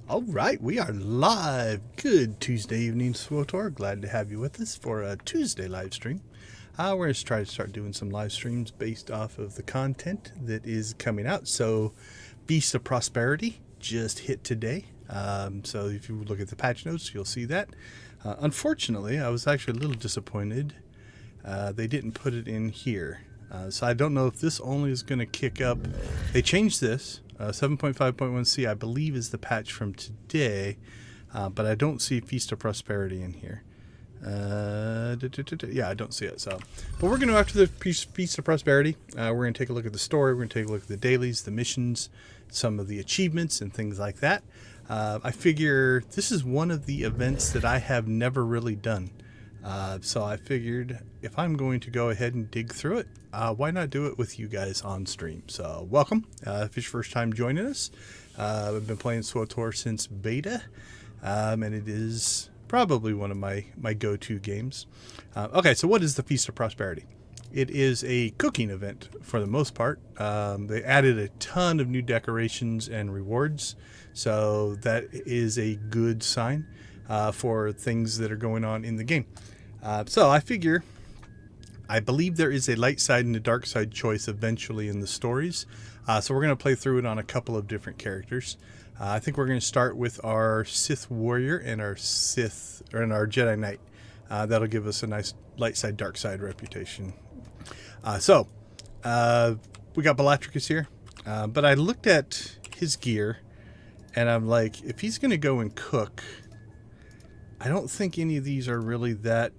All right, we are live. Good Tuesday evening, SWTOR. Glad to have you with us for a Tuesday live stream. We're going to try to start doing some live streams based off of the content that is coming out. So, Beast of Prosperity just hit today. So, if you look at the patch notes, you'll see that. Unfortunately, I was actually a little disappointed. They didn't put it in here. So, I don't know if this only is going to kick up. They changed this. 7.5.1c, I believe, is the patch from today, but I don't see Feast of Prosperity in here. Yeah, I don't see it. So, but we're going to go after the Feast of Prosperity. We're going to take a look at the story. We're going to take a look at the dailies, the missions, some of the achievements, and things like that. I figure this is one of the events that I have never really done. So I figured if I'm going to go ahead and dig through it, why not do it with you guys on stream? So welcome. If it's your first time joining us, I've been playing SWTOR since beta, and it is probably one of my go-to games. Okay, so what is the Feast of Prosperity? It is a cooking event for the most part. They added a ton of new decorations and rewards, so that is a good sign for things that are going on in the game. So I figure, I believe there is a light side and a dark side choice eventually in the stories. So we're going to play through it on a couple of different characters. I think we're going to start with our Sith Warrior and our Jedi Knight. That'll give us a nice light side, dark side reputation. So we got Bellatrix here, but I looked at his gear and I'm like, if he's going to go and cook, I don't think any of these are really that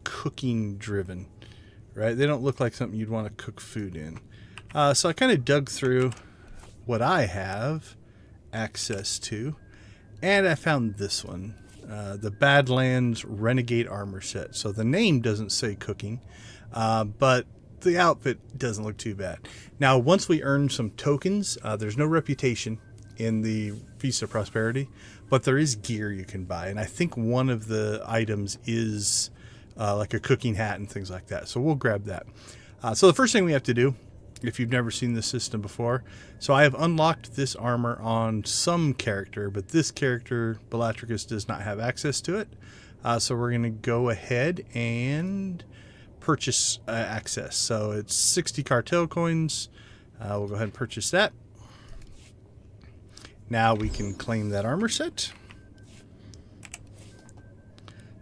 cooking driven, right? They don't look like something you'd want to cook food in. So I kind of dug through what I have access to, and I found this one, the Badlands Renegade Armor Set. So the name doesn't say cooking, but the outfit doesn't look too bad. Now, once we earn some tokens, there's no reputation in the Feast of Prosperity, but there is gear you can buy, and I think one of the items is like a cooking hat and things like that. So we'll grab that. So the first thing we have to do, if you've never seen this system before, so I have unlocked this armor on some character, but this character, Bellatrix, does not have access to it. So we're going to go ahead and purchase access. So it's 60 cartel coins. We'll go ahead and purchase that. Now we can claim that armor set.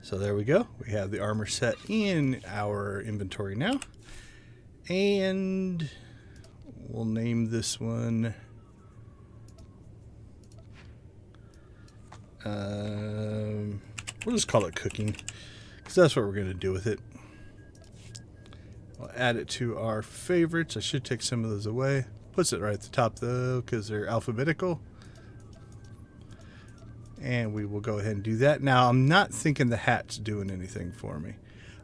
So there we go. We have the armor set in our inventory now. And we'll name this one we'll just call it cooking, because that's what we're going to do with it. I'll add it to our favorites. I should take some of those away. Puts it right at the top though, because they're alphabetical. And we will go ahead and do that. Now, I'm not thinking the hat's doing anything for me.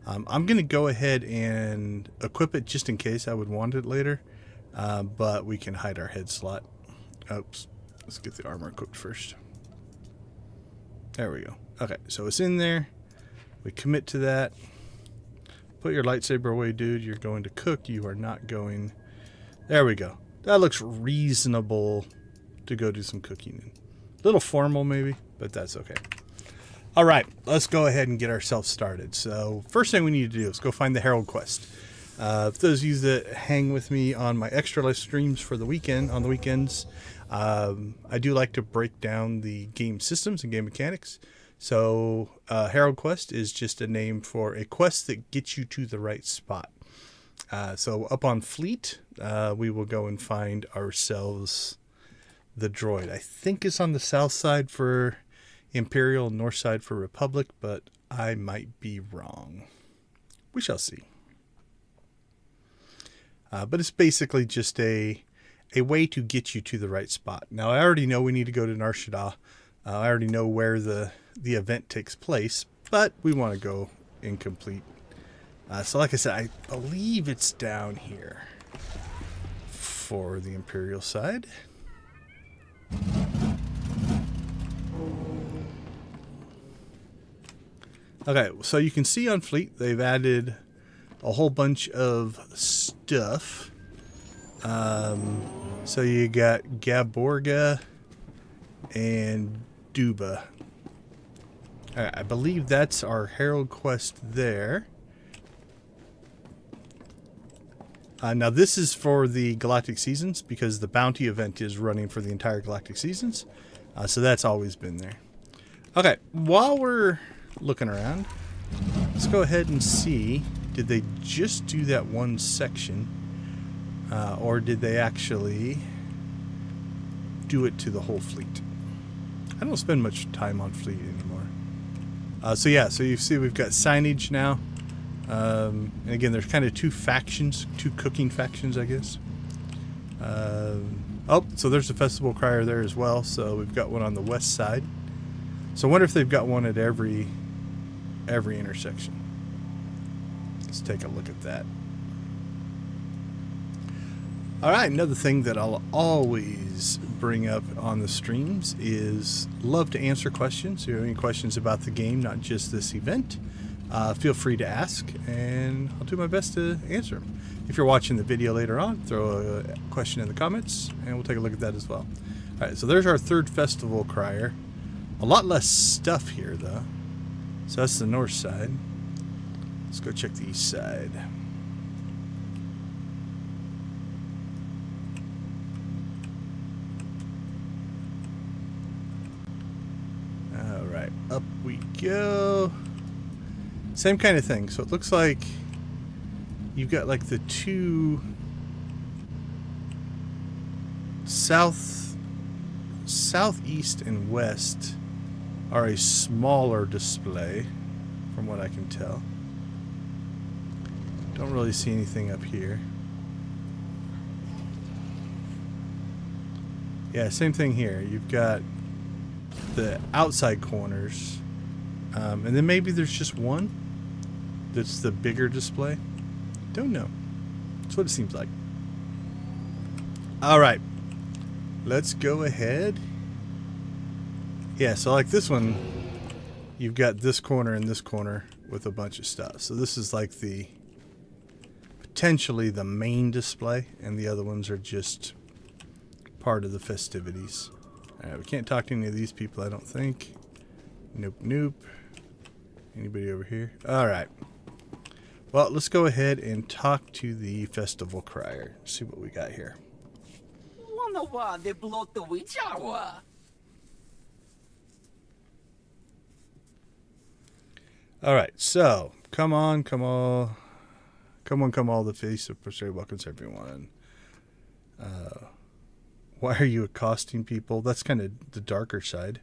I'm going to go ahead and equip it just in case I would want it later. But we can hide our head slot. Oops. Let's get the armor equipped first. There we go. Okay, so it's in there. We commit to that. Put your lightsaber away, dude. You're going to cook. You are not going... There we go. That looks reasonable to go do some cooking in. A little formal maybe, but that's okay. All right, let's go ahead and get ourselves started. So first thing we need to do is go find the Herald Quest. For those of you that hang with me on my extra live streams for the weekend, on the weekends, I do like to break down the game systems and game mechanics. So Herald Quest is just a name for a quest that gets you to the right spot. So up on Fleet, we will go and find ourselves the droid. I think it's on the south side for Imperial, north side for Republic, but I might be wrong. We shall see. But it's basically just a way to get you to the right spot. Now, I already know we need to go to Nar Shaddaa. I already know where the event takes place, but we want to go incomplete. So like I said, I believe it's down here for the Imperial side. Okay, so you can see on Fleet they've added a whole bunch of stuff. So you got Gaborga and Duba. Alright, I believe that's our Herald quest there. Now this is for the Galactic Seasons because the bounty event is running for the entire Galactic Seasons. So that's always been there. Okay, while we're looking around, let's go ahead and see, did they just do that one section? Or did they actually do it to the whole fleet? I don't spend much time on fleet anymore. So yeah, so you see we've got signage now. And again, there's kind of two factions, two cooking factions, I guess. Oh, so there's a festival crier there as well. So we've got one on the west side. So I wonder if they've got one at every intersection. Let's take a look at that. Alright, another thing that I'll always bring up on the streams is love to answer questions. If you have any questions about the game, not just this event, feel free to ask, and I'll do my best to answer them. If you're watching the video later on, throw a question in the comments, and we'll take a look at that as well. Alright, so there's our third festival crier. A lot less stuff here, though. So that's the north side. Let's go check the east side. Alright, up we go. Same kind of thing. So it looks like you've got like the two southeast and west are a smaller display from what I can tell. Don't really see anything up here. Yeah, same thing here. You've got the outside corners, and then maybe there's just one that's the bigger display. Don't know. That's what it seems like. Alright, let's go ahead. Yeah, so like this one, you've got this corner and this corner with a bunch of stuff. So this is like the potentially the main display, and the other ones are just part of the festivities. Alright, we can't talk to any of these people, I don't think. Nope, nope. Anybody over here? Alright. Well, let's go ahead and talk to the festival crier. See what we got here. Alright, so come on, all the face of prosperity welcomes everyone. Why are you accosting people? That's kind of the darker side.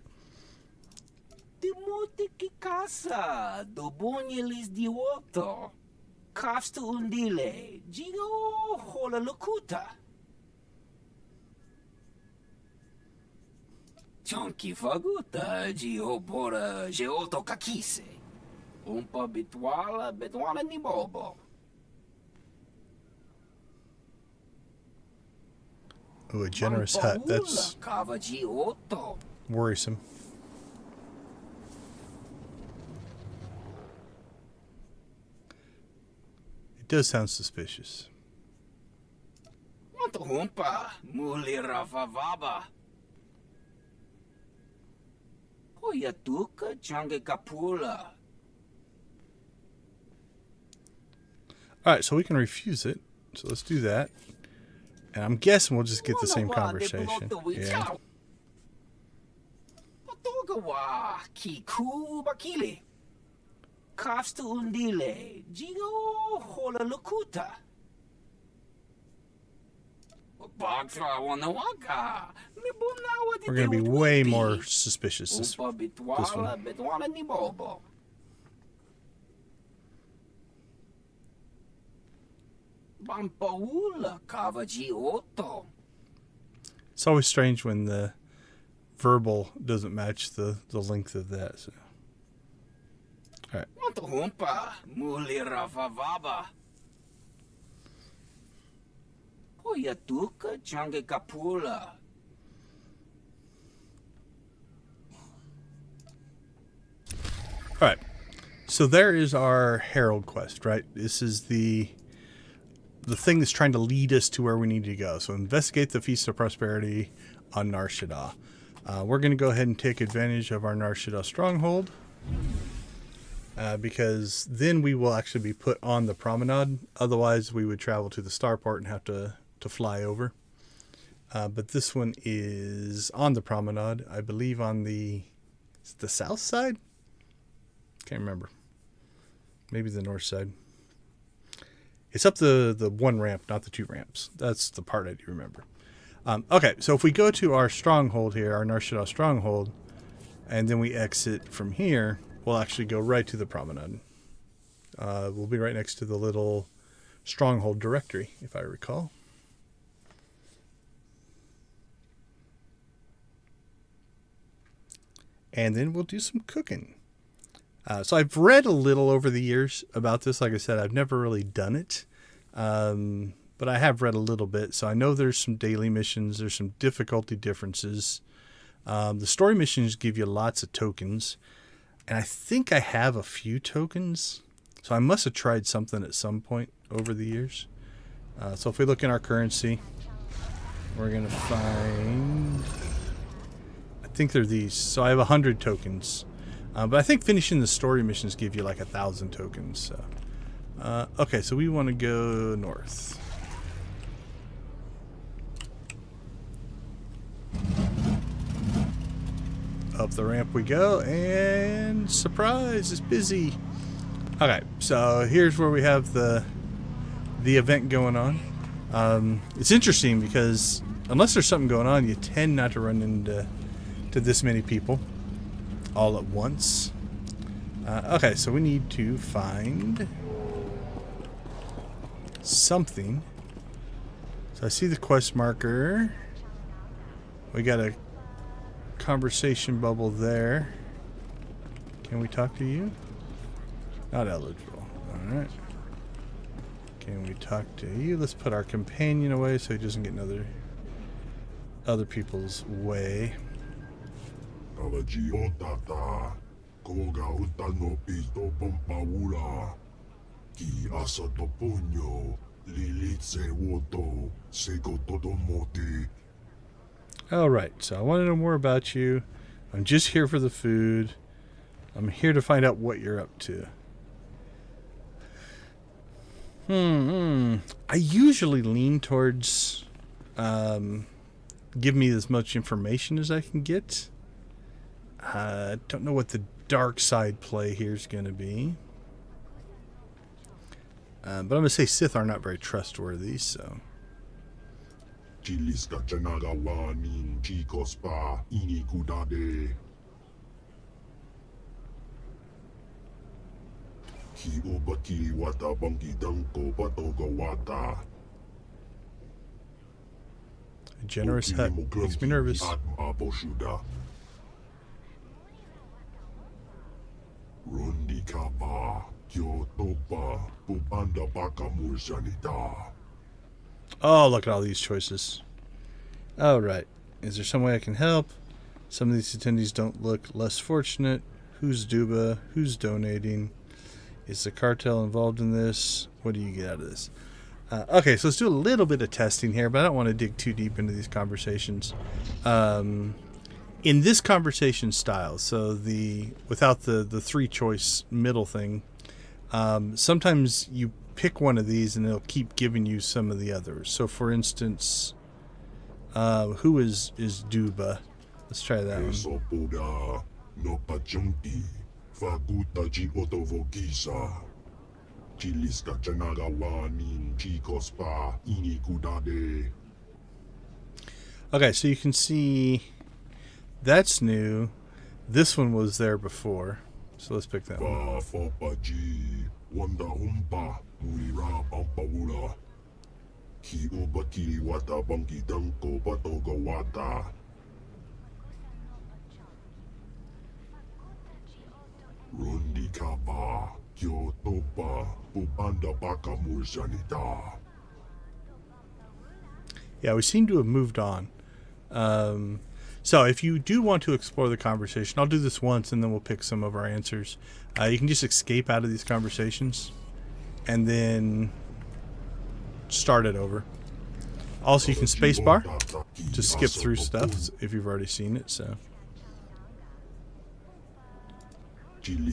Chonki faguta geopora geoto kakise. Umpa bitwala ni bobo. Oh, a generous hut. That's worrisome. It does sound suspicious. Humpa muli rafavaba. Hoyatuka change kapula. Alright, so we can refuse it. So let's do that. And I'm guessing we'll just get the same conversation. Yeah. We're going to be way more suspicious this one. It's always strange when the verbal doesn't match the length of that. So. All right. All right. So there is our Herald quest, right? This is the thing that's trying to lead us to where we need to go. So investigate the Feast of Prosperity on Nar Shaddaa. We're going to go ahead and take advantage of our SWTOR stronghold. Because then we will actually be put on the promenade. Otherwise, we would travel to the starport and have to fly over. But this one is on the promenade. I believe on the south side? Can't remember. Maybe the north side. It's up the one ramp, not the two ramps. That's the part I do remember. Okay, so if we go to our stronghold here, our SWTOR stronghold, and then we exit from here, we'll actually go right to the promenade. We'll be right next to the little stronghold directory, if I recall. And then we'll do some cooking. So I've read a little over the years about this. Like I said, I've never really done it. But I have read a little bit. So I know there's some daily missions. There's some difficulty differences. The story missions give you lots of tokens. And I think I have a few tokens. So I must have tried something at some point over the years. So if we look in our currency, we're going to find... I think they're these. So I have 100 tokens. But I think finishing the story missions give you like 1,000 tokens. So. Okay, so we want to go north. Up the ramp we go, and surprise, it's busy. Okay, so here's where we have the event going on. It's interesting because unless there's something going on, you tend not to run into this many people all at once. Okay, so we need to find something. So I see the quest marker. We got a conversation bubble there. Can we talk to you? Not eligible. Alright. Can we talk to you? Let's put our companion away so he doesn't get in other people's way. Alright, so I want to know more about you. I'm just here for the food. I'm here to find out what you're up to. I usually lean towards give me as much information as I can get. I don't know what the dark side play here is going to be. But I'm going to say Sith are not very trustworthy, so... A generous hut makes me nervous. Oh, look at all these choices. Alright. Is there some way I can help? Some of these attendees don't look less fortunate. Who's Duba? Who's donating? Is the cartel involved in this? What do you get out of this? Okay, so let's do a little bit of testing here, but I don't want to dig too deep into these conversations. In this conversation style, so without the three choice middle thing, sometimes you pick one of these and it'll keep giving you some of the others. So for instance, who is Duba? Let's try that one. Okay, so you can see that's new. This one was there before. So let's pick that one. Yeah, we seem to have moved on. So if you do want to explore the conversation, I'll do this once and then we'll pick some of our answers. You can just escape out of these conversations and then start it over. Also, you can spacebar to skip through stuff if you've already seen it. So we'll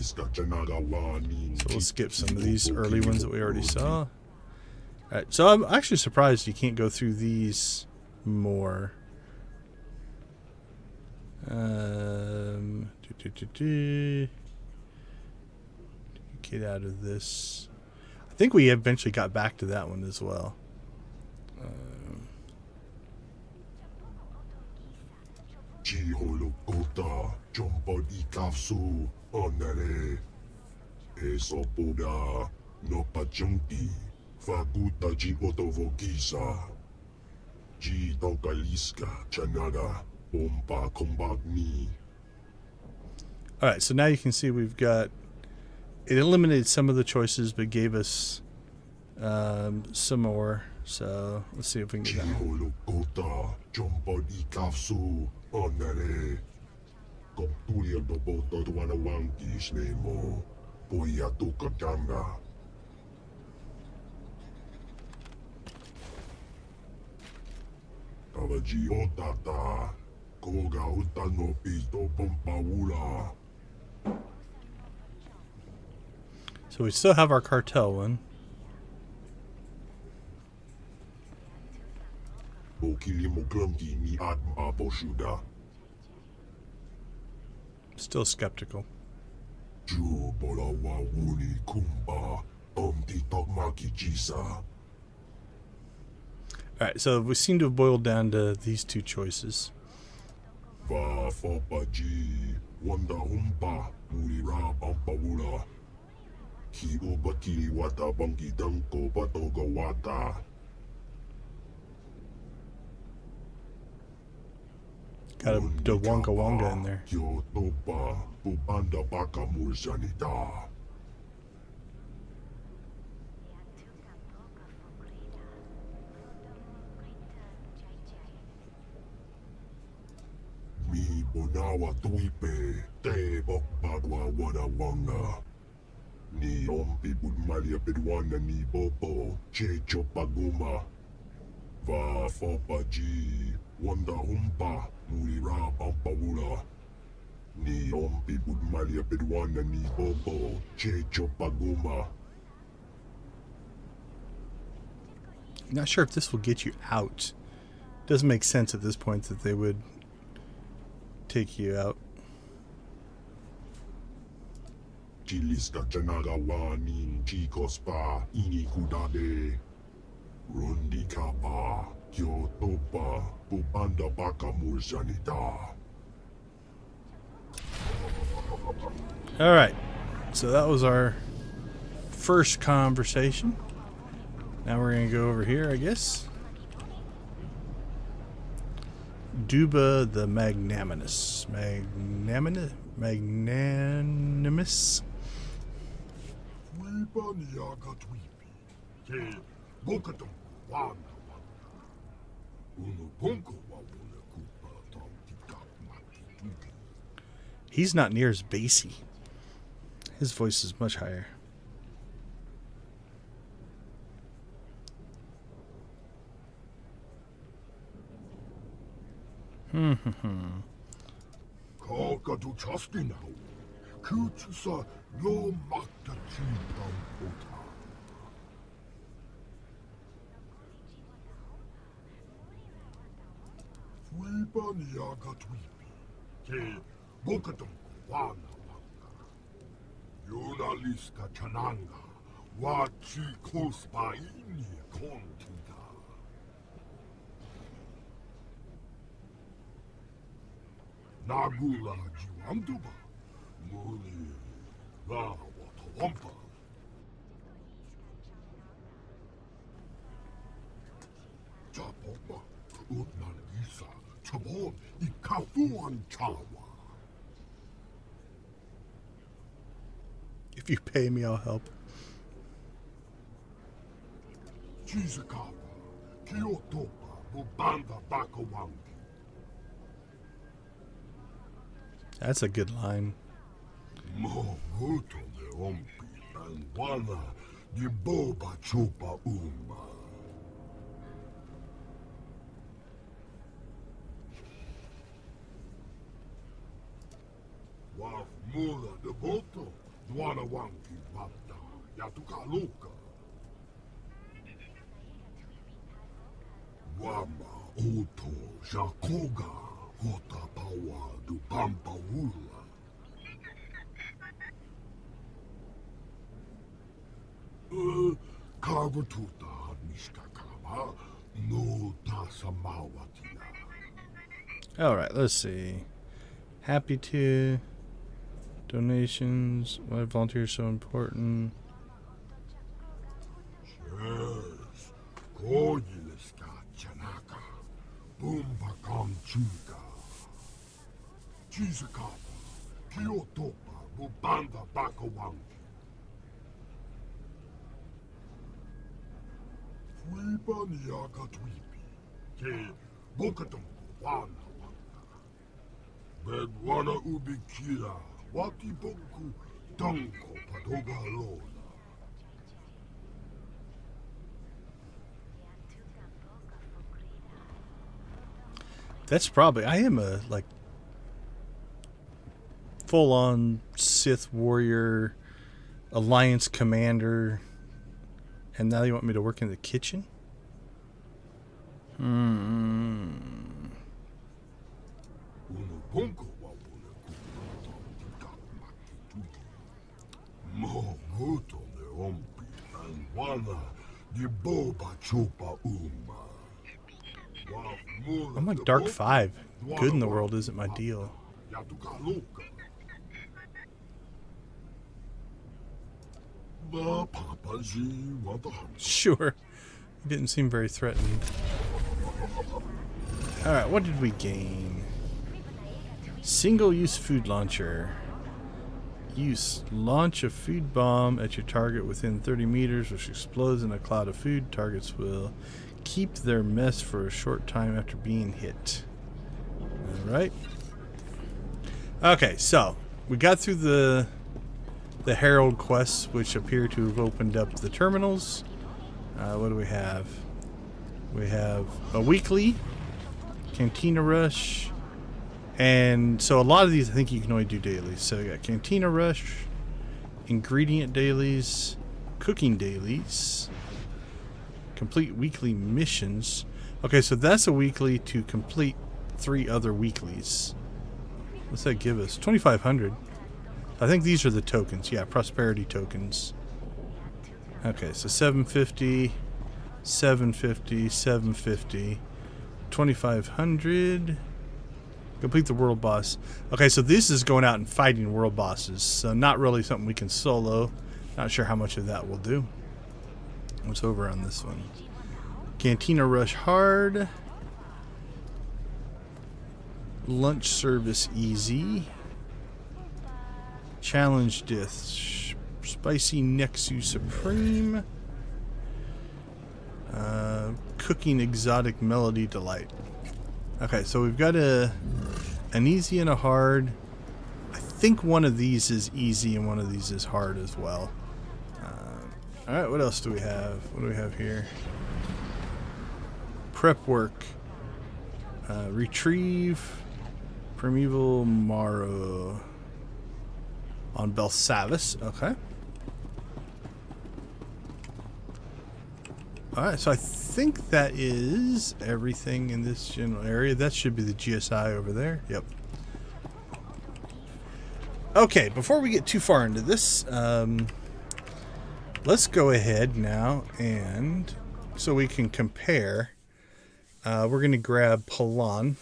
skip some of these early ones that we already saw. All right, so I'm actually surprised you can't go through these more. Get out of this. I think we eventually got back to that one as well. Alright, so now you can see we've got... It eliminated some of the choices, but gave us some more. So let's see if we can get that. So we still have our cartel one. Still skeptical. Alright, so we seem to have boiled down to these two choices. Got a Wonka Wonga in there. Mi bonawa tuipe te bok bagwa wana wanga. Ni ompi budmalia bedwana ni bobo checho paguma. Va fopa ji wanda humpa mulira pampawula. Ni ompi budmalia bedwana ni bobo checho paguma. Not sure if this will get you out. Doesn't make sense at this point that they would take you out. Chiliska chanaga wani chicos pa inikudade. Rundi kapa kyoto pa pupanda baka mursanita. Alright, so that was our first conversation. Now we're going to go over here, I guess. Duba the Magnanimous. Magnanimous? He's not near as bassy. His voice is much higher. Kakadu chastinau. Kutsusa no makta chipam ota. Fuiban yaga twipi. Te bokadum wana wanga. Yunaliska chananga. Wachi kospa ini kontuda. Nagula jiwanduba. Muni la watawampa. Chapopa. Utnalisa. Chabon ikafuan chawa. If you pay me, I'll help. Chizakawa. Kyotopa. Bubanda bakawangi. That's a good line. Mo muto de ompi anwana di boba chupa umba. Mula de Boto, Dwanawanki Bata, Yatukaluka. Wama Oto, Jakoga, Hota Pawa, du Pampa Wula. Carvatuta, Nishkakama, no Tasamawatia. All right, let's see. Happy to. Donations. Why volunteers so important? Yes, Koyileska Chanaka, Bumba Kamchuka, Chizakapa, Kyotopa, Bubanda Bakawangi. Fuiba Niaka Twipi, Ke Bokatum, Wana Wanga, Bedwana Ubikira, Wati Boku, Danko Padoga Lola. That's probably. I am a like full-on Sith warrior, Alliance commander, and now you want me to work in the kitchen? Moguto de Ompi and Wana di Boba Chupa Uma. I'm like Dark 5. Good in the world isn't my deal. Sure. He didn't seem very threatened. Alright, what did we gain? Single-use food launcher. Use. Launch a food bomb at your target within 30 meters, which explodes in a cloud of food. Targets will keep their mess for a short time after being hit. Alright. Okay, so we got through the Herald quests, which appear to have opened up the terminals. What do we have? We have a weekly, Cantina Rush, and so a lot of these I think you can only do dailies. So we got Cantina Rush, ingredient dailies, cooking dailies, complete weekly missions. Okay, so that's a weekly to complete 3 other weeklies. What's that give us? 2,500. I think these are the tokens. Yeah, prosperity tokens. Okay, so 750, 750, 750, 2,500. Complete the world boss. Okay, so this is going out and fighting world bosses. So not really something we can solo. Not sure how much of that we'll do. What's over on this one? Cantina Rush Hard. Lunch Service Easy. Challenge Death. Spicy Nexu Supreme. Cooking Exotic Melody Delight. Okay, so we've got an easy and a hard. I think one of these is easy and one of these is hard as well. Alright, what else do we have? What do we have here? Prep work. Retrieve Primeval Morrow on Belsavis. Okay. Alright, so I think that is everything in this general area. That should be the GSI over there. Yep. Okay, before we get too far into this, let's go ahead now and so we can compare. We're going to grab Palan,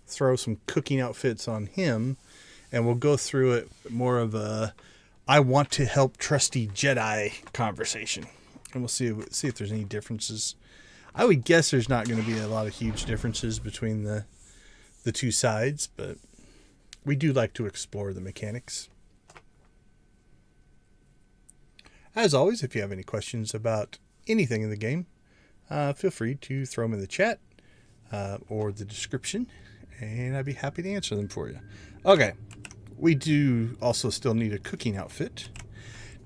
throw some cooking outfits on him, and we'll go through it more of a I want to help trusty Jedi conversation. And we'll see if there's any differences. I would guess there's not going to be a lot of huge differences between the two sides, but we do like to explore the mechanics. As always, if you have any questions about anything in the game, feel free to throw them in the chat or the description, and I'd be happy to answer them for you. Okay, we do also still need a cooking outfit.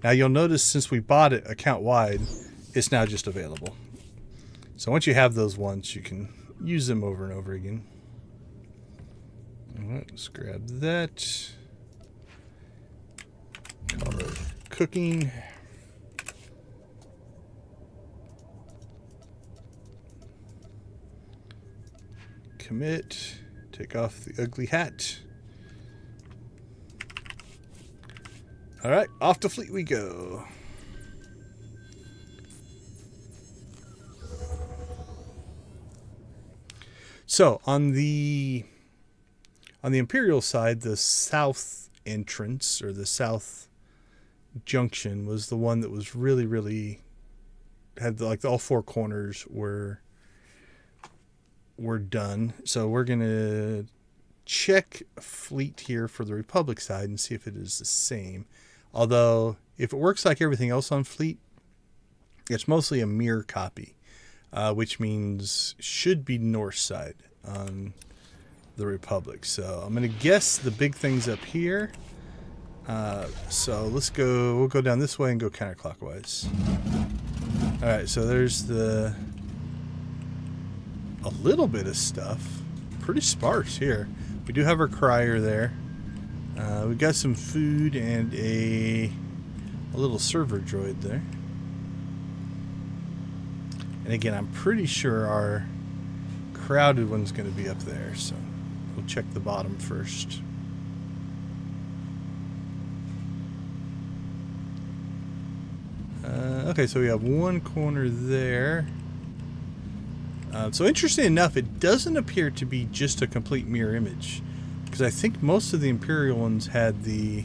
Now you'll notice since we bought it account-wide, it's now just available. So once you have those ones, you can use them over and over again. All right, let's grab that. Call it cooking. Commit. Take off the ugly hat. All right, off to fleet we go. So on the Imperial side, the south entrance or the south junction was the one that was really had like all four corners were done. So we're gonna check fleet here for the Republic side and see if it is the same. Although if it works like everything else on fleet, it's mostly a mirror copy, which means should be north side on the Republic. So I'm going to guess the big things up here. So let's go, we'll go down this way and go counterclockwise. All right, so there's a little bit of stuff, pretty sparse here. We do have our crier there. We got some food and a little server droid there. And again, I'm pretty sure our crowded one's going to be up there, so we'll check the bottom first. Okay, so we have one corner there. So interesting enough, it doesn't appear to be just a complete mirror image, because I think most of the Imperial ones had the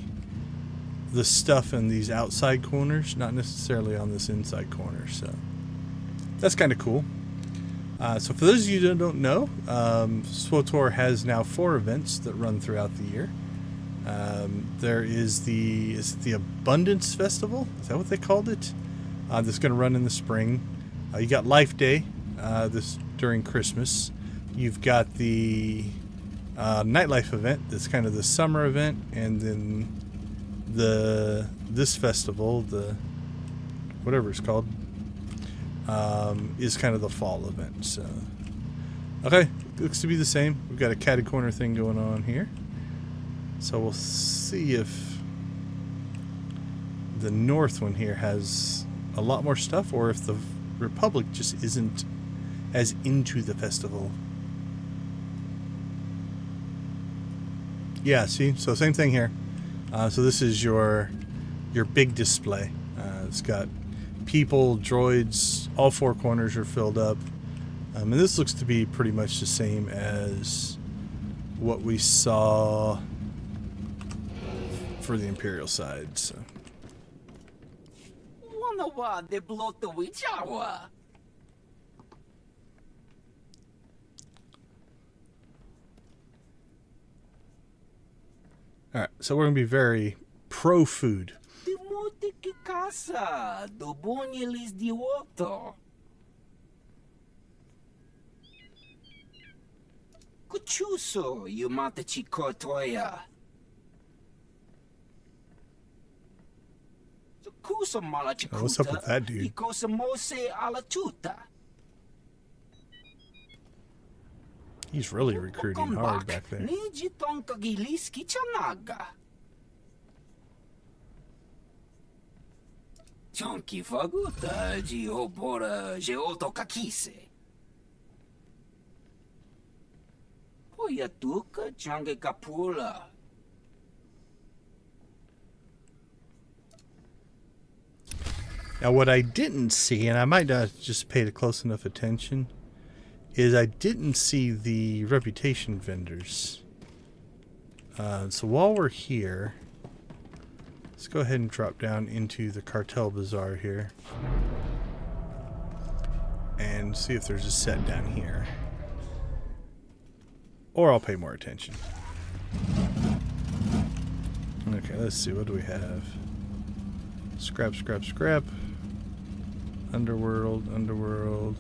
stuff in these outside corners, not necessarily on this inside corner. So that's kind of cool. So for those of you that don't know, SWTOR has now 4 events that run throughout the year. There is the Abundance Festival. Is that what they called it? That's going to run in the spring. You got Life Day this during Christmas. You've got the Nightlife event. That's kind of the summer event, and then this festival, the whatever it's called, is kind of the fall event. So okay, looks to be the same. We've got a catty corner thing going on here. So we'll see if the north one here has a lot more stuff, or if the Republic just isn't as into the festival. Yeah, see? So same thing here. So this is your big display. It's got people, droids, all 4 corners are filled up. And this looks to be pretty much the same as what we saw for the Imperial side. So. Alright, so we're going to be very pro-food. Kuchuso, you matachi kotoya. Oh, what's up with that dude? He's really recruiting hard back there. Chonki faguta giobora geoto kakise. Poyatuka change kapula. Now what I didn't see, and I might not just paid close enough attention, is I didn't see the reputation vendors. So while we're here, let's go ahead and drop down into the Cartel Bazaar here and see if there's a set down here. Or I'll pay more attention. Okay, let's see. What do we have? Scrap, scrap, scrap. Underworld, underworld.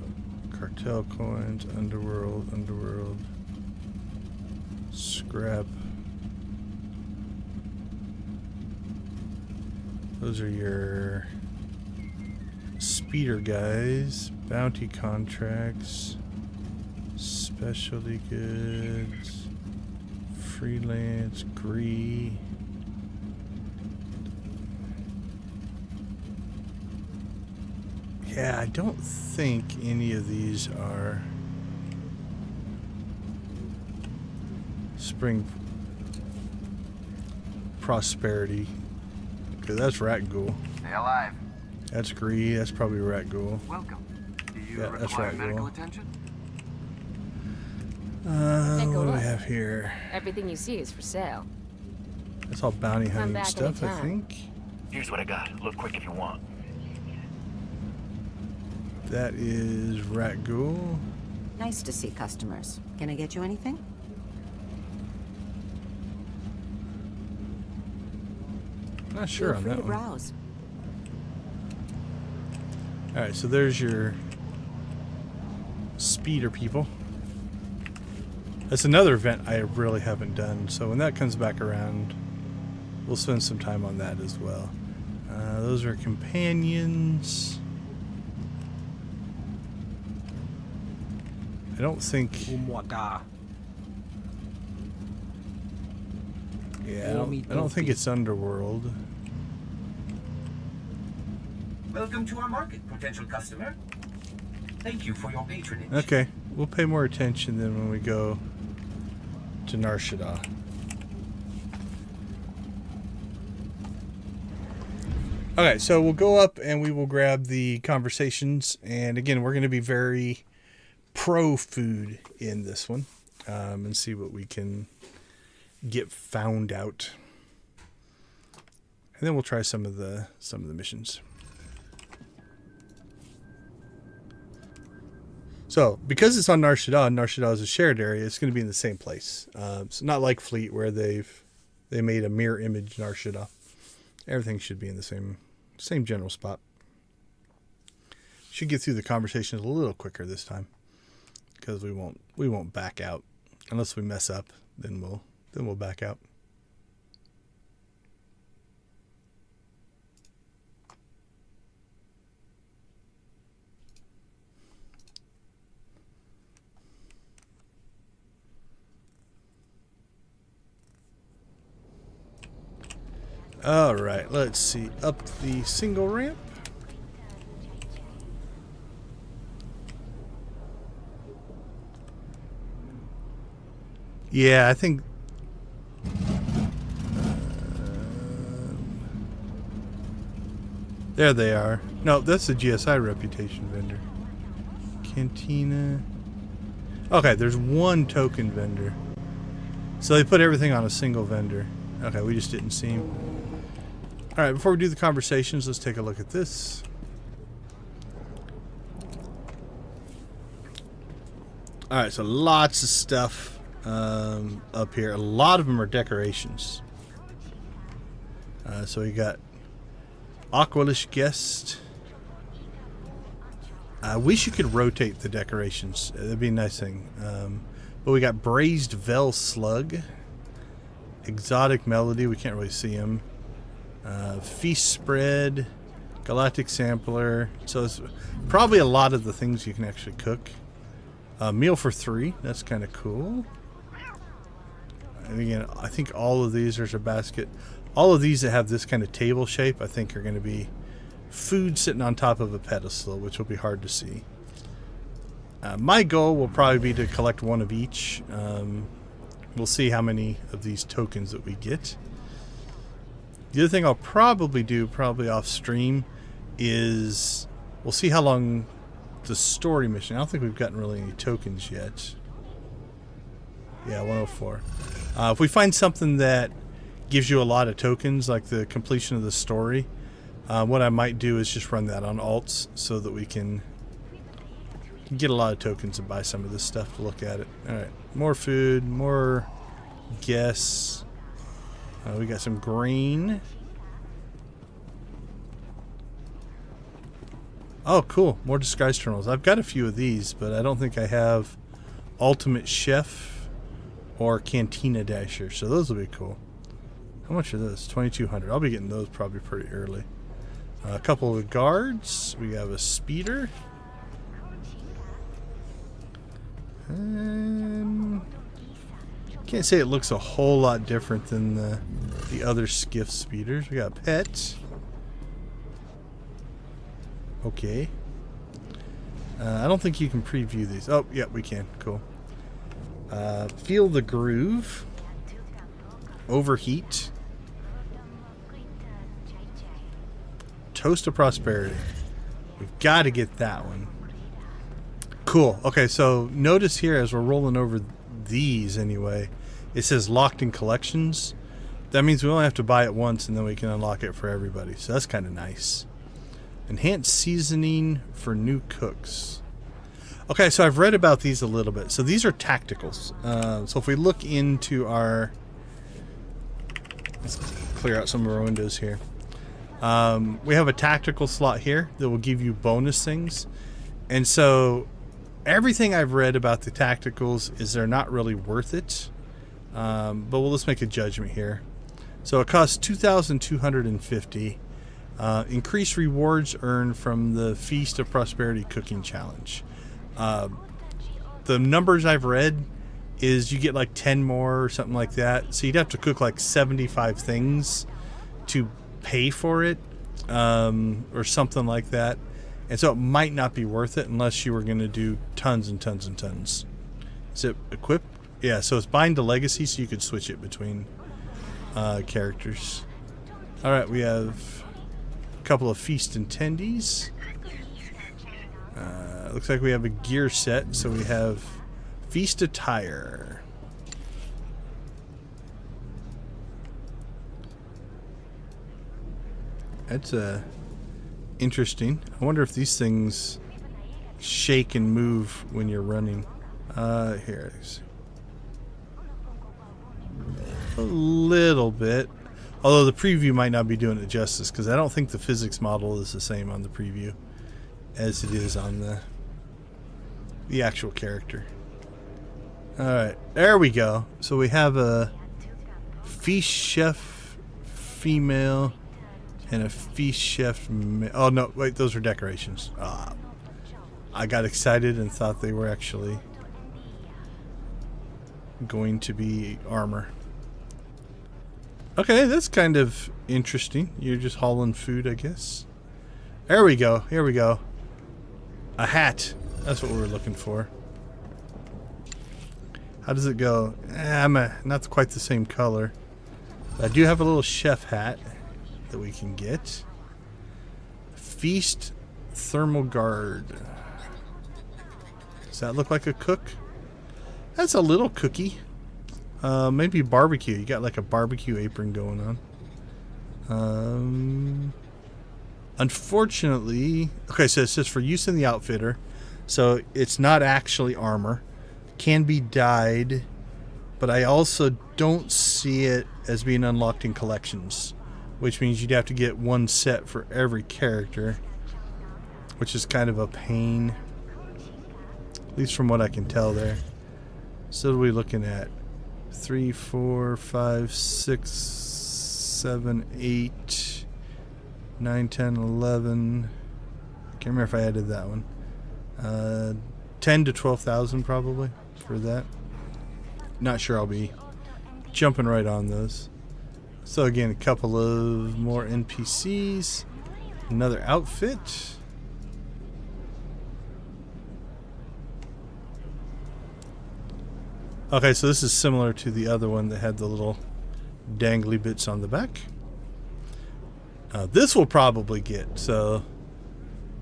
Cartel coins, underworld, underworld. Scrap. Those are your speeder guys, bounty contracts, specialty goods, freelance, gree. Yeah, I don't think any of these are Spring Prosperity. Because that's rat ghoul. Stay alive. That's Gree. That's probably rat ghoul. Welcome. Do you Yeah, that's require right, medical Will. attention? Take a What do we look. have here? Everything you see is for sale. That's all bounty Come hunting back stuff, I anytime. think. Here's what I got. Look quick if you want. That is rat ghoul. Nice to see customers. Can I get you anything? Not sure Feel on free that to one. browse. All right, so there's your speeder people. That's another event I really haven't done. So when that comes back around, we'll spend some time on that as well. Those are companions. I don't think. Yeah, I don't think it's Underworld. Welcome to our market, potential customer. Thank you for your patronage. Okay, we'll pay more attention then when we go to Nar Shaddaa. Okay, so we'll go up and we will grab the conversations. And again, we're going to be very pro food in this one, and see what we can get found out. And then we'll try some of the missions. So, because it's on Nar Shaddaa is a shared area, it's going to be in the same place. It's not like Fleet where they made a mirror image Nar Shaddaa. Everything should be in the same general spot. Should get through the conversations a little quicker this time, because we won't back out unless we mess up. Then we'll back out. All right, let's see. Up the single ramp. Yeah, I think. There they are. No, that's the GSI reputation vendor. Cantina. Okay, there's one token vendor. So they put everything on a single vendor. Okay, we just didn't see him. All right, before we do the conversations, let's take a look at this. All right, so lots of stuff up here. A lot of them are decorations. So we got Aqualish Guest. I wish you could rotate the decorations. That'd be a nice thing. But we got Braised Vel Slug. Exotic Melody. We can't really see him. Feast Spread. Galactic Sampler. So it's probably a lot of the things you can actually cook. Meal for 3. That's kind of cool. And again, I think all of these, there's a basket. All of these that have this kind of table shape, I think are going to be food sitting on top of a pedestal, which will be hard to see. My goal will probably be to collect one of each. We'll see how many of these tokens that we get. The other thing I'll probably do, off stream, is we'll see how long the story mission. I don't think we've gotten really any tokens yet. Yeah, 104. If we find something that gives you a lot of tokens, like the completion of the story, what I might do is just run that on alts so that we can get a lot of tokens and buy some of this stuff to look at it. All right, more food, more guests. We got some grain. Oh, cool. More disguise terminals. I've got a few of these, but I don't think I have Ultimate Chef or Cantina Dasher, so those will be cool. How much are those? 2,200. I'll be getting those probably pretty early. A couple of guards. We have a speeder. Can't say it looks a whole lot different than the other skiff speeders. We got pets. Okay. I don't think you can preview these. Oh, yeah, we can. Cool. Feel the groove. Overheat. Toast of Prosperity. We've got to get that one. Cool. Okay, so notice here as we're rolling over these anyway, it says locked in collections. That means we only have to buy it once and then we can unlock it for everybody. So that's kind of nice. Enhanced seasoning for new cooks. Okay, so I've read about these a little bit. So these are tacticals. So if we look into our... Let's clear out some of our windows here. We have a tactical slot here that will give you bonus things. And so everything I've read about the tacticals is they're not really worth it. But let's make a judgment here. So it costs 2,250. Increase rewards earned from the Feast of Prosperity Cooking Challenge. The numbers I've read is you get like 10 more or something like that. So you'd have to cook like 75 things to pay for it, or something like that. And so it might not be worth it unless you were going to do tons and tons and tons. Is it equipped? Yeah, so it's bind to legacy, so you could switch it between characters. All right, we have a couple of feast attendees. Looks like we have a gear set, so we have feast attire. That's interesting. I wonder if these things shake and move when you're running. Here it is. A little bit. Although the preview might not be doing it justice, because I don't think the physics model is the same on the preview as it is on the actual character. Alright, there we go. So we have a feast chef female and a feast chef male. Oh no, wait, those are decorations. I got excited and thought they were actually going to be armor. Okay, that's kind of interesting. You're just hauling food, I guess. There we go. Here we go. A hat. That's what we were looking for. How does it go? Not quite the same color. But I do have a little chef hat that we can get. Feast thermal guard. Does that look like a cook? That's a little cookie. Maybe barbecue. You got like a barbecue apron going on. Unfortunately, okay, so it says for use in the outfitter. So it's not actually armor. Can be dyed, but I also don't see it as being unlocked in collections, which means you'd have to get one set for every character, which is kind of a pain, at least from what I can tell there. So what are we looking at? 3, 4, 5, 6, 7, 8, 9, 10, 11. Can't remember if I added that one. 10 to 12,000 probably for that. Not sure. I'll be jumping right on those. So again, a couple of more NPCs. Another outfit. Okay, so this is similar to the other one that had the little dangly bits on the back. This will probably get, so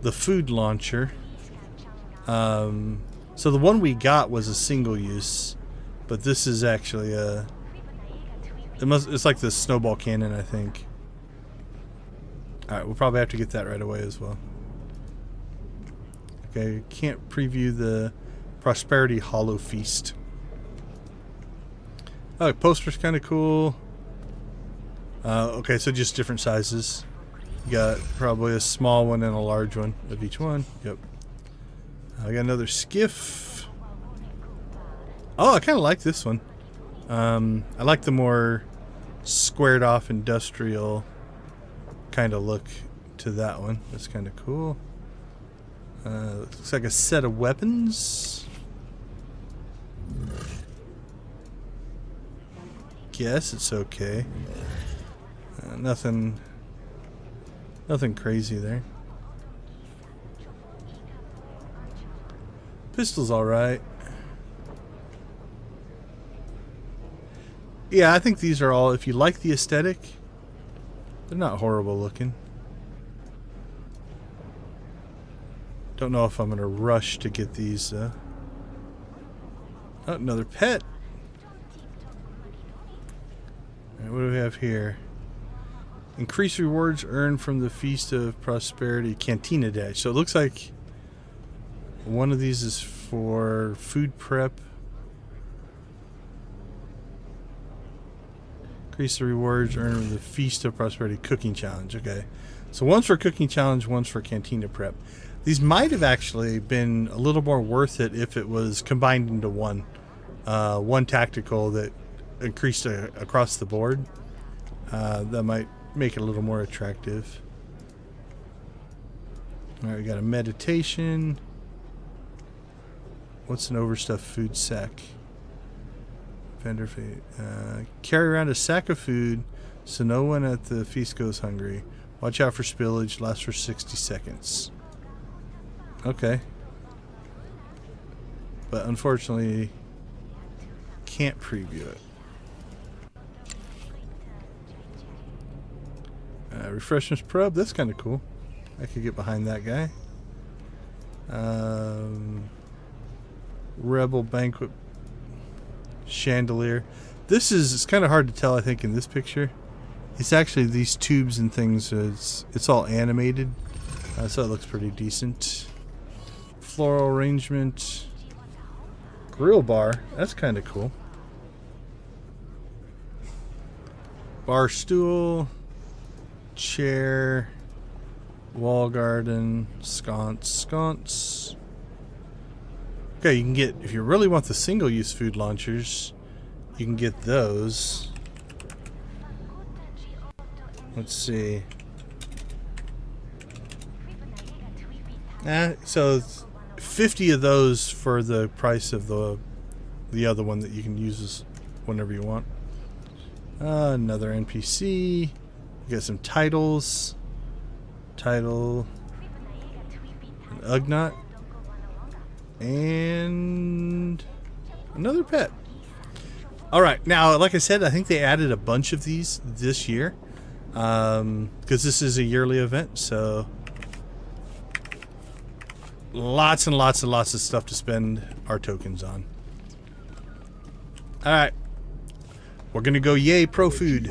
the food launcher. So the one we got was a single use, but this is actually it's like the snowball cannon, I think. Alright, we'll probably have to get that right away as well. Okay, can't preview the Prosperity Hollow Feast. Oh, poster's kind of cool. Okay, so just different sizes. You got probably a small one and a large one of each one. Yep. I got another skiff. Oh, I kind of like this one. I like the more squared off industrial kind of look to that one. That's kind of cool. Looks like a set of weapons. Guess it's okay. Nothing crazy there. Pistol's alright. Yeah, I think these are all, if you like the aesthetic, they're not horrible looking. Don't know if I'm going to rush to get these. Oh, another pet. All right, what do we have here? Increase rewards earned from the Feast of Prosperity Cantina Dash. So it looks like one of these is for food prep. Increase the rewards earned from the Feast of Prosperity Cooking Challenge. Okay. So one's for Cooking Challenge, one's for Cantina Prep. These might have actually been a little more worth it if it was combined into one. One tactical that increased across the board. That might make it a little more attractive. Alright, we got a meditation. What's an overstuffed food sack? Vendor feed. Carry around a sack of food so no one at the feast goes hungry. Watch out for spillage. Lasts for 60 seconds. Okay. But unfortunately, can't preview it. Refreshments Probe. That's kind of cool. I could get behind that guy. Rebel Banquet Chandelier. This is, it's kind of hard to tell, I think, in this picture. It's actually these tubes and things. It's all animated. So it looks pretty decent. Floral arrangement. Grill bar. That's kind of cool. Bar stool. Chair. Wall garden. Sconce. Okay, you can get, if you really want the single-use food launchers, you can get those. Let's see. So 50 of those for the price of the other one that you can use whenever you want. Another NPC. You got some titles. Title. An Ugnaught. And another pet. Alright, now, like I said, I think they added a bunch of these this year. Because this is a yearly event, so lots and lots and lots of stuff to spend our tokens on. Alright. We're gonna go yay pro food.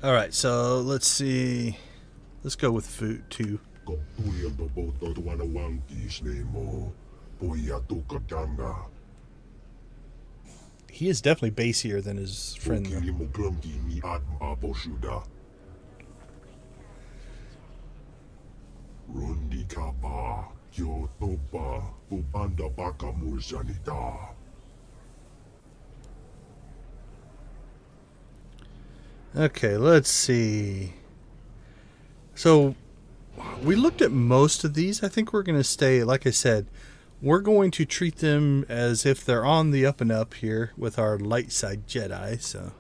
Alright, so let's see. Let's go with food too. He is definitely bassier than his friend though. Okay, let's see. So we looked at most of these. I think we're going to stay, like I said, we're going to treat them as if they're on the up and up here with our light side Jedi. So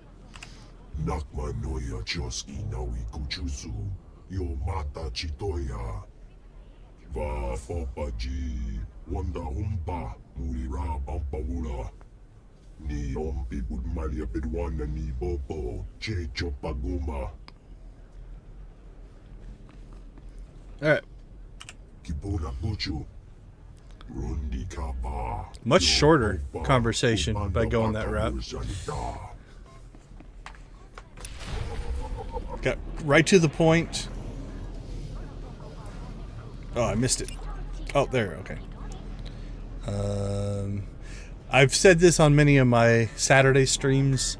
alright. Much shorter conversation by going that route. Got right to the point. Oh, I missed it. Oh, there, okay. I've said this on many of my Saturday streams.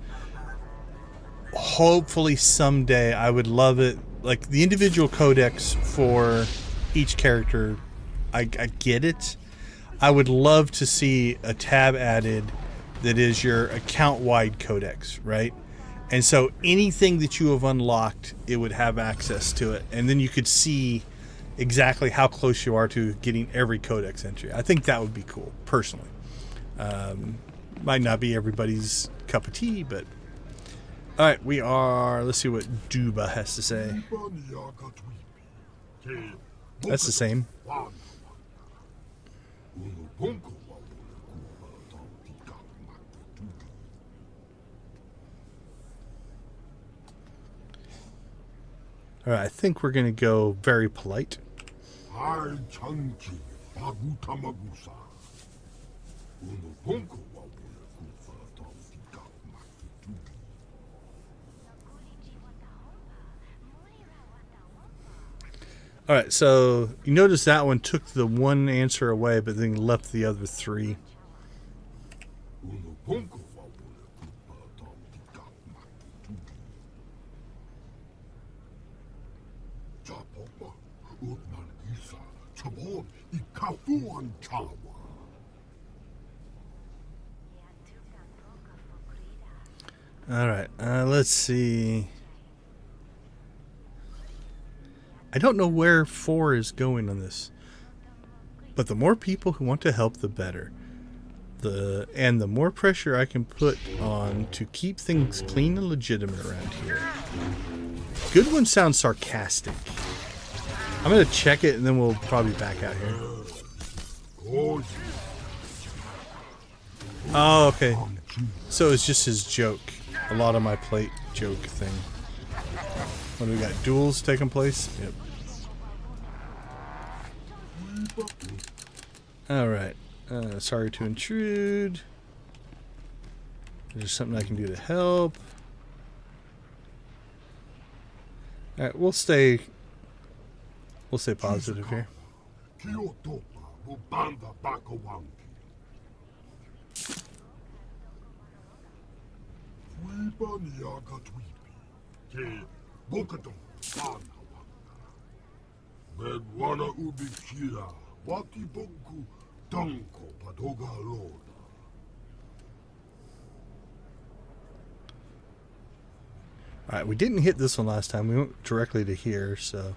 Hopefully someday I would love it. Like the individual codex for each character, I get it. I would love to see a tab added that is your account-wide codex, right? And so anything that you have unlocked, it would have access to it. And then you could see exactly how close you are to getting every codex entry. I think that would be cool, personally. Might not be everybody's cup of tea, but all right, we are. Let's see what Duba has to say. That's the same. All right, I think we're gonna go very polite. All right, so you notice that one took the one answer away, but then left the other three. All right, let's see. I don't know where 4 is going on this, but the more people who want to help, the better. And the more pressure I can put on to keep things clean and legitimate around here. Good one sounds sarcastic. I'm gonna check it and then we'll probably back out here. Oh, okay. So it's just his joke. A lot on my plate joke thing. What do we got? Duels taking place? Yep. Alright. Sorry to intrude. There's something I can do to help. Alright, we'll stay positive here. Alright, we didn't hit this one last time. We went directly to here, so.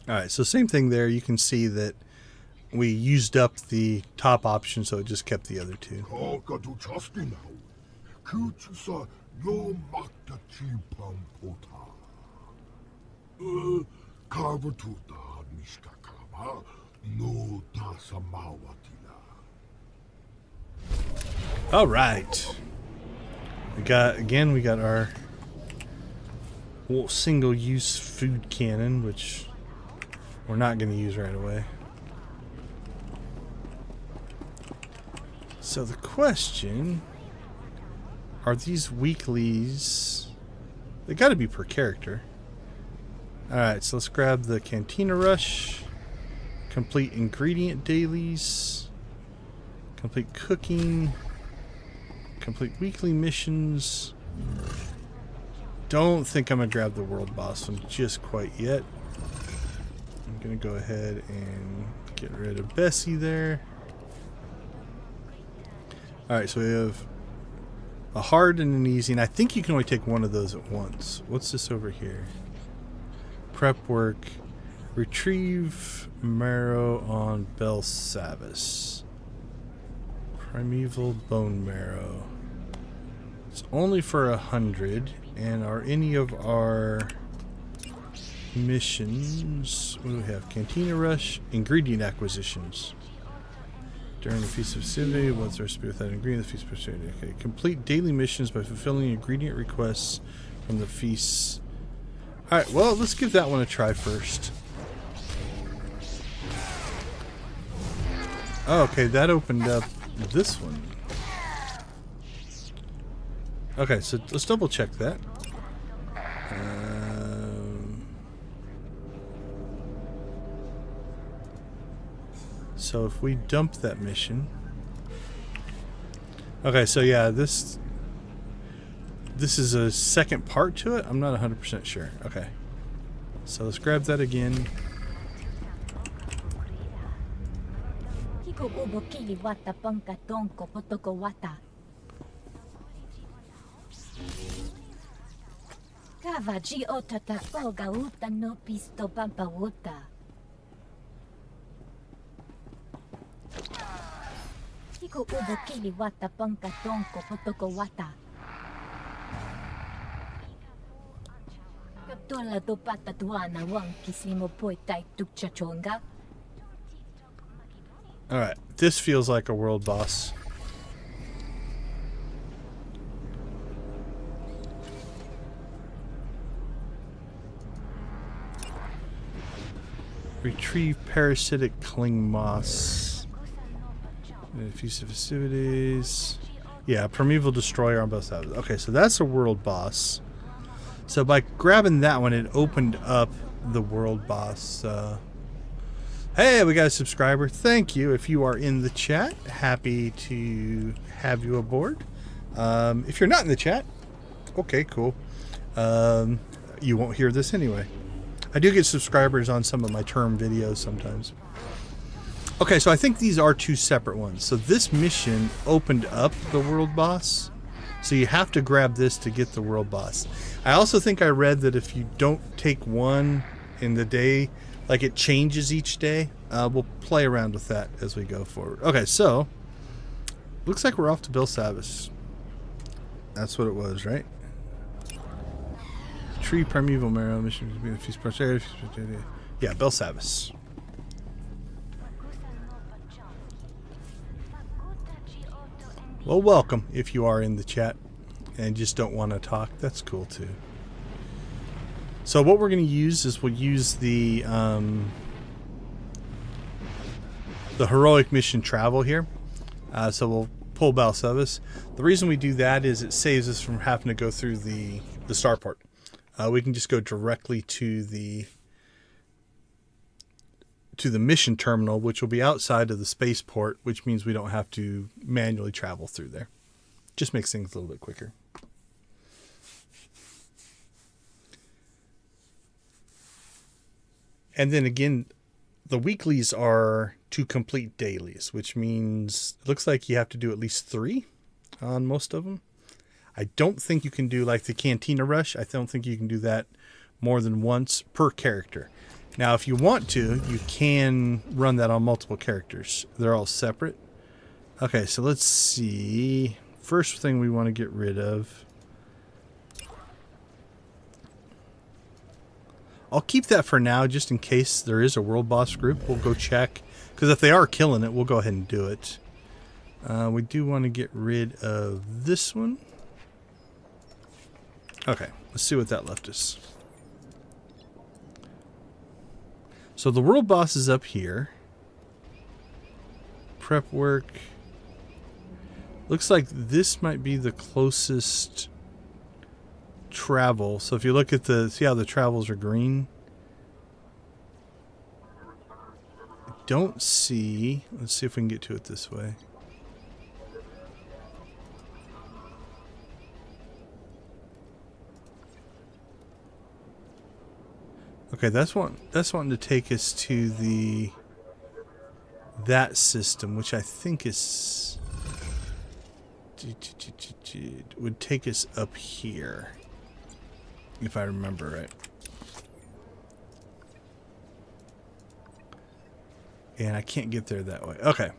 Alright, so same thing there. You can see that we used up the top option, so it just kept the other two. All right. We got our single-use food cannon, which we're not going to use right away. So the question, are these weeklies? They got to be per character. All right, so let's grab the Cantina Rush, complete ingredient dailies, complete cooking, complete weekly missions. Don't think I'm gonna grab the world boss one just quite yet. I'm gonna go ahead and get rid of Bessie there. Alright, so we have a hard and an easy, and I think you can only take one of those at once. What's this over here? Prep work. Retrieve marrow on Belsavis. Primeval bone marrow. It's only for 100, and are any of our missions? What do we have? Cantina Rush, ingredient acquisitions. During the Feast of Civi, once our spirit without ingredient, the feast pursued. Okay, complete daily missions by fulfilling ingredient requests from the feasts. Alright, well, let's give that one a try first. Oh, okay, that opened up this one. Okay, so let's double check that. So if we dump that mission. Okay, so yeah, this is a second part to it. I'm not 100% sure. Okay. So let's grab that again. Alright, this feels like a world boss. Retrieve parasitic cling moss. Effusive festivities. Yeah, primeval destroyer on both sides. Okay, so that's a world boss. So by grabbing that one, it opened up the world boss. Hey, we got a subscriber. Thank you. If you are in the chat, happy to have you aboard. If you're not in the chat, okay, cool. You won't hear this anyway. I do get subscribers on some of my term videos sometimes. Okay, so I think these are two separate ones. So this mission opened up the world boss. So you have to grab this to get the world boss. I also think I read that if you don't take one in the day, like it changes each day. We'll play around with that as we go forward. Okay, so looks like we're off to Bill Savis. That's what it was, right? Tree primeval marrow mission. Yeah, Bill Savis. Well, welcome if you are in the chat and just don't want to talk. That's cool too. So what we're going to use is we'll use the heroic mission travel here. So we'll pull Balsavis. The reason we do that is it saves us from having to go through the starport. We can just go directly to the mission terminal, which will be outside of the spaceport, which means we don't have to manually travel through there. Just makes things a little bit quicker. And then again, the weeklies are to complete dailies, which means it looks like you have to do at least 3 on most of them. I don't think you can do like the Cantina Rush. I don't think you can do that more than once per character. Now, if you want to, you can run that on multiple characters. They're all separate. Okay, so let's see. First thing we want to get rid of. I'll keep that for now just in case there is a world boss group. We'll go check. Because if they are killing it, we'll go ahead and do it. We do want to get rid of this one. Okay, let's see what that left us. So the world boss is up here. Prep work. Looks like this might be the closest travel. So if you look at see how the travels are green? I don't see. Let's see if we can get to it this way. Okay, that's wanting to take us to that system, which I think is would take us up here, if I remember right. And I can't get there that way. Okay.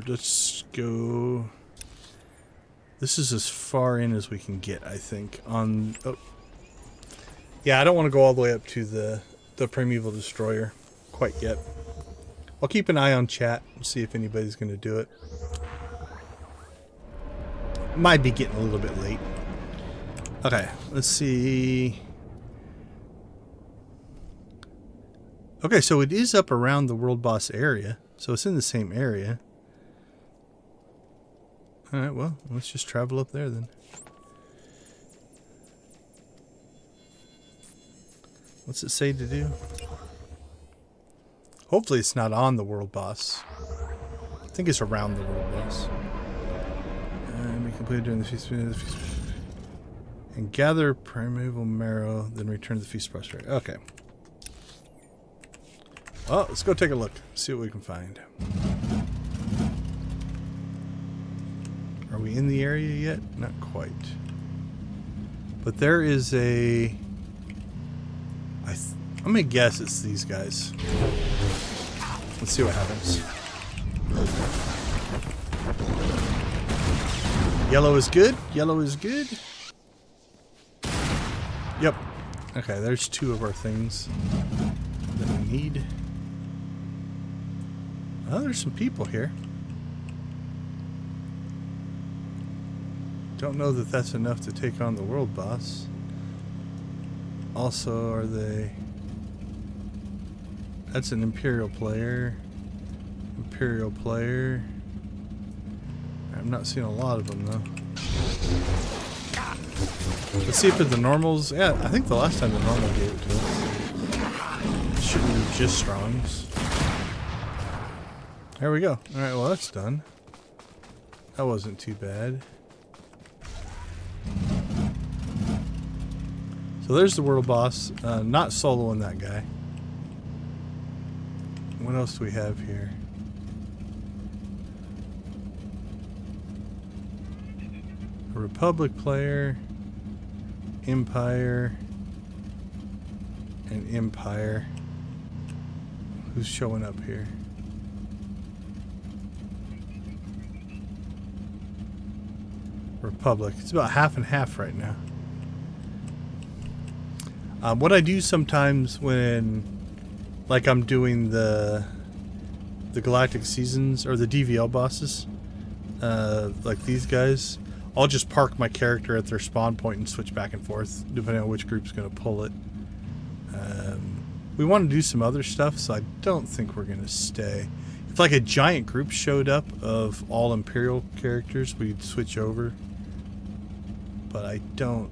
Let's go. This is as far in as we can get, I think. Yeah, I don't want to go all the way up to the primeval destroyer quite yet. I'll keep an eye on chat and see if anybody's going to do it. Might be getting a little bit late. Okay, let's see. Okay, so it is up around the world boss area. So it's in the same area. Alright, well, let's just travel up there then. What's it say to do? Hopefully it's not on the world boss. I think it's around the world boss. We completed during the feast. And gather primeval marrow, then return to the feast prosperity. Okay. Well, let's go take a look. See what we can find. Are we in the area yet? Not quite. But there is a... I'm going to guess it's these guys. Let's see what happens. Yellow is good. Yellow is good. Yep. Okay, there's 2 of our things that we need. Oh, there's some people here. Don't know that that's enough to take on the world boss. Also, are they... That's an Imperial player. Imperial player. I'm not seeing a lot of them, though. Let's see if it's the normals. Yeah, I think the last time the normal gave it to us. It shouldn't be just strongs. There we go. Alright, well that's done. That wasn't too bad. So there's the world boss. Not soloing that guy. What else do we have here? A Republic player, Empire, and Empire. Who's showing up here? Republic. It's about half and half right now. What I do sometimes when, like, I'm doing the Galactic Seasons or the DVL bosses, like these guys, I'll just park my character at their spawn point and switch back and forth depending on which group's going to pull it. We want to do some other stuff, so I don't think we're going to stay. If like a giant group showed up of all Imperial characters, we'd switch over. But I don't.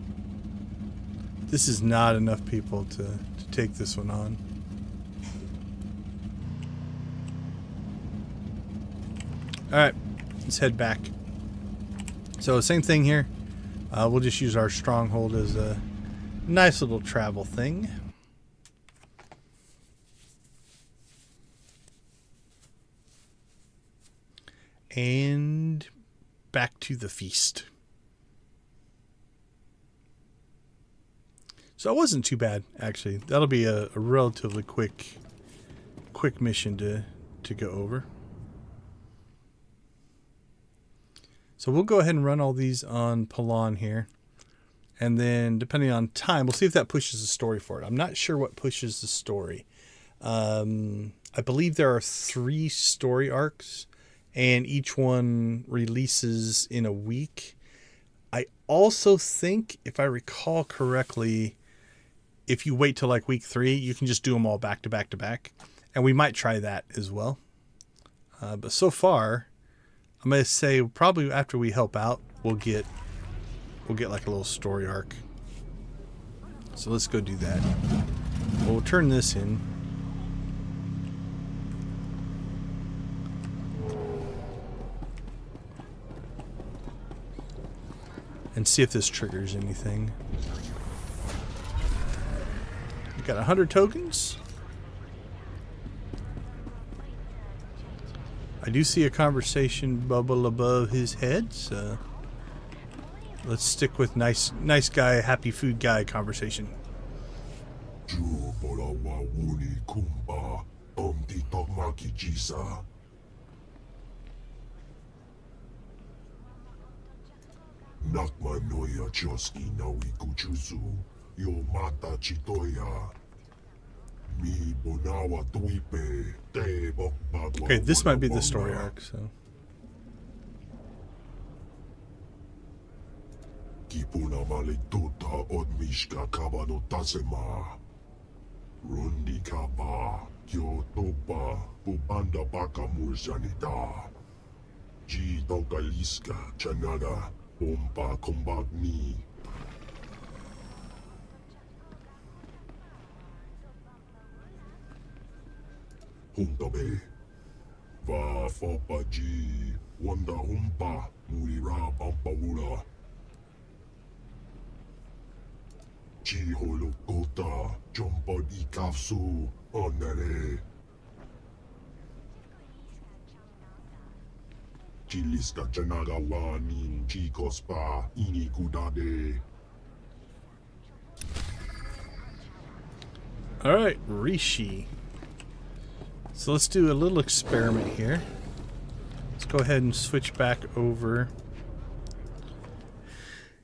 This is not enough people to take this one on. Alright, let's head back. So same thing here. We'll just use our stronghold as a nice little travel thing. And back to the feast. So it wasn't too bad, actually. That'll be a relatively quick mission to go over. So we'll go ahead and run all these on Palan here. And then, depending on time, we'll see if that pushes the story forward. I'm not sure what pushes the story. I believe there are 3 story arcs, and each one releases in a week. I also think, if I recall correctly, if you wait till like week 3, you can just do them all back to back to back. And we might try that as well. But so far, I'm going to say probably after we help out, we'll get like a little story arc. So let's go do that. We'll turn this in. And see if this triggers anything. We got 100 tokens. I do see a conversation bubble above his head, so let's stick with nice guy, happy food guy conversation. Okay, this might be the story arc, so. Huntabe, va fopa ji, wanda humpa, murira pampaura. Chi holokota jompod ikafsu onere. Chiliska chanagawanin chikospa inikudade. All right, Rishi. So let's do a little experiment here. Let's go ahead and switch back over.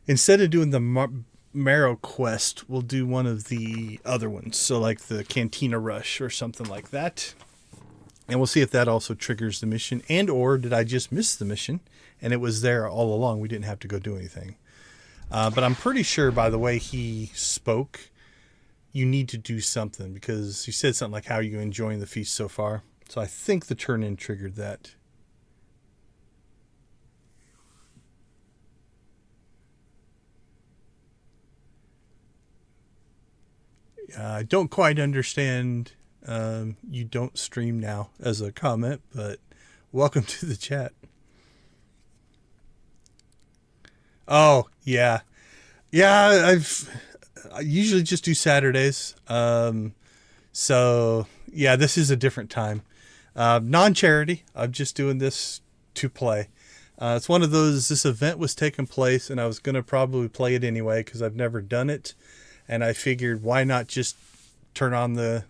Instead of doing the Marrow quest, we'll do one of the other ones. So like the Cantina Rush or something like that. And we'll see if that also triggers the mission. And or did I just miss the mission and it was there all along. We didn't have to go do anything. But I'm pretty sure by the way he spoke, you need to do something because he said something like, how are you enjoying the feast so far? So I think the turn-in triggered that. I don't quite understand you don't stream now as a comment, but welcome to the chat. Oh, yeah. Yeah, I usually just do Saturdays. So, yeah, this is a different time. Non-charity. I'm just doing this to play. It's one of those, this event was taking place, and I was going to probably play it anyway because I've never done it. And I figured, why not just turn on the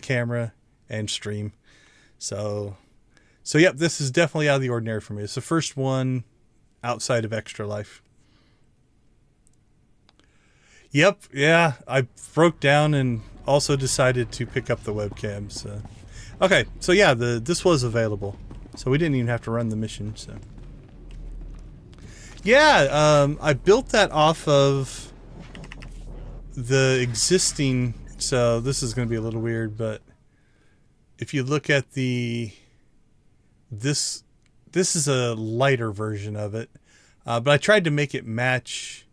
camera and stream? So yep, this is definitely out of the ordinary for me. It's the first one outside of Extra Life. Yep, yeah, I broke down and also decided to pick up the webcam. So, okay, so yeah, this was available, so we didn't even have to run the mission. So, yeah, I built that off of the existing. So this is going to be a little weird, but if you look at this is a lighter version of it, but I tried to make it match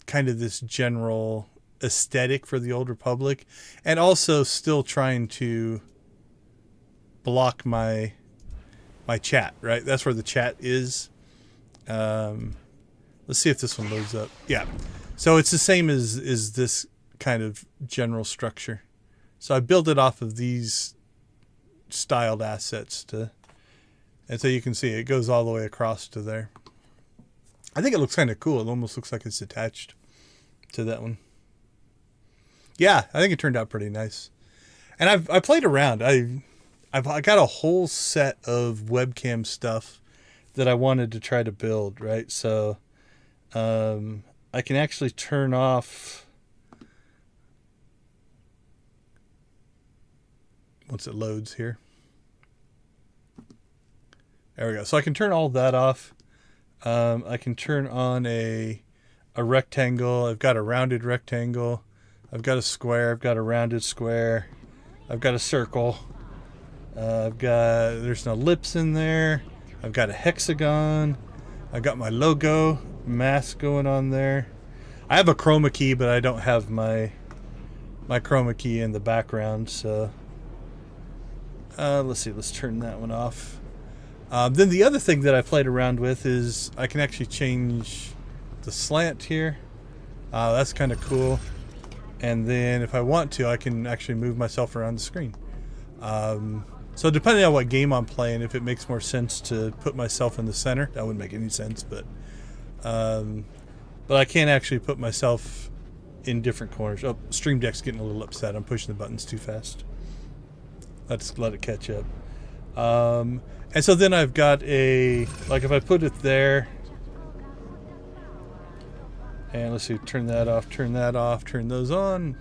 kind of this general aesthetic for the Old Republic, and also still trying to block my chat, right? That's where the chat is. Let's see if this one loads up. Yeah. So it's the same as this kind of general structure. So I built it off of these styled assets and so you can see it goes all the way across to there. I think it looks kind of cool. It almost looks like it's attached to that one. Yeah, I think it turned out pretty nice. And I played around. I got a whole set of webcam stuff that I wanted to try to build, right? So I can actually turn off once it loads here. There we go. So I can turn all that off. I can turn on a rectangle. I've got a rounded rectangle. I've got a square. I've got a rounded square. I've got a circle. There's no lips in there. I've got a hexagon. I've got my logo mask going on there. I have a chroma key, but I don't have my chroma key in the background. So let's see. Let's turn that one off. Then the other thing that I played around with is I can actually change the slant here. That's kind of cool. And then if I want to, I can actually move myself around the screen. So depending on what game I'm playing, if it makes more sense to put myself in the center, that wouldn't make any sense, but I can actually put myself in different corners. Oh, Stream Deck's getting a little upset. I'm pushing the buttons too fast. Let's let it catch up. And so then I've got like if I put it there, and let's see, turn that off, turn those on.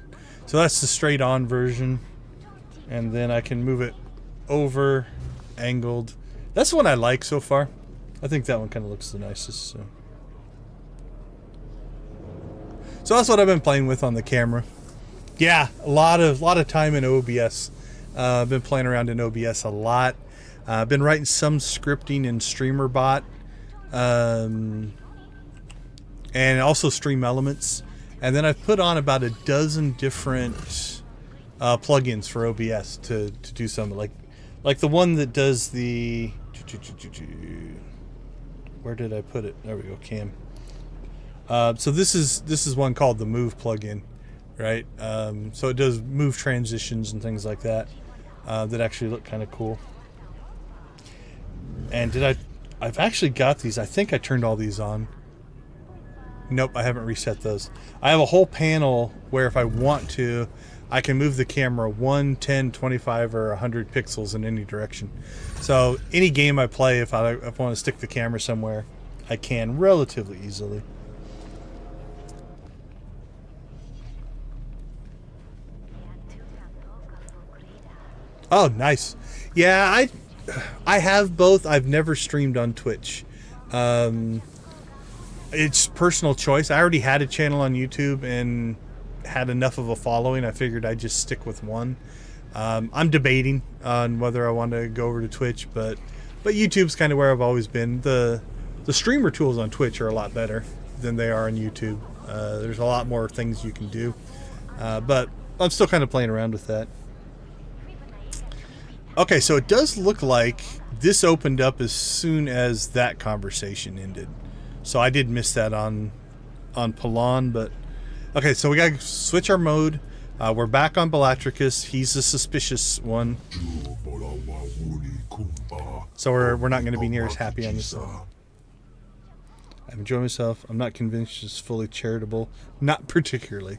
So that's the straight on version. And then I can move it over, angled. That's the one I like so far. I think that one kind of looks the nicest. So that's what I've been playing with on the camera. Yeah, a lot of time in OBS. I've been playing around in OBS a lot. I've been writing some scripting in StreamerBot, and also Stream Elements. And then I've put on about a dozen different plugins for OBS to do something like the one that does the. Where did I put it? There we go, Cam. So this is one called the Move plugin, right? So it does move transitions and things like that that actually look kind of cool. And I've actually got these. I think I turned all these on. Nope, I haven't reset those. I have a whole panel where if I want to, I can move the camera 1, 10, 25, or 100 pixels in any direction. So any game I play, if I want to stick the camera somewhere, I can relatively easily. Oh, nice. Yeah, I have both. I've never streamed on Twitch. It's personal choice. I already had a channel on YouTube and had enough of a following. I figured I'd just stick with one. I'm debating on whether I want to go over to Twitch, but YouTube's kind of where I've always been. The streamer tools on Twitch are a lot better than they are on YouTube. There's a lot more things you can do, but I'm still kind of playing around with that. Okay, so it does look like this opened up as soon as that conversation ended. So I did miss that on Palon, but okay, so we gotta switch our mode. We're back on Bellatricus. He's the suspicious one. So we're not gonna be near as happy on this. I've enjoyed myself. I'm not convinced it's fully charitable. Not particularly.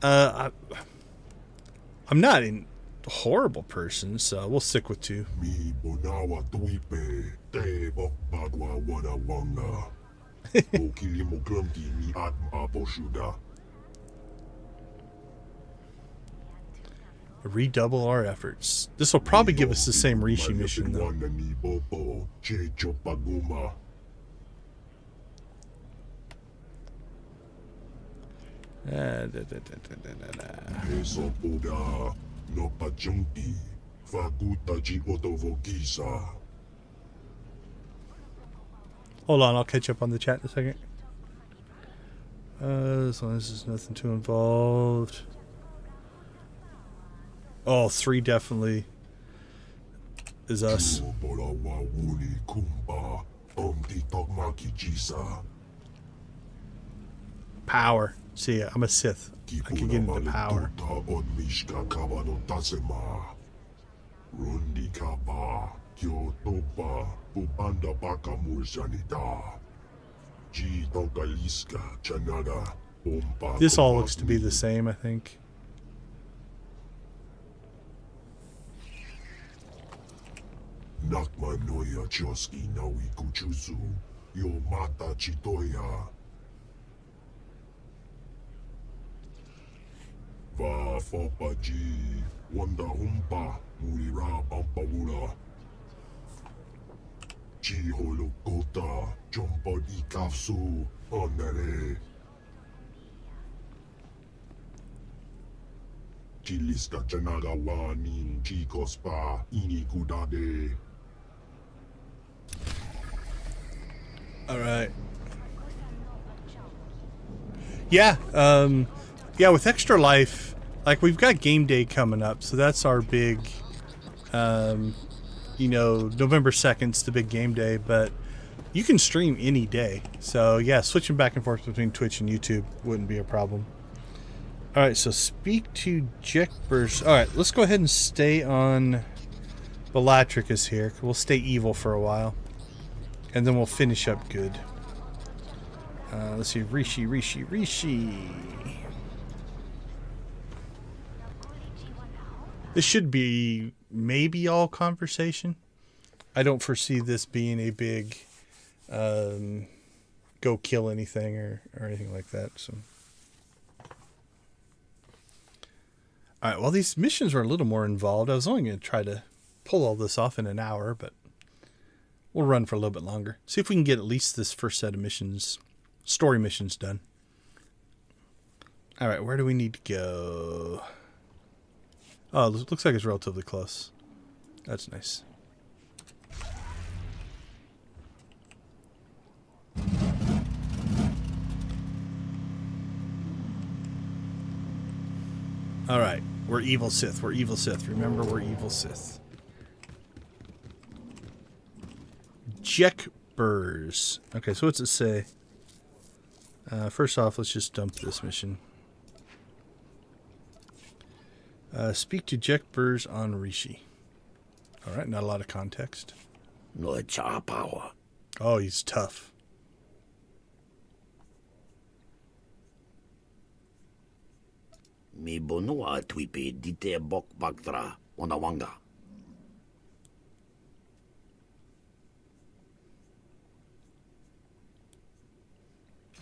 I'm not a horrible person, so we'll stick with 2. Redouble our efforts. This will probably give us the same Rishi mission, though. Hold on, I'll catch up on the chat in a second. As long as there's nothing too involved. Oh, 3 definitely is us. Power. See, I'm a Sith. I can get into power. This all looks to be the same, I think. Nakmanoya Choski Nawi Kuchuzu, Yo Mata Chitoya. Va Fopaji, Wanda Humpa, Murira Pampawura. Chiholo Kota, Jumpa Ikafsu, Onere. Chiliska Chanaga Wanin, Chikospa, Inikudade. All right. Yeah, yeah, with Extra Life, like we've got game day coming up, so that's our big, you know, November 2nd's the big game day, but you can stream any day. So yeah, switching back and forth between Twitch and YouTube wouldn't be a problem. All right, so speak to Jekbers. All right, let's go ahead and stay on Bellatricus here. We'll stay evil for a while, and then we'll finish up good. Let's see, Rishi. This should be maybe all conversation. I don't foresee this being a big go kill anything or anything like that. So, all right. Well, these missions are a little more involved. I was only going to try to pull all this off in an hour, but we'll run for a little bit longer. See if we can get at least this first set of missions, story missions, done. All right. Where do we need to go? Oh, it looks like it's relatively close. That's nice. All right. We're evil Sith. We're evil Sith. Remember, we're evil Sith. Jekbers. Okay, so what's it say? First off, let's just dump this mission. Speak to Jekbers on Rishi. All right, not a lot of context. No cha power. Oh, he's tough. Mi bonua twipe dite bok baktra onawanga.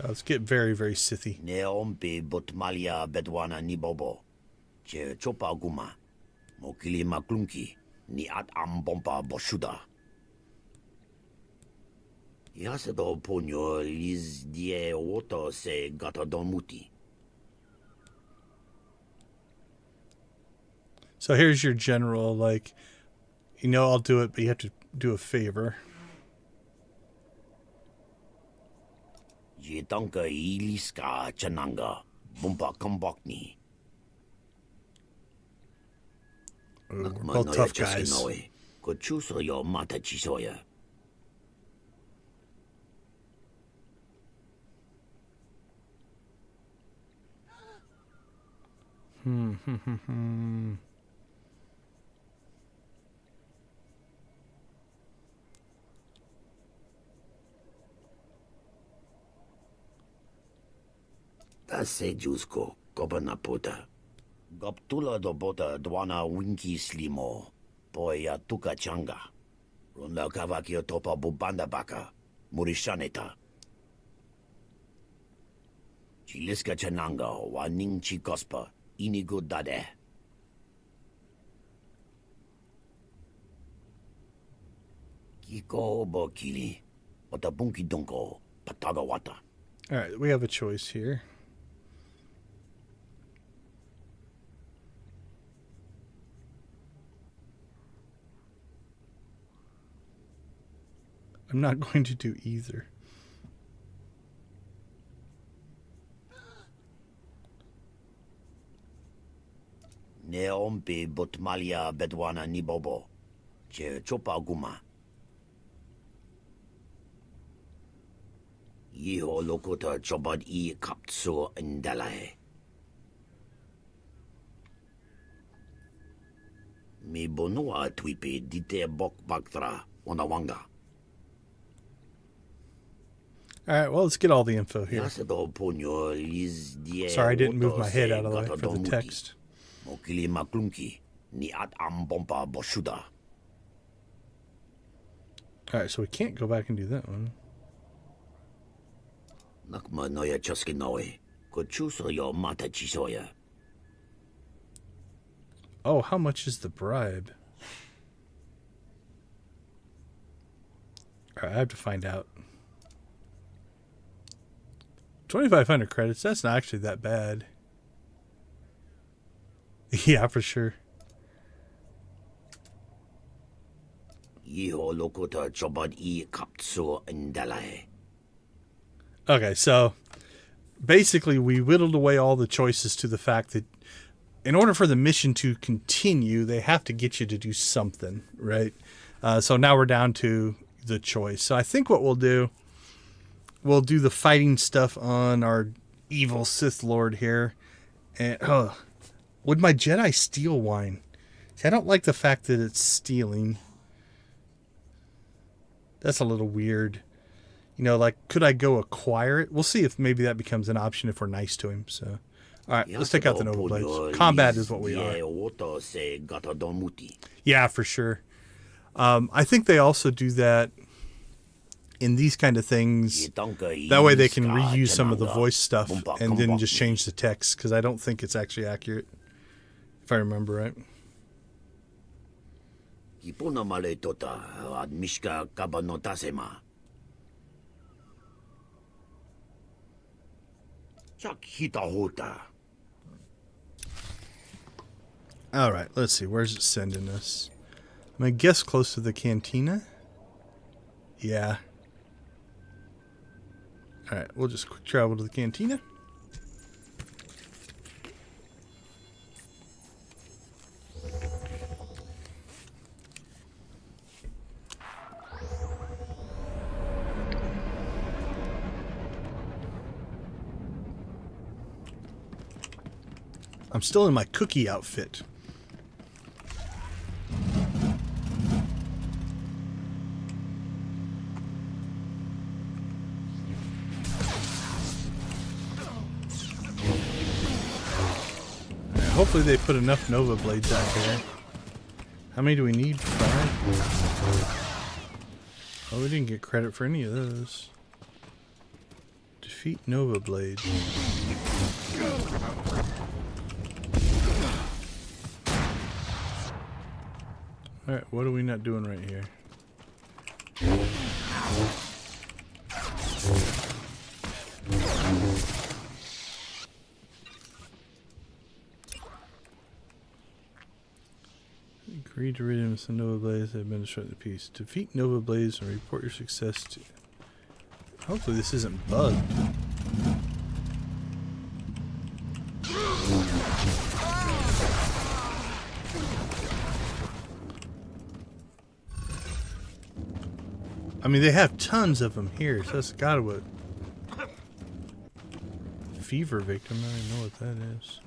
Let's get very, very Sithy. Ne ompe botmalia bedwana ni bobo. Che chopa guma. Mokili maklunki ni at ambompa boshuda. Yasedo ponyo liz die woto se gata domuti. So here's your general, like, you know, I'll do it, but you have to do a favor. Jitanka iliska chananga. Bumpa kambokni. Ooh, we're both tough guys. Ko chuso yo mata chisoya. Se jusko kobana puta. Gaptula do bota dwana winki slimo. Poya tuka changa. Runda kavakio topa bubanda baka. Murishaneta. Chiliska chananga waning chikospa. Inigo dade. Kiko bokili. Otabunki donko. Pataga wata. All right, we have a choice here. I'm not going to do either. Ne ompe botmalia bedwana ni bobo. Che chopa guma. Yiho lokota chobad I kapso indalae. Mi bonua twipe dite bok baktra onawanga. All right, well, let's get all the info here. Yasedo ponyo liz die. Sorry, I didn't move my head out of the way for the text. Mokili maklunki ni at ambompa boshuda. All right, so we can't go back and do that one. Nakma noya choskinoe. Ko chuso yo mata chisoya. Oh, how much is the bribe? All right, I have to find out. 2,500 credits. That's not actually that bad. Yeah, for sure. Yiho lokota chobad I kapso indalae. Okay, so basically we whittled away all the choices to the fact that in order for the mission to continue, they have to get you to do something, right? So now we're down to the choice. So I think what we'll do the fighting stuff on our evil Sith Lord here. And would my Jedi steal wine? See, I don't like the fact that it's stealing. That's a little weird. You know, like, could I go acquire it? We'll see if maybe that becomes an option if we're nice to him. So, all right, let's take out the Nova Blades. Combat is what we are. Yeah, for sure. I think they also do that in these kind of things. That way they can reuse some of the voice stuff and then just change the text, because I don't think it's actually accurate, if I remember right. All right, let's see. Where's it sending us? I'm going to guess close to the cantina. Yeah. All right, we'll just quick travel to the cantina. I'm still in my cookie outfit. hopefully they put enough Nova Blades out here. How many do we need? 5? Oh, we didn't get credit for any of those. Defeat Nova Blades. Alright, what are we not doing right here? Agree to rid some Nova Blades that have been destroyed in the piece. Defeat Nova Blades and report your success to... Hopefully this isn't bugged. I mean, they have tons of them here, so that's gotta what... Fever victim, I don't even know what that is.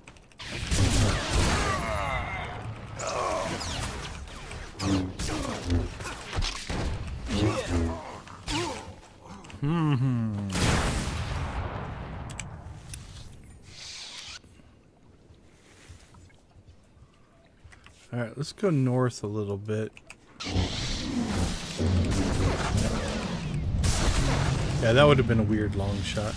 Alright, let's go north a little bit. Yeah, that would have been a weird long shot.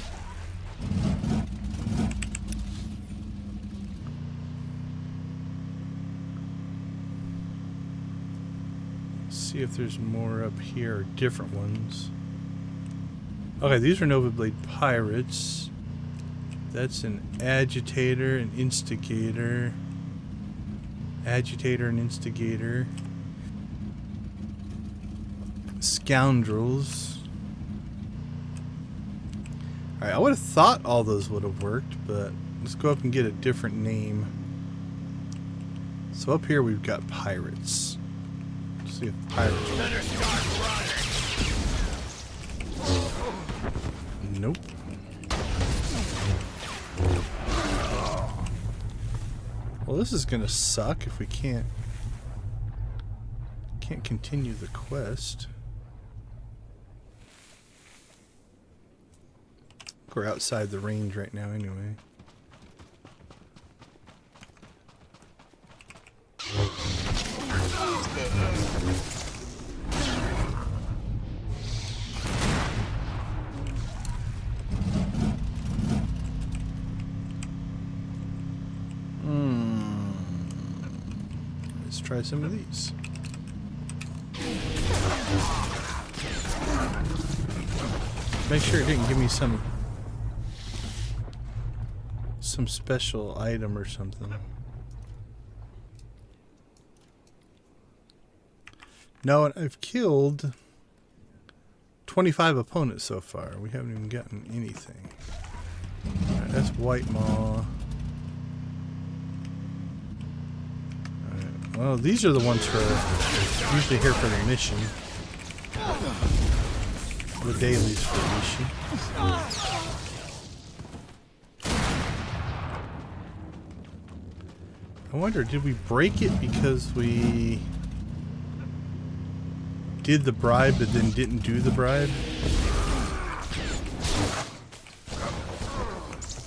See if there's more up here, or different ones. Okay, these are Nova Blade pirates. That's an agitator, an instigator. Agitator and instigator. Scoundrels. Alright, I would have thought all those would have worked, but let's go up and get a different name. So up here we've got pirates. Let's see if pirates work. Nope. Well, this is gonna suck if we can't continue the quest. We're outside the range right now anyway. Let's try some of these. Make sure it didn't give me some special item or something. No, I've killed 25 opponents so far. We haven't even gotten anything. Alright, that's White Maw. Alright, well, these are the ones for usually here for the mission. The dailies for the mission. I wonder, did we break it because we did the bribe but then didn't do the bribe?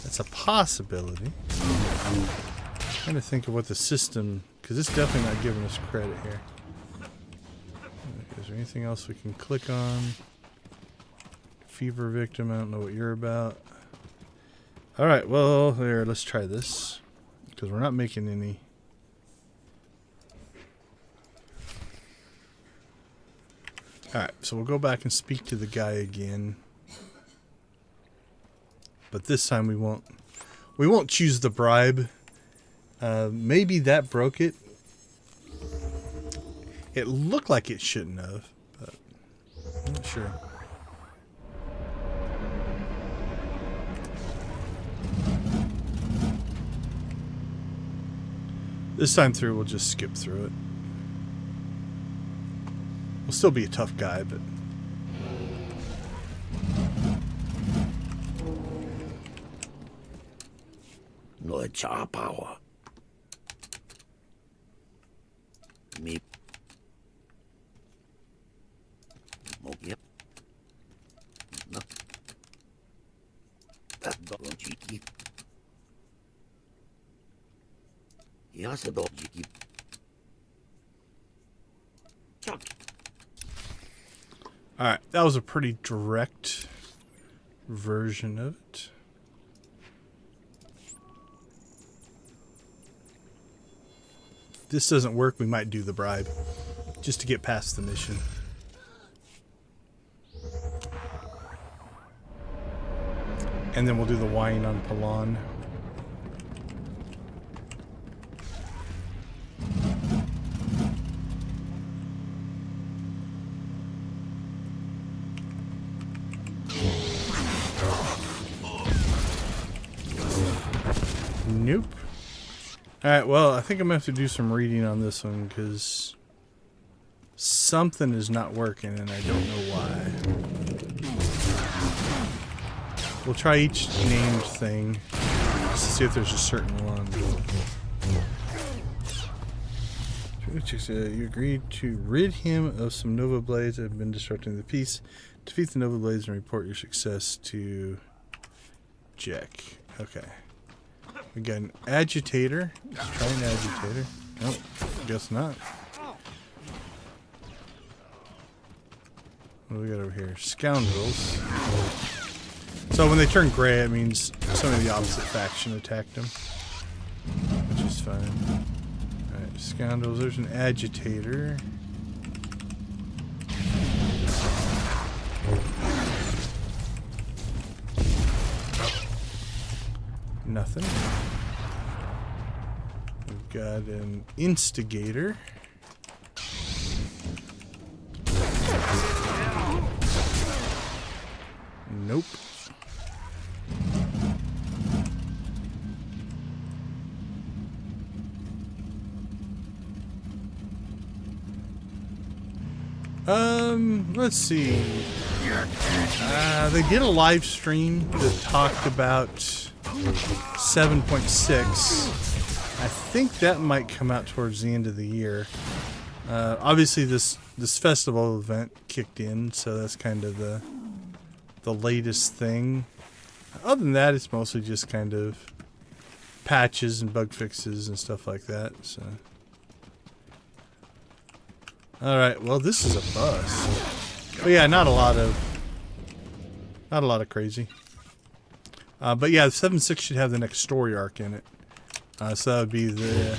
That's a possibility. I'm trying to think of what the system, because it's definitely not giving us credit here. Is there anything else we can click on? Fever victim, I don't know what you're about. Alright, well, there, let's try this. Because we're not making any. Alright, so we'll go back and speak to the guy again. But this time we won't choose the bribe. Maybe that broke it. It looked like it shouldn't have, but I'm not sure. This time through, we'll just skip through it. We'll still be a tough guy, but... No cha power. Me. Yep. No. That dog cheeky. Yasedo Jiki. Chuck. Alright, that was a pretty direct version of it. If this doesn't work, we might do the bribe. Just to get past the mission. And then we'll do the wine on Palan. Nope. Alright, well, I think I'm going to have to do some reading on this one because something is not working and I don't know why. We'll try each named thing just to see if there's a certain one. You agreed to rid him of some Nova Blades that have been disrupting the peace. Defeat the Nova Blades and report your success to Jack. Okay. We got an agitator. Let's try an agitator. Nope, guess not. What do we got over here? Scoundrels. So when they turn gray, it means some of the opposite faction attacked them, which is fine. Alright, scoundrels. There's an agitator. Nothing. We've got an instigator. Nope. Let's see. They did a live stream that talked about 7.6. I think that might come out towards the end of the year. Obviously, this festival event kicked in, so that's kind of the latest thing. Other than that, it's mostly just kind of patches and bug fixes and stuff like that. So, all right. Well, this is a bus. But yeah, not a lot of crazy. But yeah, the 7.6 should have the next story arc in it. So that would be the.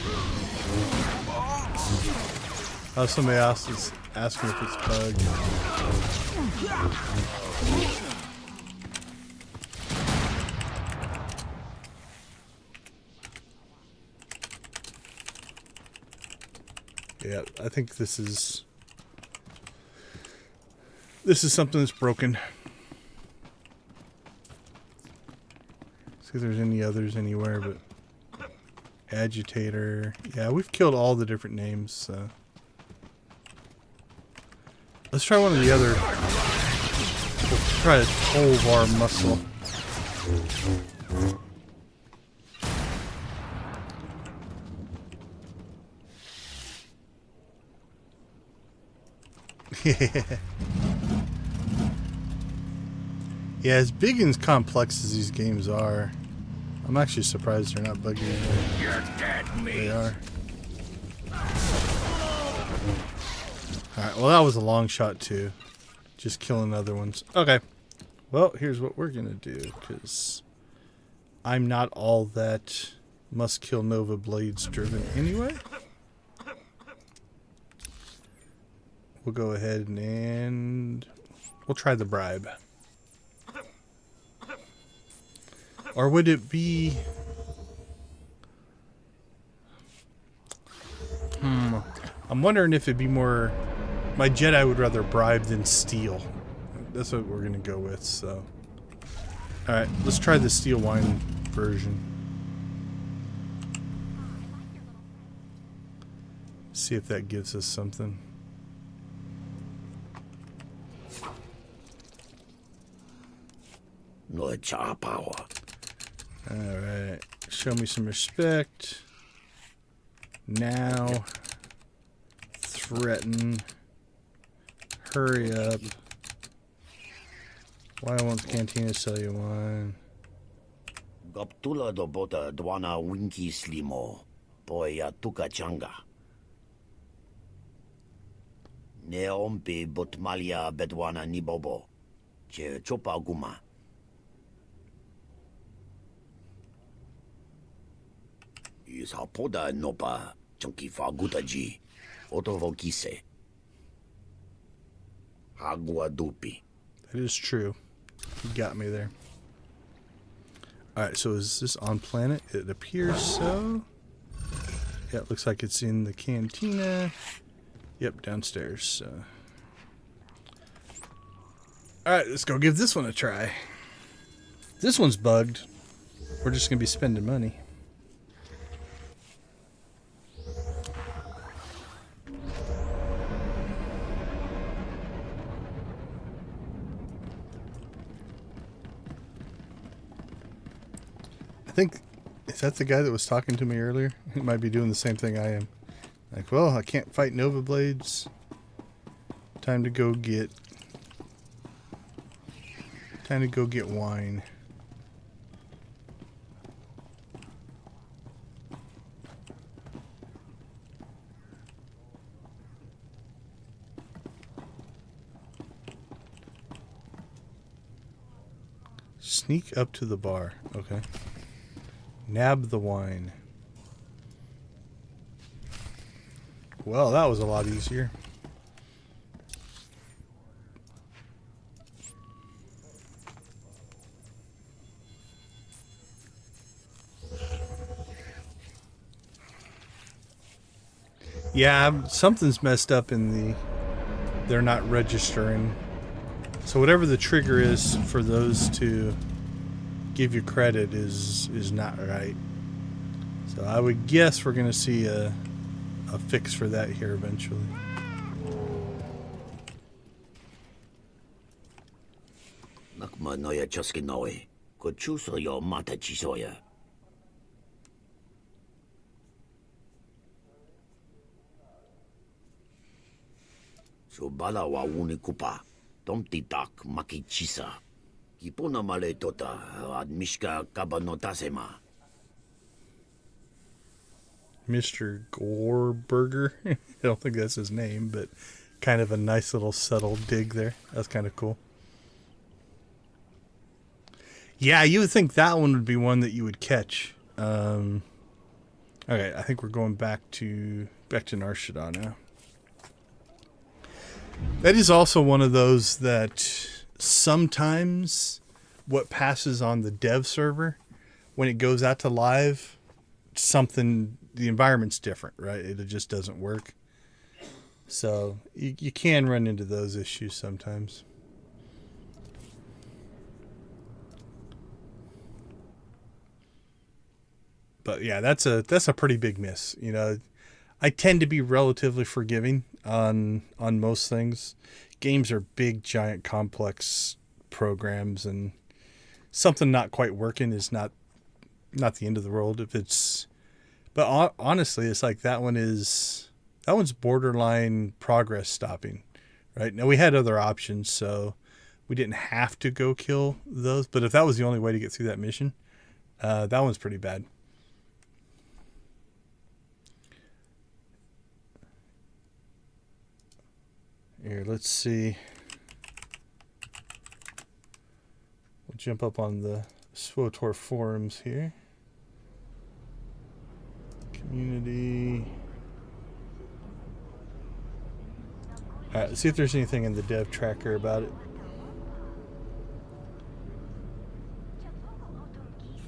Somebody else is asking if it's bugged. Yeah, I think this is something that's broken. See if there's any others anywhere, but agitator. Yeah, we've killed all the different names. So let's try one of the other. We'll try to Tolvar muscle. Yeah, as big and as complex as these games are, I'm actually surprised they're not bugging me. You're dead, mate. They are. Alright, well that was a long shot too. Just killing other ones. Okay. Well, here's what we're gonna do, because I'm not all that must kill Nova Blades driven anyway. We'll go ahead and we'll try the bribe. Or would it be... I'm wondering if it'd be more... My Jedi would rather bribe than steal. That's what we're going to go with, so... Alright, let's try the steel wine version. See if that gives us something. No cha power. Alright, show me some respect. Now. Threaten. Hurry up. Why won't the cantina sell you wine? Gaptula do bota dwana winky slimo. Poya tuka changa. Ne ompi botmalia bedwana nibobo. Che chopa guma. Isa poda nopa chunky fagutaji. Otovokise. Agua dupi. That is true. You got me there. Alright, so is this on planet? It appears so. Yeah, it looks like it's in the cantina. Yep, downstairs. So. Alright, let's go give this one a try. This one's bugged. We're just going to be spending money. I think, is that the guy that was talking to me earlier? He might be doing the same thing I am. Like, well, I can't fight Nova Blades. Time to go get wine. Sneak up to the bar. Okay. Nab the wine. Well, that was a lot easier. Yeah, something's messed up in the... They're not registering. So whatever the trigger is for those to give you credit is not right. So I would guess we're going to see a fix for that here eventually. Nakma noya choski noe. Kochuso yo mata chisoya. So bala wa uni kupa. Tomti tak maki chisa. Kipona male tota admishka kabanotasema. Mr. Goreburger. I don't think that's his name, but kind of a nice little subtle dig there. That's kind of cool. Yeah, you would think that one would be one that you would catch. Okay, I think we're going back to Nar Shaddaa now. That is also one of those that sometimes what passes on the dev server, when it goes out to live, the environment's different, right? It just doesn't work. So you can run into those issues sometimes. But yeah, that's a pretty big miss. You know, I tend to be relatively forgiving on most things. Games are big, giant, complex programs, and something not quite working is not the end of the world. If it's, but honestly, it's like that one's borderline progress stopping, right? Now we had other options, so we didn't have to go kill those. But if that was the only way to get through that mission, that one's pretty bad. Here, let's see. We'll jump up on the SWTOR forums here. Community. Alright, let's see if there's anything in the dev tracker about it.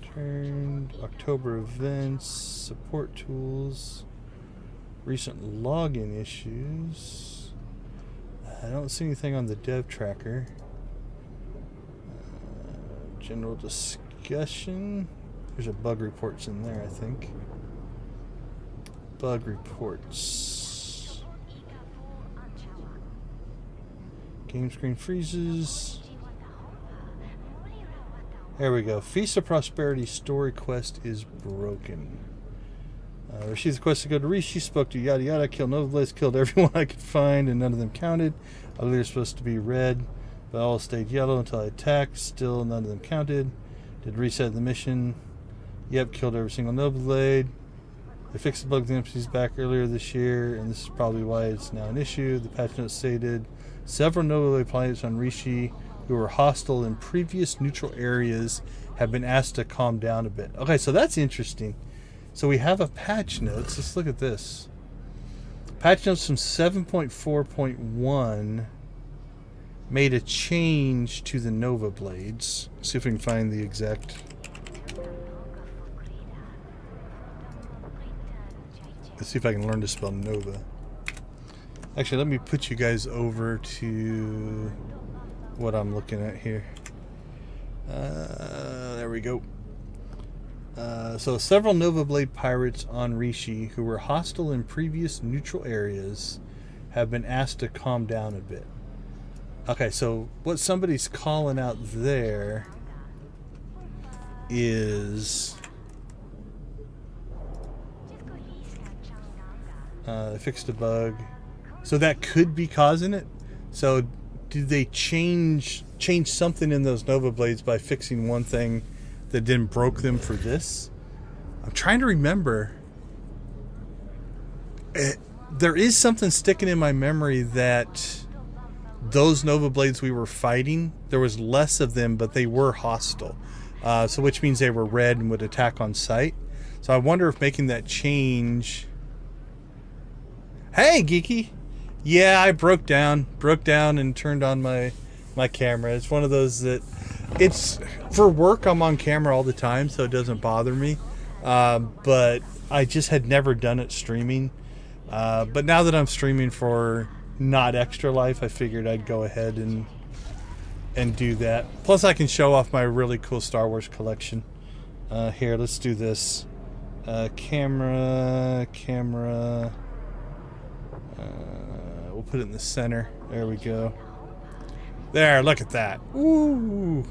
Turned, October events, support tools, recent login issues. I don't see anything on the dev tracker. General discussion. There's a bug reports in there, I think. Bug reports. Game screen freezes. There we go. Feast of Prosperity story quest is broken. Received the quest to go to Rishi, spoke to yada yada, killed Nova Blades, killed everyone I could find, and none of them counted. I believe they're supposed to be red, but all stayed yellow until I attacked. Still, none of them counted. Did reset the mission. Yep, killed every single Nova Blade. They fixed the bug that empties back earlier this year, and this is probably why it's now an issue. The patch note stated several Nova pilots on Rishi who were hostile in previous neutral areas have been asked to calm down a bit. Okay, so that's interesting. So we have a patch notes. Let's look at this. Patch notes from 7.4.1 made a change to the Nova blades. See if we can find the exact. Let's see if I can learn to spell Nova. Actually, let me put you guys over to what I'm looking at here. There we go. So several Nova Blade pirates on Rishi who were hostile in previous neutral areas have been asked to calm down a bit. Okay, so what somebody's calling out there is fixed a bug. So that could be causing it. So did they change something in those Nova Blades by fixing one thing that then broke them for this? I'm trying to remember. There is something sticking in my memory that those Nova Blades we were fighting, there was less of them, but they were hostile. So which means they were red and would attack on sight. So I wonder if making that change... Hey, Geeky! Yeah, I broke down and turned on my camera. It's one of those that... It's... For work, I'm on camera all the time, so it doesn't bother me. But I just had never done it streaming. But now that I'm streaming for not Extra Life, I figured I'd go ahead and do that. Plus, I can show off my really cool Star Wars collection. Here, let's do this. Camera. We'll put it in the center. There we go. There, look at that. Ooh.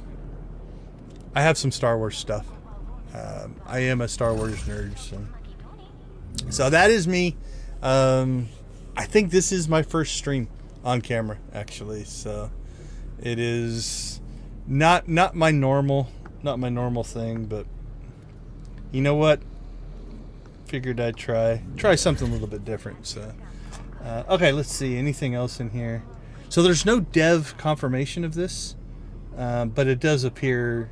I have some Star Wars stuff. I am a Star Wars nerd, so that is me. I think this is my first stream on camera, actually. So it is not my normal thing, but you know what? Figured I'd try something a little bit different. So okay, let's see. Anything else in here? So there's no dev confirmation of this, but it does appear.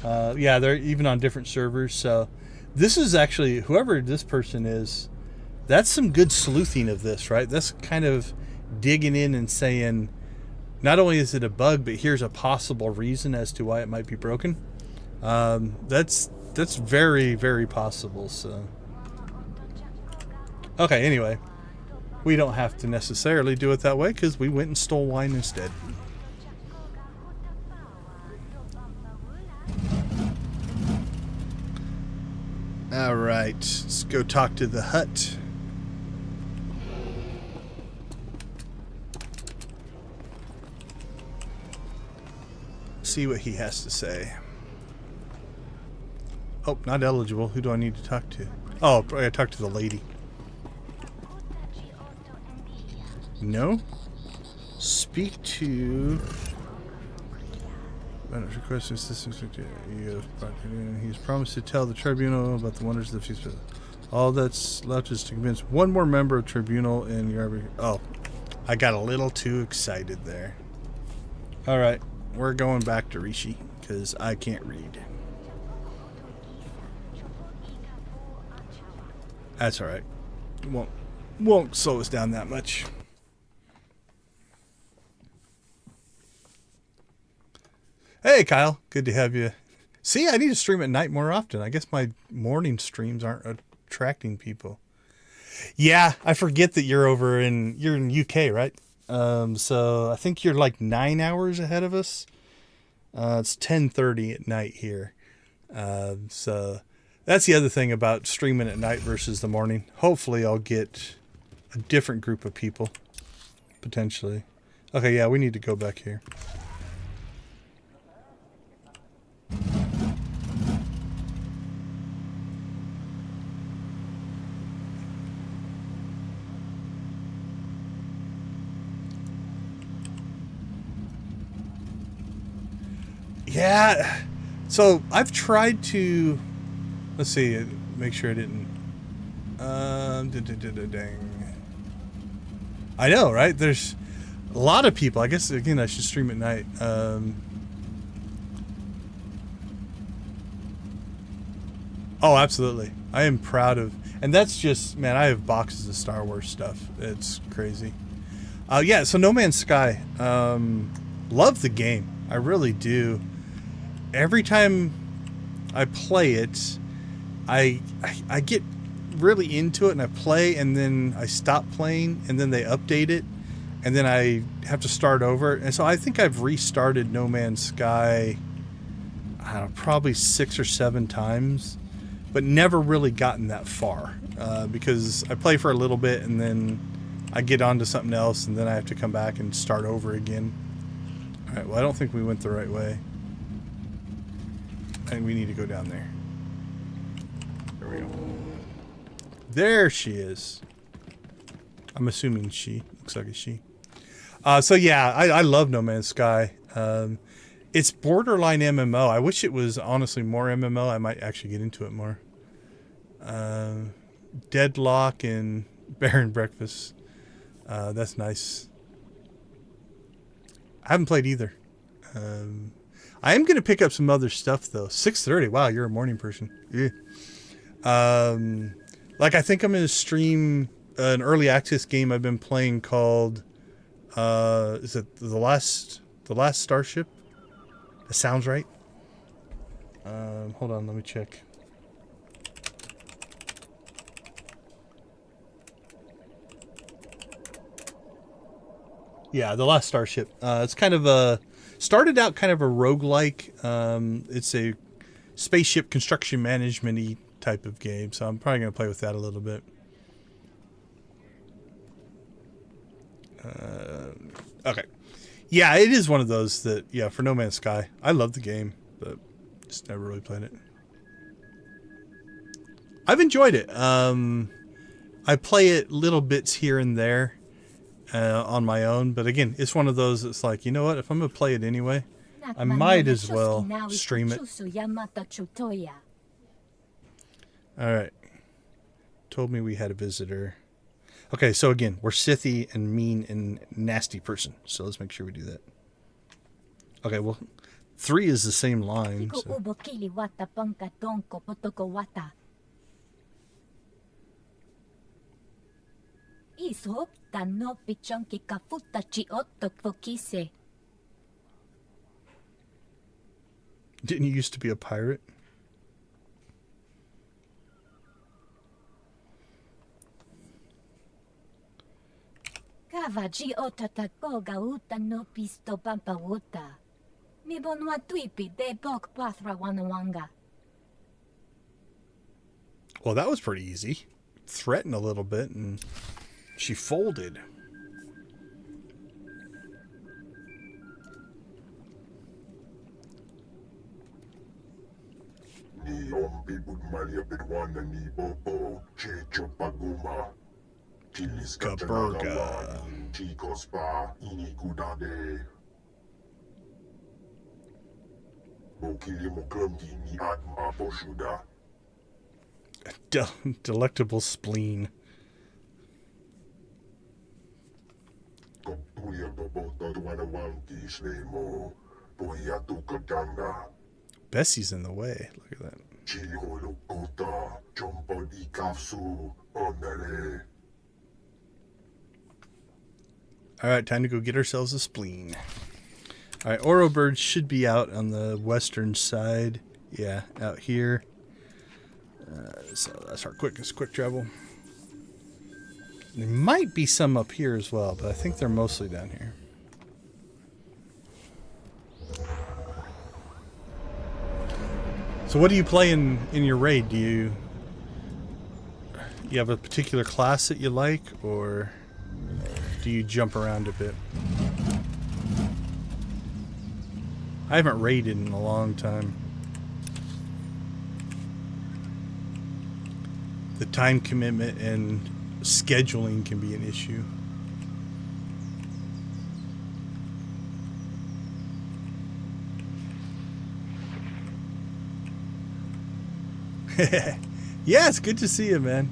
Yeah, they're even on different servers. So this is actually, whoever this person is, that's some good sleuthing of this, right? That's kind of digging in and saying, not only is it a bug, but here's a possible reason as to why it might be broken. That's very, very possible. So okay, anyway, we don't have to necessarily do it that way because we went and stole wine instead. All right, let's go talk to the hut. See what he has to say. Oh, not eligible. Who do I need to talk to? Oh, I gotta talk to the lady. No? Speak to... requesting assistance. He's promised to tell the tribunal about the wonders of the feast. All that's left is to convince one more member of tribunal and your... Oh, I got a little too excited there. Alright, we're going back to Rishi because I can't read. That's alright. Won't slow us down that much. Hey, Kyle. Good to have you. See, I need to stream at night more often. I guess my morning streams aren't attracting people. Yeah, I forget that you're in UK, right? So I think you're like 9 hours ahead of us. It's 10:30 at night here. So that's the other thing about streaming at night versus the morning. Hopefully I'll get a different group of people, potentially. Okay, yeah, we need to go back here. Yeah, so I've tried to Let's see. Make sure I didn't. Dang. I know, right? There's a lot of people. I guess again, I should stream at night. Oh, absolutely. I am proud of, and that's just, man, I have boxes of Star Wars stuff. It's crazy. Yeah, so No Man's Sky. Love the game. I really do. Every time I play it, I get really into it, and I play, and then I stop playing, and then they update it, and then I have to start over. And so I think I've restarted No Man's Sky, I don't know, probably 6 or 7 times, but never really gotten that far because I play for a little bit, and then I get onto something else, and then I have to come back and start over again. All right, well, I don't think we went the right way. I think we need to go down there. There we go. There she is. I'm assuming she. Looks like a she. So yeah, I love No Man's Sky. It's borderline MMO. I wish it was honestly more MMO. I might actually get into it more. Deadlock and Bear and Breakfast. That's nice. I haven't played either. I am going to pick up some other stuff though. 6:30. Wow, you're a morning person. Yeah. Like I think I'm going to stream an early access game I've been playing called is it the last Starship? That sounds right. Hold on, let me check. Yeah, The Last Starship. It's kind of a started out kind of a roguelike. It's a spaceship construction management-y type of game, so I'm probably going to play with that a little bit. Okay. Yeah, it is one of those that, yeah, for No Man's Sky. I love the game, but just never really played it. I've enjoyed it. I play it little bits here and there on my own, but again, it's one of those that's like, you know what, if I'm going to play it anyway, I might as well stream it. Alright. Told me we had a visitor. Okay, so again, we're Sithy and mean and nasty person. So let's make sure we do that. Okay, well, 3 is the same line. So. Didn't you used to be a pirate? Well, that was pretty easy. Threatened a little bit, and she folded. Kaburga. Delectable spleen. Bessie's in the way. Look at that. Alright, time to go get ourselves a spleen. Alright, Oro birds should be out on the western side. Yeah, out here. So that's our quick travel. There might be some up here as well, but I think they're mostly down here. So what do you play in your raid? Do you have a particular class that you like, or do you jump around a bit? I haven't raided in a long time. The time commitment and scheduling can be an issue. Yeah, it's good to see you, man.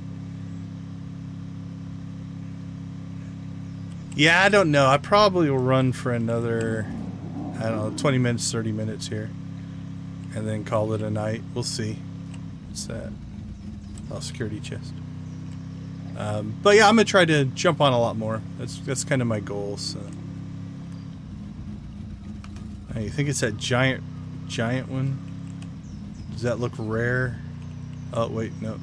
Yeah, I don't know. I probably will run for another, I don't know, 20 minutes, 30 minutes here. And then call it a night. We'll see. What's that? Oh, security chest. But yeah, I'm going to try to jump on a lot more. That's kind of my goal, so. You think it's that giant one? Does that look rare? Oh, wait, no.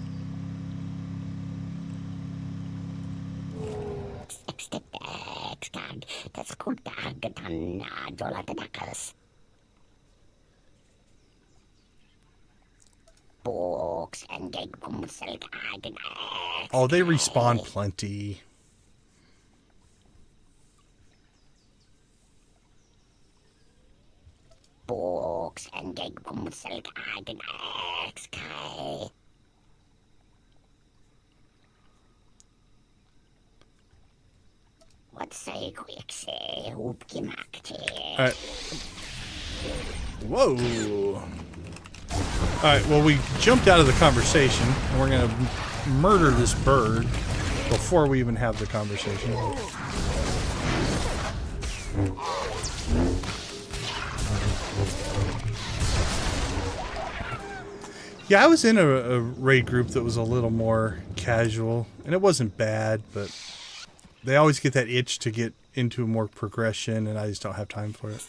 Oh, they respawn plenty. Alright. Whoa. Alright, well, we jumped out of the conversation, and we're going to murder this bird before we even have the conversation. Yeah, I was in a raid group that was a little more casual, and it wasn't bad, but they always get that itch to get into more progression, and I just don't have time for it.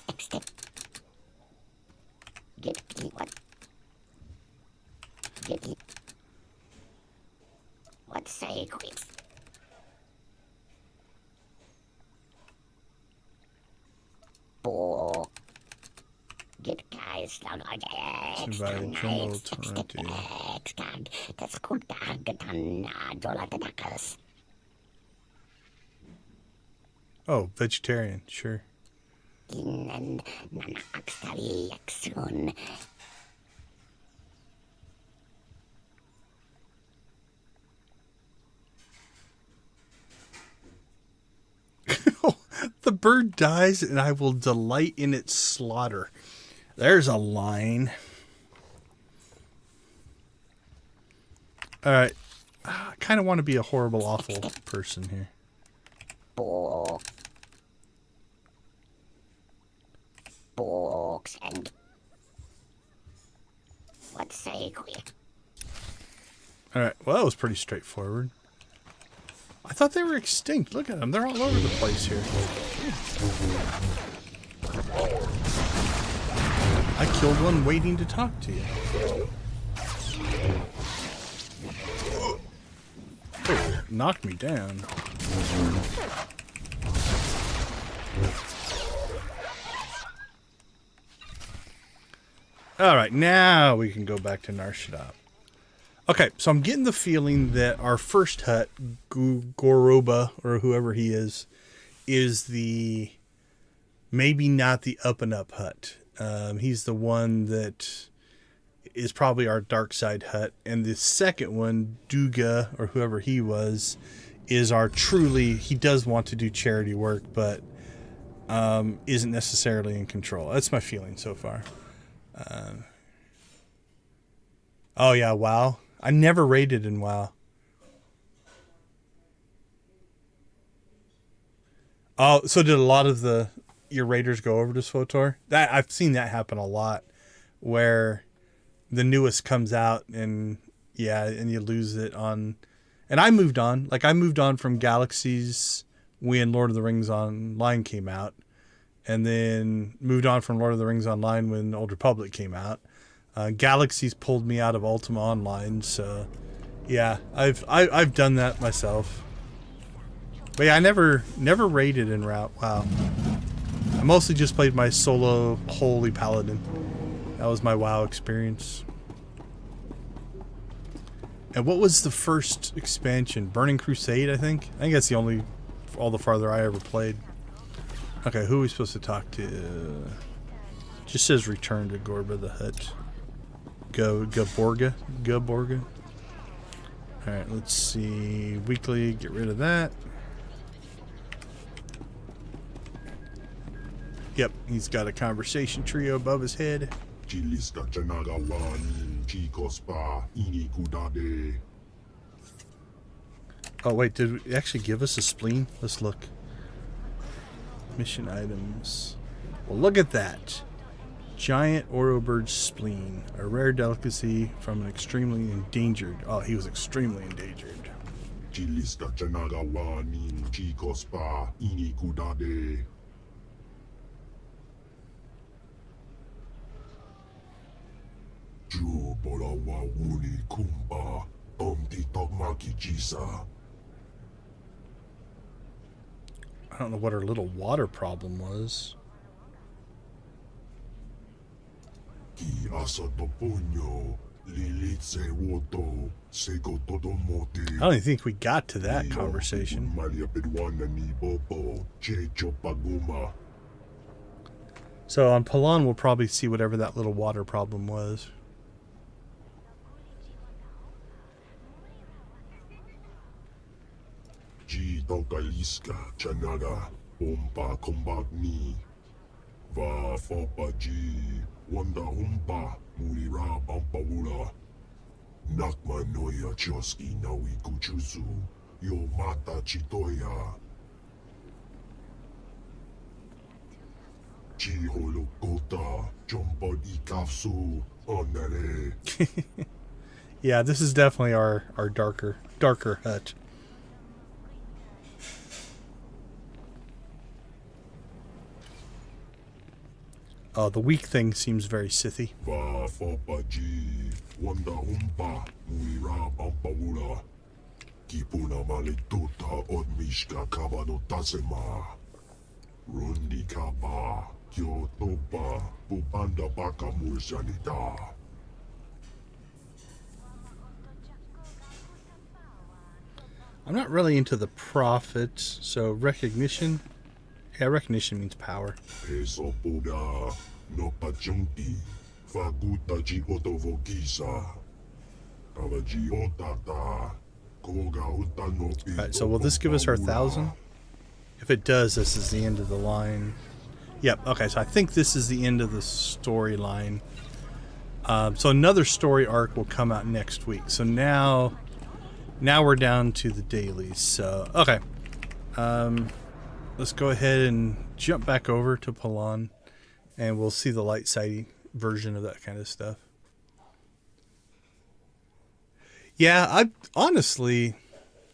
Invited Jungle Torrente. Oh, vegetarian, sure. The bird dies, and I will delight in its slaughter. There's a line. Alright. I kind of want to be a horrible, awful person here. Alright, well, that was pretty straightforward. I thought they were extinct. Look at them. They're all over the place here. I killed one waiting to talk to you. Oh, knocked me down. Alright, now we can go back to Narshadop. Okay, so I'm getting the feeling that our first hut, Goroba, or whoever he is the maybe not the up and up hut. He's the one that is probably our dark side hut. And the second one, Duga, or whoever he was, is our truly, he does want to do charity work, but isn't necessarily in control. That's my feeling so far. Oh yeah, WoW. I never raided in WoW. Oh, so did a lot of your raiders go over to SWTOR? That I've seen that happen a lot, where the newest comes out and you lose it on. And I moved on. Like I moved on from Galaxies when Lord of the Rings Online came out, and then moved on from Lord of the Rings Online when Old Republic came out. Galaxies pulled me out of Ultima Online, so yeah, I've done that myself. But yeah, I never raided in WoW. I mostly just played my solo Holy Paladin. That was my WoW experience. And what was the first expansion? Burning Crusade, I think. I think that's all the farther I ever played. Okay, who are we supposed to talk to? Just says return to Gorba the Hut. Gaborga. Alright, let's see. Weekly, get rid of that. Yep, he's got a conversation trio above his head. Chilista Chanaga Wanin chicos pa inikudade. Oh, wait, did it actually give us a spleen? Let's look. Mission items. Well, look at that. Giant Orobird spleen. A rare delicacy from an extremely endangered... Oh, he was extremely endangered. Chilista chanaga wanin chicos pa inikudade. Ju bola wa uni kumba titak makichisa. I don't know what her little water problem was. Ki asa toponyo lilitse woto sego todomote. I don't even think we got to that conversation. Maria pedwana ni bobo checho paguma. So on Palan, we'll probably see whatever that little water problem was. Ji tokaliska chanada pompa kombat ni. Va fopa ji wanda humpa mulira pampawula. Nakma noya choski nawi kuchuzu yo mata chitoya. Ji holokota jumpa ikafsu onare. Yeah, this is definitely our darker hut. Oh, the weak thing seems very Sithy. Va fopa ji wanda humpa mulira pampawula. Kipuna maletuta od mishka kabano tasema. Rundi kaba kyoto pa pupanda baka mursanita. I'm not really into the prophets, so recognition. Yeah, recognition means power. Peso puda no pachunti faguta ji otovokisa. Avaji otata koga utano pi. Alright, so will this give us our 1,000? If it does, this is the end of the line. Yep, okay, so I think this is the end of the storyline. So another story arc will come out next week. So now we're down to the dailies. So, okay. Let's go ahead and jump back over to Palan, and we'll see the light sighting version of that kind of stuff. Yeah, I honestly,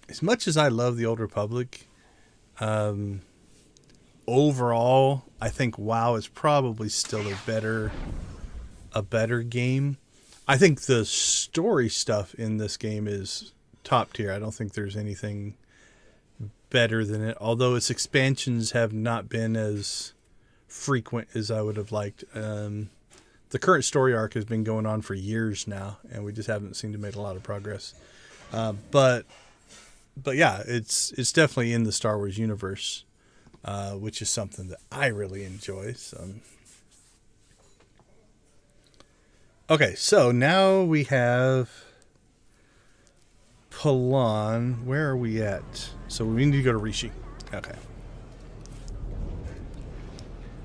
as much as I love the Old Republic, overall, I think WoW is probably still a better game. I think the story stuff in this game is top tier. I don't think there's anything better than it, although its expansions have not been as frequent as I would have liked. The current story arc has been going on for years now, and we just haven't seemed to make a lot of progress. But yeah, it's definitely in the Star Wars universe, which is something that I really enjoy. So. Okay, so now we have Palan. Where are we at? So we need to go to Rishi. Okay.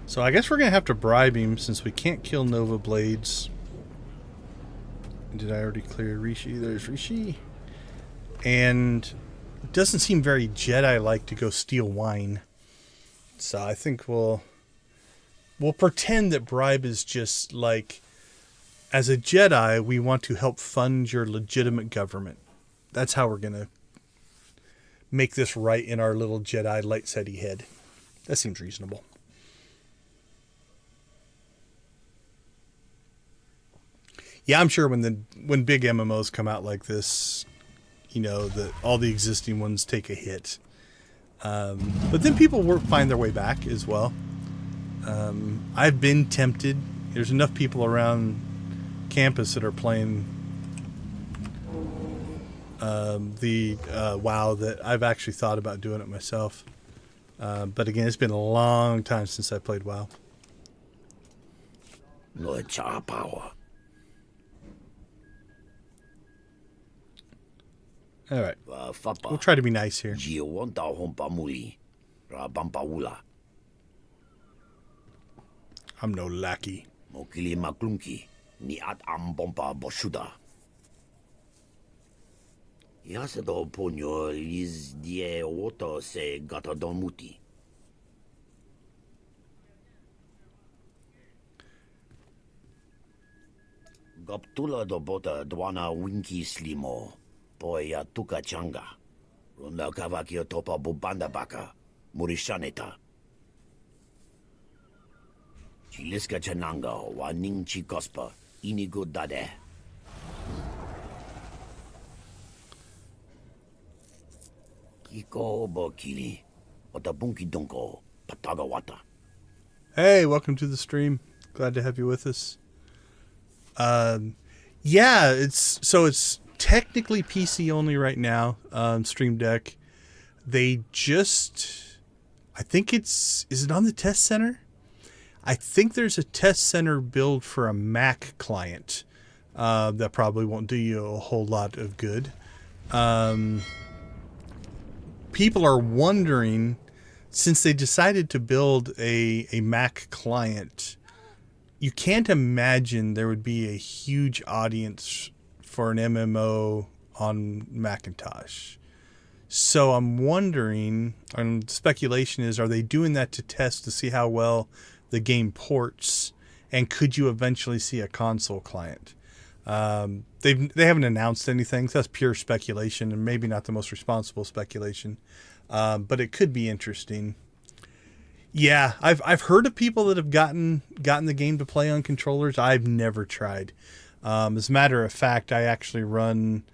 So I guess we're going to have to bribe him since we can't kill Nova Blades. Did I already clear Rishi? There's Rishi. And it doesn't seem very Jedi-like to go steal wine. So I think we'll pretend that bribe is just like, as a Jedi, we want to help fund your legitimate government. That's how we're going to make this right in our little Jedi light-sighty head. That seems reasonable. Yeah, I'm sure when big MMOs come out like this, you know, that all the existing ones take a hit. But then people find their way back as well. I've been tempted. There's enough people around campus that are playing the WoW that I've actually thought about doing it myself. But again, it's been a long time since I played WoW. No cha power. All right. We'll try to be nice here. I'm no lackey. Mokili maklunki. ni at am bompa boshuda. Yasedo ponyo liz die woto se gata don muti. Gaptula do bota dwana winki slimo, poya tuka changa. Runda kavakio topa bubanda baka, murishaneta. Chiliska chananga wa ningchi kospa, inigo dade. Kiko bokili, otabunki donko, patagawata. Hey, welcome to the stream. Glad to have you with us. Yeah, it's technically PC only right now. Stream Deck. They just, I think is it on the test center? I think there's a test center build for a Mac client. That probably won't do you a whole lot of good. People are wondering, since they decided to build a Mac client, you can't imagine there would be a huge audience for an MMO on Macintosh. So I'm wondering, and speculation is, are they doing that to test to see how well the game ports, and could you eventually see a console client? They haven't announced anything, so that's pure speculation, and maybe not the most responsible speculation, but it could be interesting. Yeah, I've heard of people that have gotten the game to play on controllers. I've never tried. As a matter of fact, I actually run,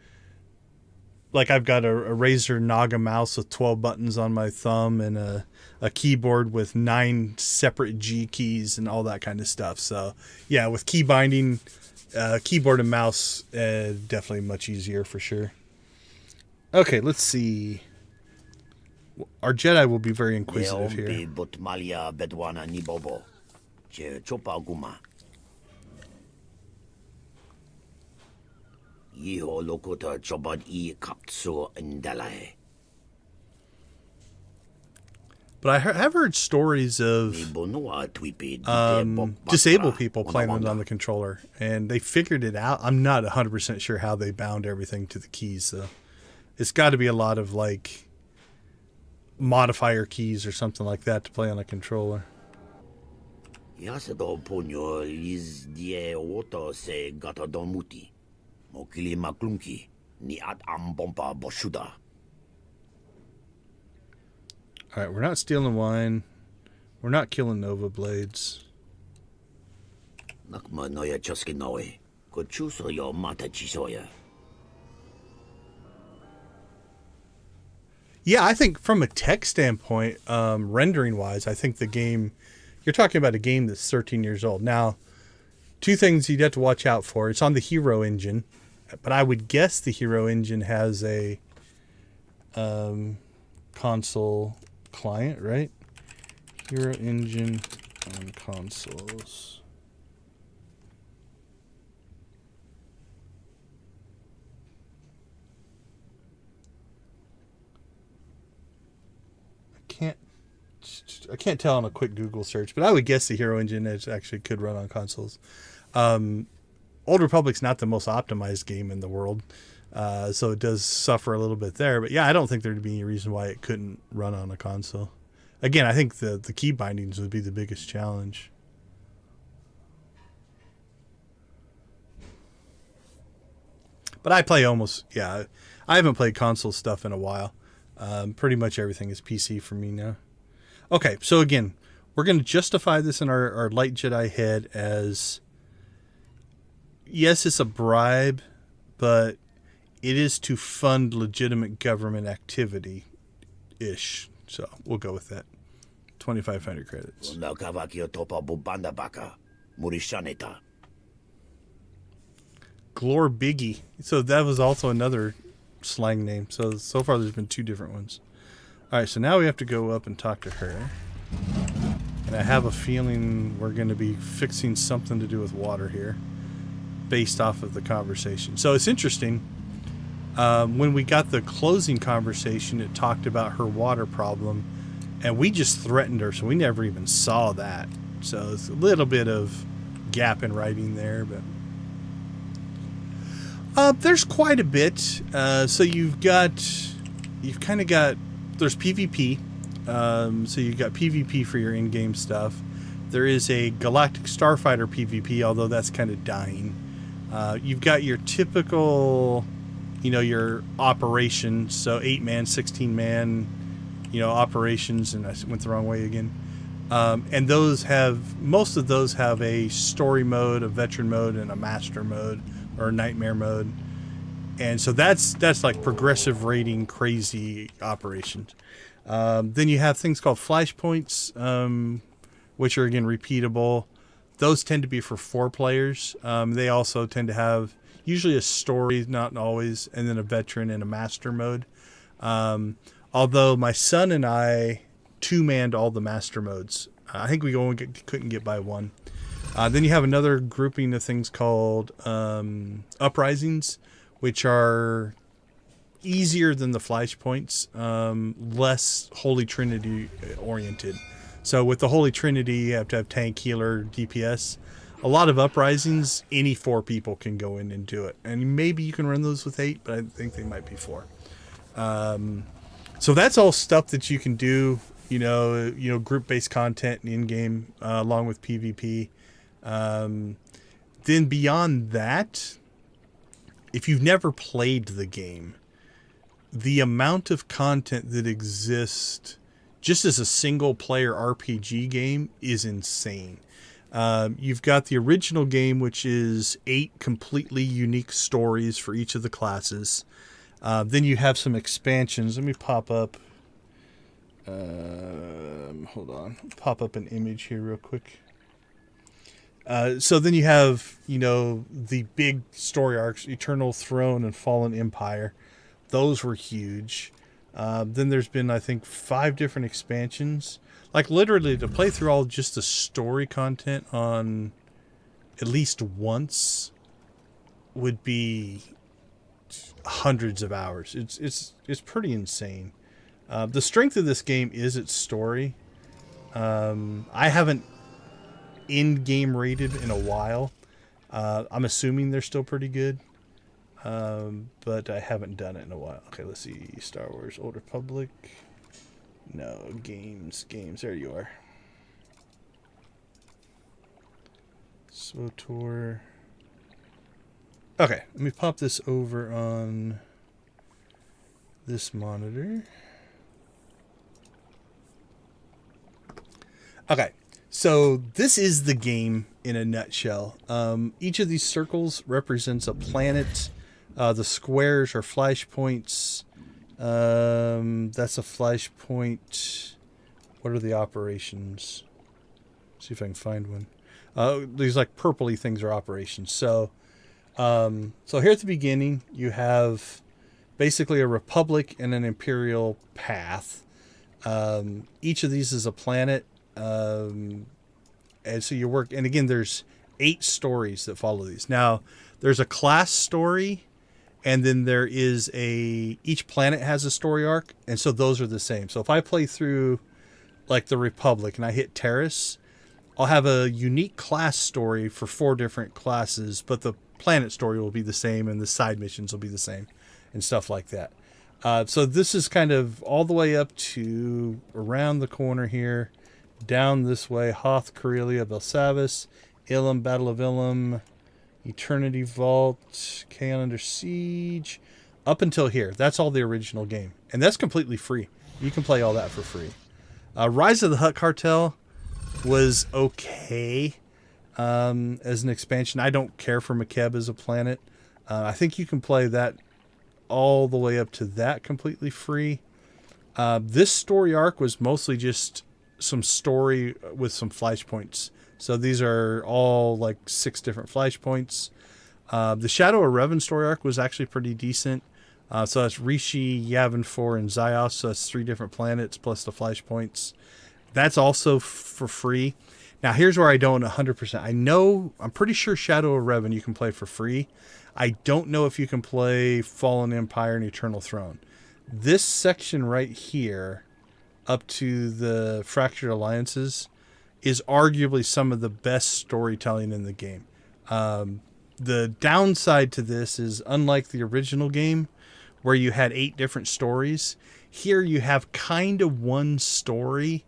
like, I've got a Razer Naga mouse with 12 buttons on my thumb and a keyboard with 9 separate G keys and all that kind of stuff. So yeah, with key binding, keyboard and mouse, definitely much easier for sure. Okay, let's see. Our Jedi will be very inquisitive here. Botmalia bedwana nibobo. Che chopa guma. Yiho lokota chobad I kaptso indalae. But I have heard stories of disabled people playing it on the controller, and they figured it out. I'm not 100% sure how they bound everything to the keys, though. It's got to be a lot of, like, modifier keys or something like that to play on a controller. Yasedo ponyo liz die woto se gata don muti. Mokili maklunki ni at am bompa boshuda. All right, we're not stealing wine. We're not killing Nova Blades. Nakma noya choski noe. Kochuso yo mata chisoya. Yeah, I think from a tech standpoint, rendering-wise, I think the game, you're talking about a game that's 13 years old. Now, two things you'd have to watch out for. It's on the Hero engine, but I would guess the Hero engine has a console client, right? Hero engine on consoles. I can't tell on a quick Google search, but I would guess the Hero engine actually could run on consoles. Old Republic's not the most optimized game in the world, so it does suffer a little bit there. But yeah, I don't think there'd be any reason why it couldn't run on a console. Again, I think the key bindings would be the biggest challenge. But I play I haven't played console stuff in a while. Pretty much everything is PC for me now. Okay, so again, we're going to justify this in our Light Jedi head as, yes, it's a bribe, but it is to fund legitimate government activity-ish. So we'll go with that. 2,500 credits. Glor Biggie. So that was also another slang name. So far there's been 2 different ones. All right, so now we have to go up and talk to her. And I have a feeling we're going to be fixing something to do with water here based off of the conversation. So it's interesting. When we got the closing conversation, it talked about her water problem, and we just threatened her, so we never even saw that. So it's a little bit of gap in writing there, but There's quite a bit. So you've kind of got, there's PvP. So you've got PvP for your in-game stuff. There is a Galactic Starfighter PvP, although that's kind of dying. You've got your typical, your operations. So 8-man, 16-man, operations. And I went the wrong way again. And most of those have a story mode, a veteran mode, and a master mode or a nightmare mode. And so that's like progressive rating, crazy operations. Then you have things called flashpoints, which are again repeatable. Those tend to be for 4 players. They also tend to have usually a story, not always, and then a veteran and a master mode. Although my son and I 2-manned all the master modes. I think we couldn't get by one. Then you have another grouping of things called uprisings, which are easier than the flashpoints, less Holy Trinity oriented. So with the Holy Trinity, you have to have tank, healer, DPS. A lot of uprisings, any 4 people can go in and do it. And maybe you can run those with 8, but I think they might be 4. So that's all stuff that you can do, group-based content and in-game, along with PvP. Then beyond that, if you've never played the game, the amount of content that exists just as a single-player RPG game is insane. You've got the original game, which is 8 completely unique stories for each of the classes. Then you have some expansions. Let me pop up. Hold on. Pop up an image here real quick. So then you have, the big story arcs, Eternal Throne and Fallen Empire. Those were huge. Then there's been, I think, 5 different expansions. Like, literally, to play through all just the story content on at least once would be hundreds of hours. It's pretty insane. The strength of this game is its story. I haven't in-game rated in a while. I'm assuming they're still pretty good. But I haven't done it in a while. Okay, let's see. Star Wars Old Republic. No, games. There you are. SWTOR. Okay, let me pop this over on this monitor. Okay, so this is the game in a nutshell. Each of these circles represents a planet. The squares are flashpoints. That's a flashpoint. What are the operations? See if I can find one. These like purpley things are operations. So here at the beginning, you have basically a republic and an imperial path. Each of these is a planet. And so you work, and again, there's 8 stories that follow these. Now, there's a class story, and then there is each planet has a story arc, and so those are the same. So if I play through like the Republic and I hit Terrace, I'll have a unique class story for 4 different classes, but the planet story will be the same and the side missions will be the same and stuff like that. So this is kind of all the way up to around the corner here, down this way, Hoth, Corellia, Belsavis, Ilum, Battle of Ilum, Eternity Vault, Kaon Under Siege, up until here. That's all the original game. And that's completely free. You can play all that for free. Rise of the Hutt Cartel was okay as an expansion. I don't care for Makeb as a planet. I think you can play that all the way up to that completely free. This story arc was mostly just some story with some flashpoints. So these are all like 6 different flashpoints. The Shadow of Revan story arc was actually pretty decent. So that's Rishi, Yavin 4, and Zyos. So that's 3 different planets plus the flashpoints. That's also for free. Now here's where I don't 100%. I'm pretty sure Shadow of Revan you can play for free. I don't know if you can play Fallen Empire and Eternal Throne. This section right here, up to the Fractured Alliances, is arguably some of the best storytelling in the game. The downside to this is, unlike the original game where you had 8 different stories, here you have kind of one story.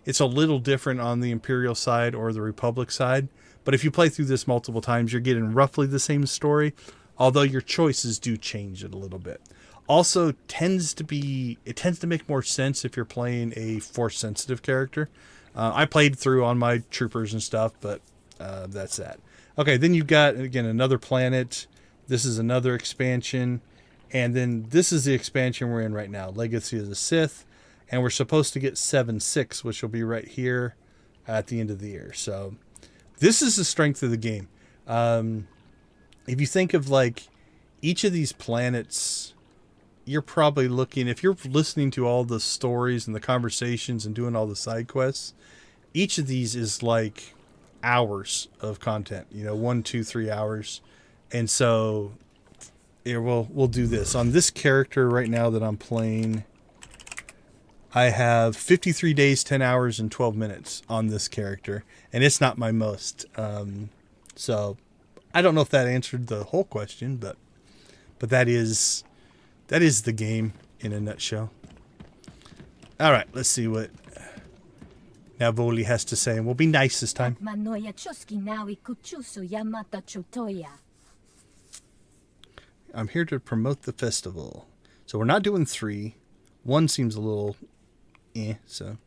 It's a little different on the Imperial side or the Republic side, but if you play through this multiple times, you're getting roughly the same story, although your choices do change it a little bit. Also, it tends to make more sense if you're playing a force sensitive character. I played through on my troopers and stuff, but that's that. Okay, then you've got, again, another planet. This is another expansion. And then this is the expansion we're in right now, Legacy of the Sith. And we're supposed to get 7-6, which will be right here at the end of the year. So this is the strength of the game. If you think of like each of these planets, you're probably looking, if you're listening to all the stories and the conversations and doing all the side quests, each of these is like hours of content, 1, 2, 3 hours. And so here we'll do this on this character right now that I'm playing. I have 53 days, 10 hours, and 12 minutes on this character, and it's not my most. So I don't know if that answered the whole question, but that is the game in a nutshell. All right, let's see what Navoli has to say, and we'll be nice this time. I'm here to promote the festival. So we're not doing 3. 1 seems a little so.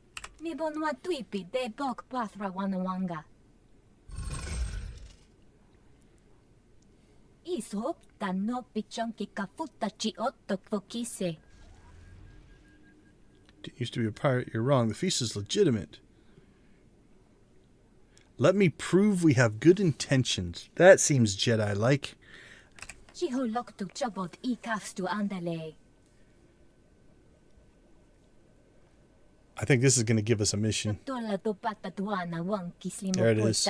Didn't used to be a pirate, you're wrong. The feast is legitimate. Let me prove we have good intentions. That seems Jedi-like. I think this is going to give us a mission. There it is.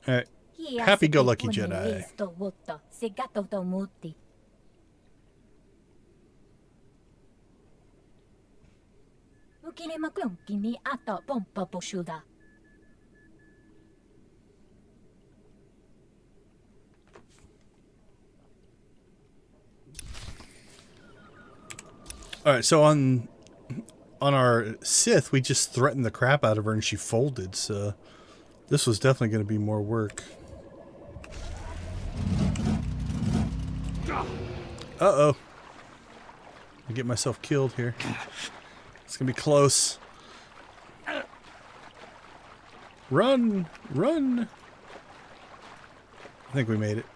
All right. Happy-go-lucky Jedi. All right, so on our Sith, we just threatened the crap out of her and she folded, so this was definitely going to be more work. Uh-oh. I get myself killed here. It's going to be close. Run! Run! I think we made it.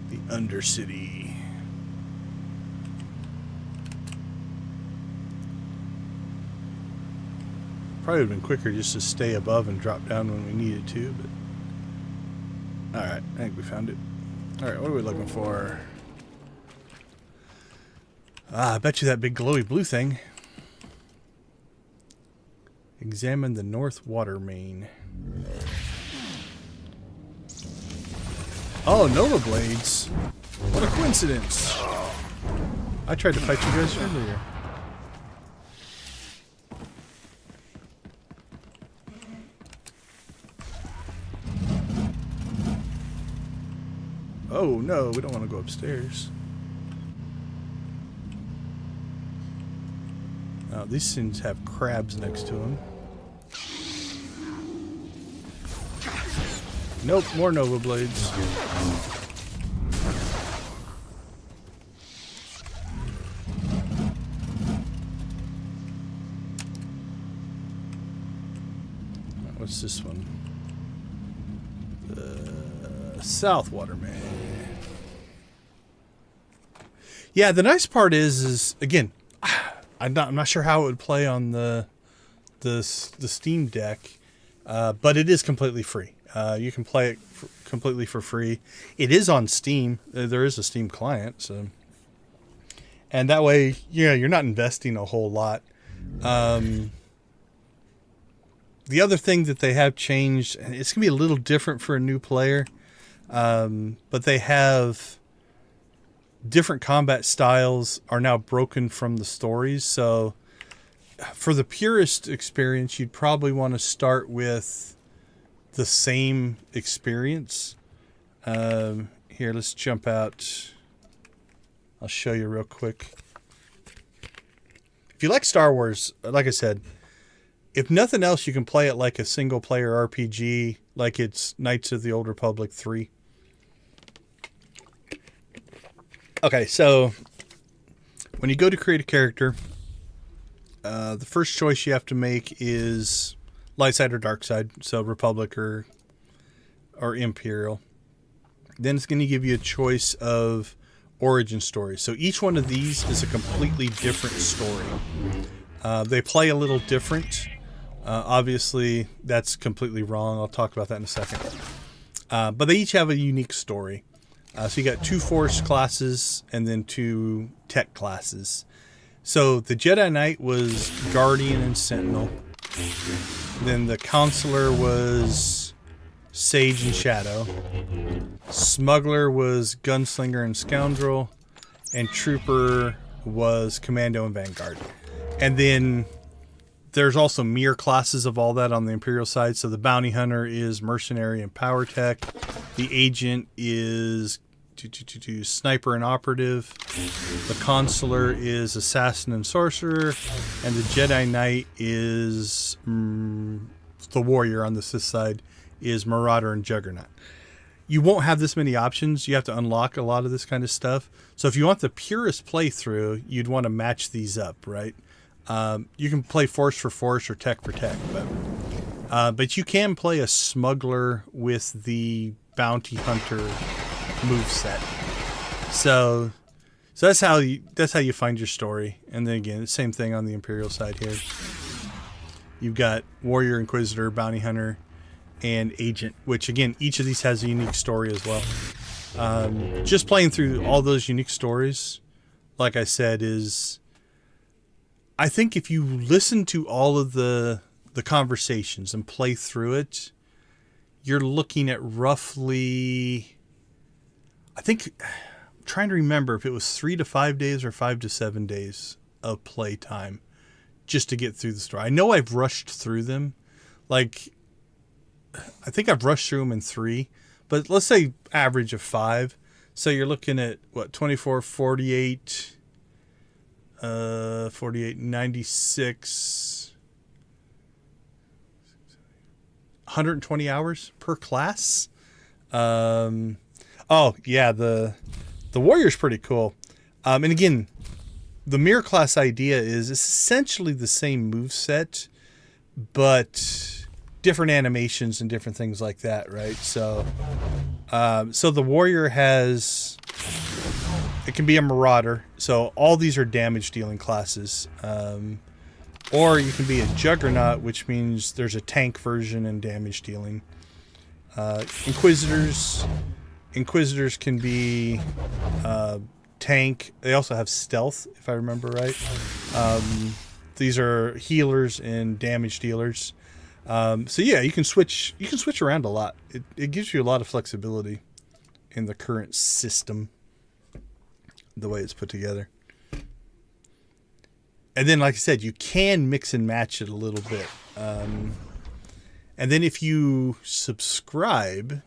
The Undercity. Probably would have been quicker just to stay above and drop down when we needed to, but alright, I think we found it. Alright, what are we looking for? I bet you that big glowy blue thing. Examine the North Water Main. Oh, Nova Blades. What a coincidence. I tried to fight you guys earlier. Oh no, we don't want to go upstairs. Oh, these things have crabs next to them. Nope, more Nova Blades. What's this one? The South Water Main. Yeah, the nice part is again, I'm not sure how it would play on the Steam Deck, but it is completely free. You can play it completely for free. It is on Steam. There is a Steam client, so, and that way, yeah, you're not investing a whole lot. The other thing that they have changed, and it's gonna be a little different for a new player, but they have different combat styles are now broken from the stories. So for the purist experience, you'd probably want to start with the same experience. Here, let's jump out. I'll show you real quick. If you like Star Wars, like I said, if nothing else, you can play it like a single player RPG, like it's Knights of the Old Republic 3. Okay, so when you go to create a character, the first choice you have to make is light side or dark side, so Republic or Imperial. Then it's going to give you a choice of origin story. So each one of these is a completely different story. They play a little different. Obviously, that's completely wrong. I'll talk about that in a second. But they each have a unique story. So you got 2 Force classes and then 2 Tech classes. So the Jedi Knight was Guardian and Sentinel. Then the Counselor was Sage and Shadow. Smuggler was Gunslinger and Scoundrel. And Trooper was Commando and Vanguard. And then there's also mirror classes of all that on the Imperial side. So the Bounty Hunter is Mercenary and Power Tech. The Agent is Sniper and Operative. The Consular is Assassin and Sorcerer. And the Jedi Knight is the Warrior on the Sith side is Marauder and Juggernaut. You won't have this many options. You have to unlock a lot of this kind of stuff. So if you want the purest playthrough, you'd want to match these up, right? You can play Force for Force or Tech for Tech, but you can play a Smuggler with the Bounty Hunter moveset. So that's how you find your story. And then again, the same thing on the Imperial side here. You've got Warrior, Inquisitor, Bounty Hunter, and Agent, which again, each of these has a unique story as well. Just playing through all those unique stories, like I said, I think if you listen to all of the conversations and play through it, you're looking at roughly, I think, I'm trying to remember if it was 3 to 5 days or 5 to 7 days of play time just to get through the story. I know I've rushed through them. Like, I think I've rushed through them in 3, but let's say average of 5. So you're looking at what, 24, 48, 48, 96, 120 hours per class. Oh yeah, the Warrior's pretty cool. And again, the mirror class idea is essentially the same moveset, but different animations and different things like that, right? So the Warrior has, it can be a Marauder. So all these are damage dealing classes. Or you can be a Juggernaut, which means there's a tank version and damage dealing. Inquisitors can be tank. They also have stealth, if I remember right. These are healers and damage dealers. So yeah, you can switch around a lot. It gives you a lot of flexibility in the current system, the way it's put together. And then, like I said, you can mix and match it a little bit. And then if you subscribe,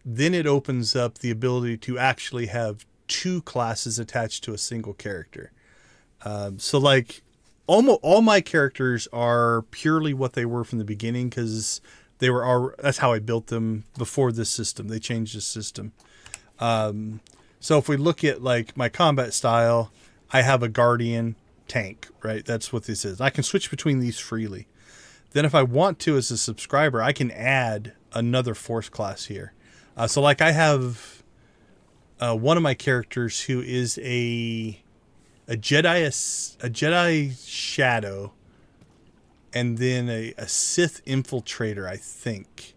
then it opens up the ability to actually have 2 classes attached to a single character. So like almost all my characters are purely what they were from the beginning, because that's how I built them before this system. They changed the system. So if we look at like my combat style, I have a Guardian tank, right? That's what this is. I can switch between these freely. Then if I want to, as a subscriber, I can add another Force class here. So like I have one of my characters who is a Jedi Shadow, and then a Sith Infiltrator, I think.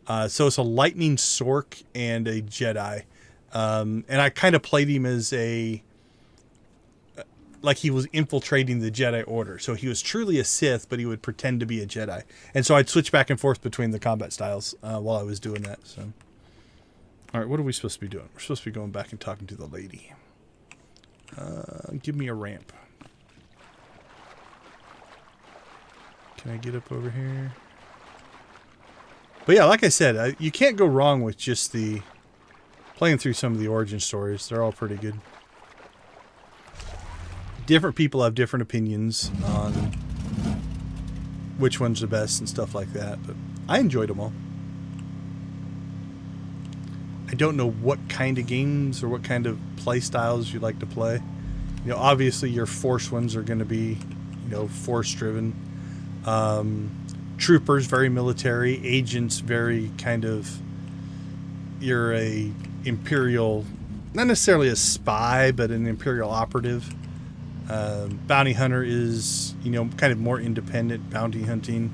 So it's a lightning Sork and a Jedi. And I kind of played him as like he was infiltrating the Jedi Order. So he was truly a Sith, but he would pretend to be a Jedi. And so I'd switch back and forth between the combat styles while I was doing that. So, all right, what are we supposed to be doing? We're supposed to be going back and talking to the lady. Give me a ramp. Can I get up over here? But yeah, like I said, you can't go wrong with just playing through some of the origin stories. They're all pretty good. Different people have different opinions on which one's the best and stuff like that, but I enjoyed them all. I don't know what kind of games or what kind of play styles you like to play. You know, obviously your Force ones are going to be, you know, Force driven. Troopers, very military. Agents, very kind of, you're a Imperial, not necessarily a spy, but an Imperial operative. Bounty hunter is, you know, kind of more independent bounty hunting,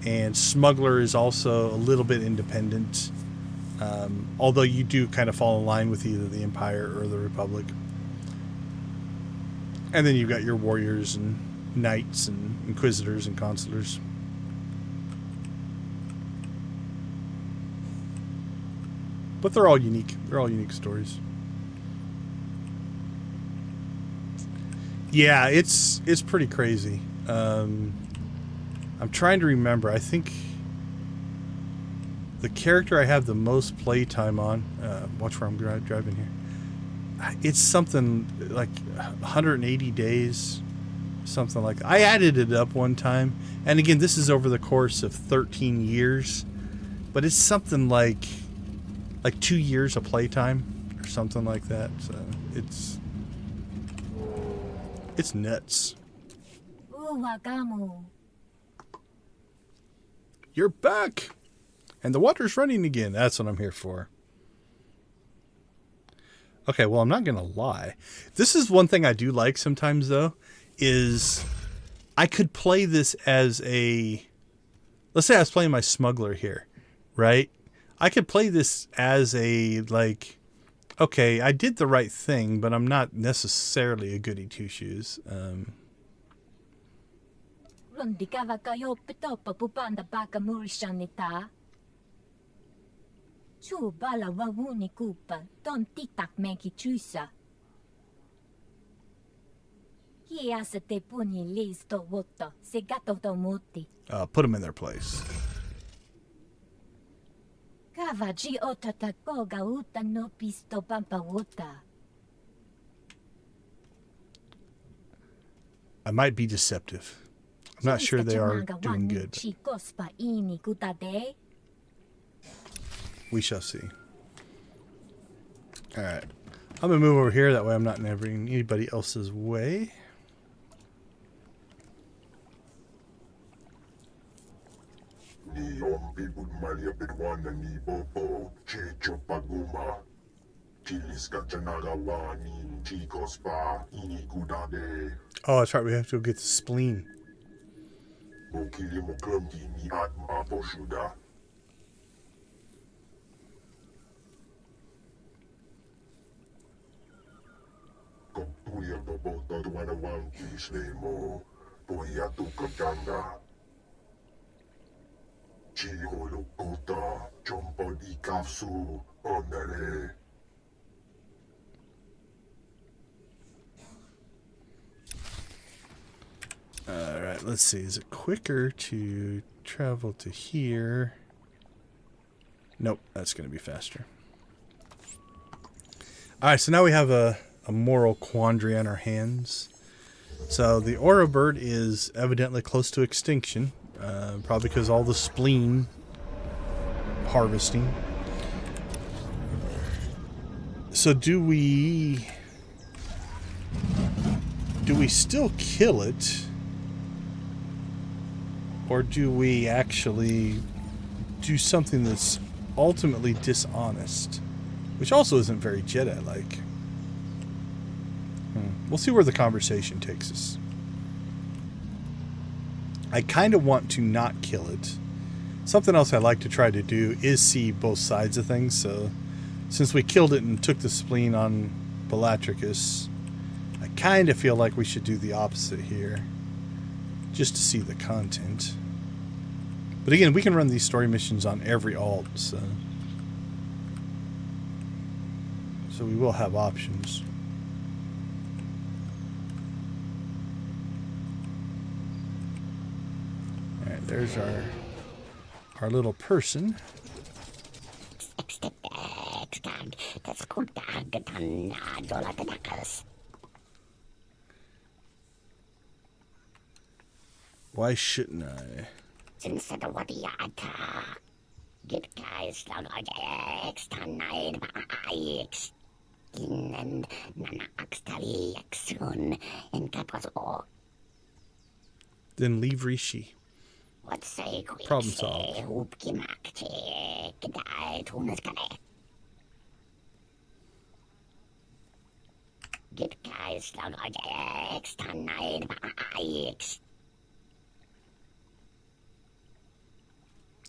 and smuggler is also a little bit independent, although you do kind of fall in line with either the Empire or the Republic. And then you've got your warriors and knights and inquisitors and consulars. But they're all unique. They're all unique stories. Yeah, it's pretty crazy. I'm trying to remember. I think the character I have the most playtime on, watch where I'm driving here. It's something like 180 days, something like that. I added it up one time. And again, this is over the course of 13 years. But it's something like 2 years of playtime or something like that. So it's nuts. You're back! And the water's running again. That's what I'm here for. Okay, well, I'm not going to lie. This is one thing I do like sometimes, though, is I could play this as let's say I was playing my smuggler here, right? I could play this as okay, I did the right thing, but I'm not necessarily a goody two-shoes. Put them in their place. I might be deceptive. I'm not sure they are doing good. We shall see. Alright. I'm going to move over here. That way I'm not in anybody else's way. Ni ompi budmalia bedwana ni bobo checho paguma. Chilis kachanagawani chikospa ini gudade. Oh, that's right. We have to go get the spleen. Bokili mokumdi ni atma poshuda. Kompuya bobota duwana wanki slemo. Poya tu kajanda. Chiholo kota chompo di kafsu onere. Alright, let's see. Is it quicker to travel to here? Nope, that's going to be faster. Alright, so now we have a moral quandary on our hands. So the Aura bird is evidently close to extinction. Probably because all the spleen harvesting. So do we still kill it? Or do we actually do something that's ultimately dishonest? Which also isn't very Jedi-like. We'll see where the conversation takes us. I kind of want to not kill it. Something else I like to try to do is see both sides of things. So since we killed it and took the spleen on Bellatricus, I kind of feel like we should do the opposite here, just to see the content. But again, we can run these story missions on every alt, so we will have options. All right, there's our little person. Why shouldn't I? Then leave Rishi. Problem solved.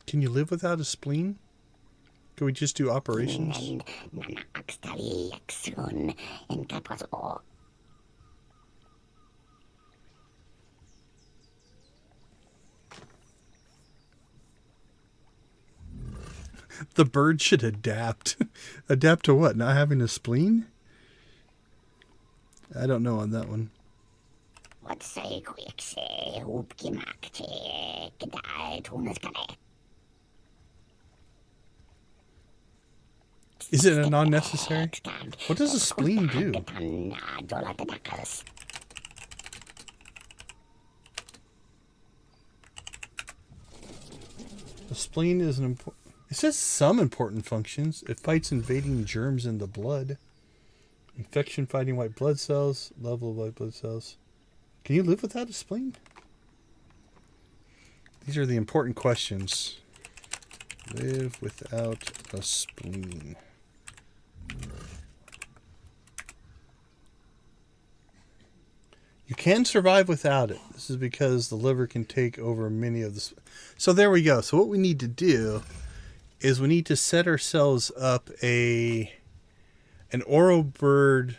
Can you live without a spleen? Can we just do operations? The bird should adapt. Adapt to what? Not having a spleen? I don't know on that one. Is it a non-necessary? What does a spleen do? A spleen is an important... It says some important functions. It fights invading germs in the blood. Infection fighting white blood cells. Level of white blood cells. Can you live without a spleen? These are the important questions. Live without a spleen. You can survive without it. This is because the liver can take over many of the... So there we go. So what we need to do is we need to set ourselves up an Oro bird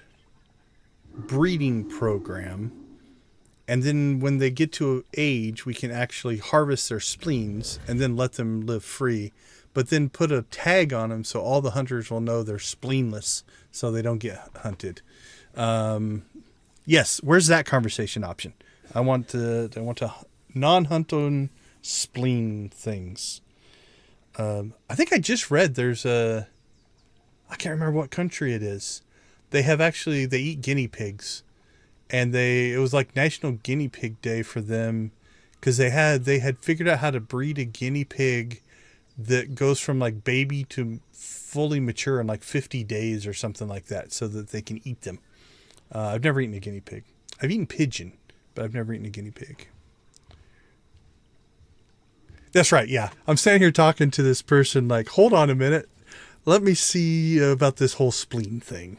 breeding program. And then when they get to age, we can actually harvest their spleens and then let them live free. But then put a tag on them so all the hunters will know they're spleenless so they don't get hunted. Yes, where's that conversation option? I want to non-hunting spleen things. I think I just read there's I can't remember what country it is. They eat guinea pigs. And it was like National Guinea Pig Day for them because they had figured out how to breed a guinea pig that goes from like baby to fully mature in like 50 days or something like that so that they can eat them. I've never eaten a guinea pig. I've eaten pigeon, but I've never eaten a guinea pig. That's right, yeah. I'm standing here talking to this person like, hold on a minute. Let me see about this whole spleen thing.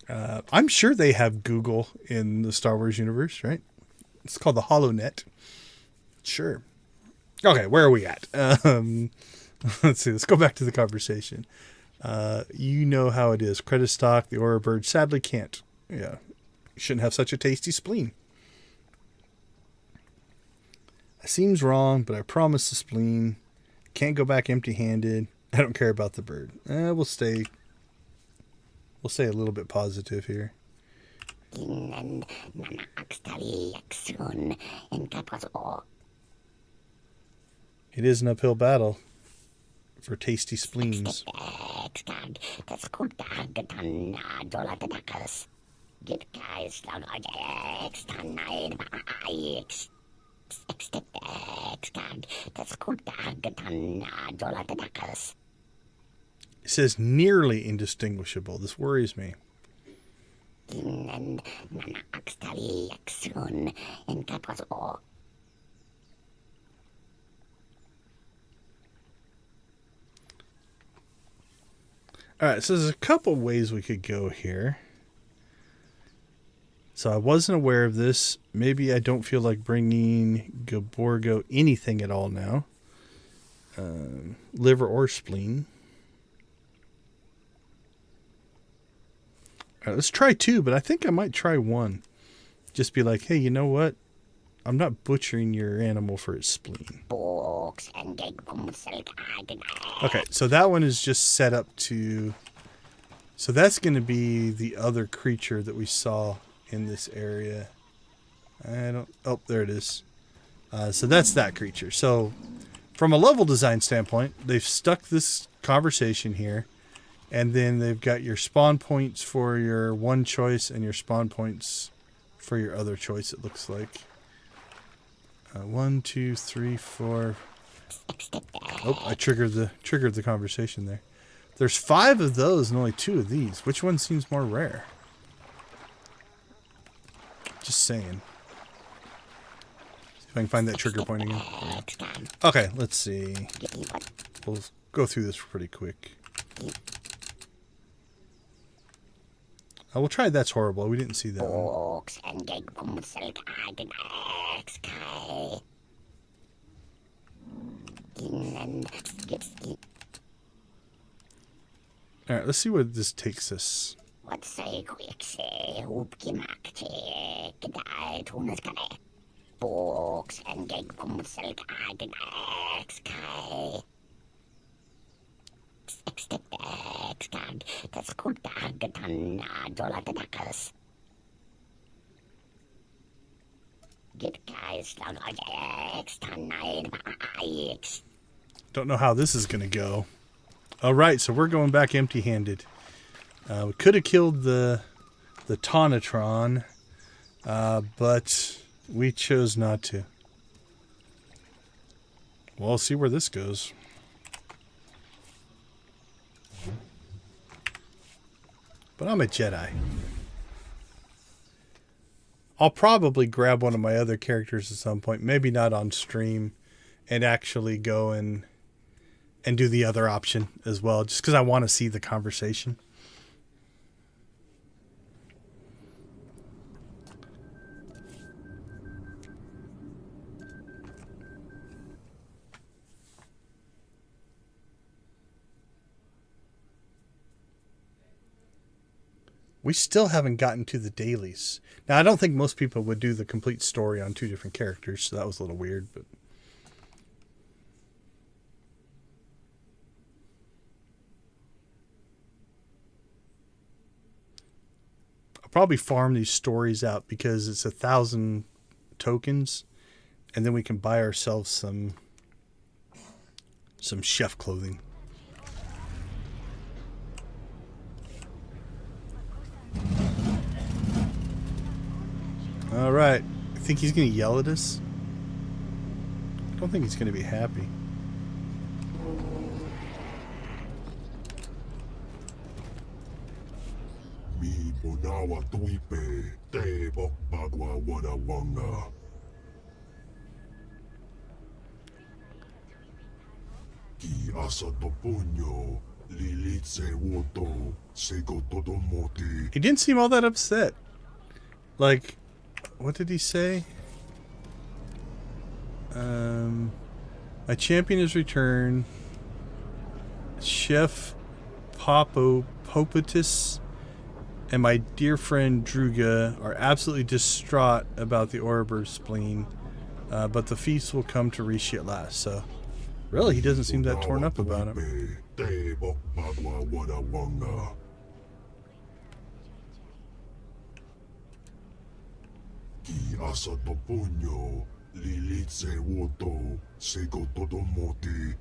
I'm sure they have Google in the Star Wars universe, right? It's called the HoloNet. Sure. Okay, where are we at? Let's see. Let's go back to the conversation. You know how it is. Credit stock, the Aura bird sadly can't. Yeah. You shouldn't have such a tasty spleen. It seems wrong, but I promise the spleen. Can't go back empty-handed. I don't care about the bird. We'll stay a little bit positive here. It is an uphill battle for tasty spleens. It says nearly indistinguishable. This worries me. Alright, so there's a couple ways we could go here. So I wasn't aware of this. Maybe I don't feel like bringing Gaborgo anything at all now. liver or spleen. All right, let's try 2, but I think I might try 1. Just be like, hey, you know what? I'm not butchering your animal for its spleen. Okay, so that one is just set up to... So that's going to be the other creature that we saw in this area. Oh, there it is. So that's that creature. So from a level design standpoint, they've stuck this conversation here. And then they've got your spawn points for your one choice and your spawn points for your other choice, it looks like. 1, 2, 3, 4. Oh, I triggered the conversation there. There's 5 of those and only 2 of these. Which one seems more rare? Just saying. See if I can find that trigger point again. Okay, let's see. We'll go through this pretty quick. We'll try That's Horrible. We didn't see that one. Alright, let's see where this takes us. Don't know how this is going to go. Alright, so we're going back empty-handed. We could have killed the Tonatron, but we chose not to. Well, we'll see where this goes. But I'm a Jedi. I'll probably grab one of my other characters at some point, maybe not on stream, and actually go and do the other option as well, just because I want to see the conversation. We still haven't gotten to the dailies. Now, I don't think most people would do the complete story on 2 different characters, so that was a little weird, but... I'll probably farm these stories out because it's 1,000 tokens, and then we can buy ourselves some chef clothing. All right. I think he's going to yell at us. I don't think he's going to be happy. Mi bonawa tuipe te bokbagwa wanawanga. Ki asa topunyo lilitse woto sego todomoti. He didn't seem all that upset. Like, what did he say? My champion has returned. Chef Popotis and my dear friend Druga are absolutely distraught about the Orber spleen, but the feast will come to Rishi at last. So, really, he doesn't seem that torn up about it. Te bokbagwa wanawanga. Ki asa topunyo lilitse woto sego todomoti.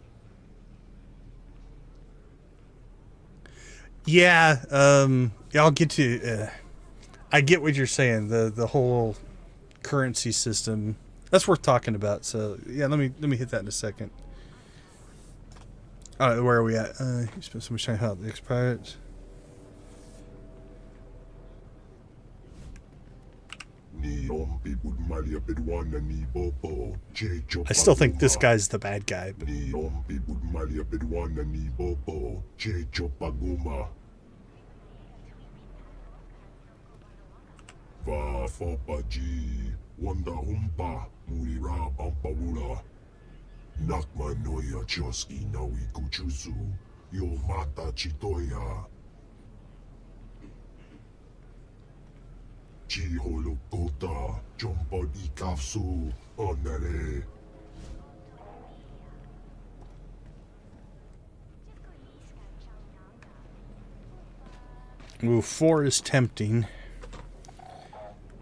Yeah, I'll get to. I get what you're saying. The whole currency system, that's worth talking about. So yeah, let me hit that in a second. All right, where are we at? You spent so much time out the expired. I still think this guy's the bad guy. But... Nakmanoya choski nawi kuchuzu. Yo mata chitoya. Chiholokota. Jompa ikafsu. Onere. Ooh, 4 is tempting.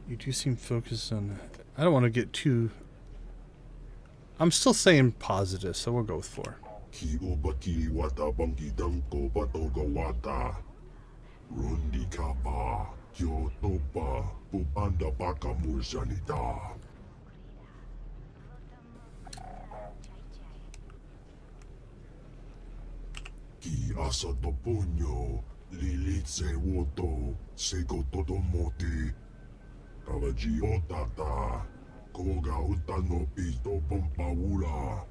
You do seem focused on... I don't want to get too... I'm still saying positive, so we'll go with 4. Ki obaki wata bangi danko patoga wata. Rundi kapa. Kyotopa. Pupanda baka mursanita. Ki asa toponyo. Lilitse woto. Sego todomote. Kawaji otata. Koga utano pito pompaula.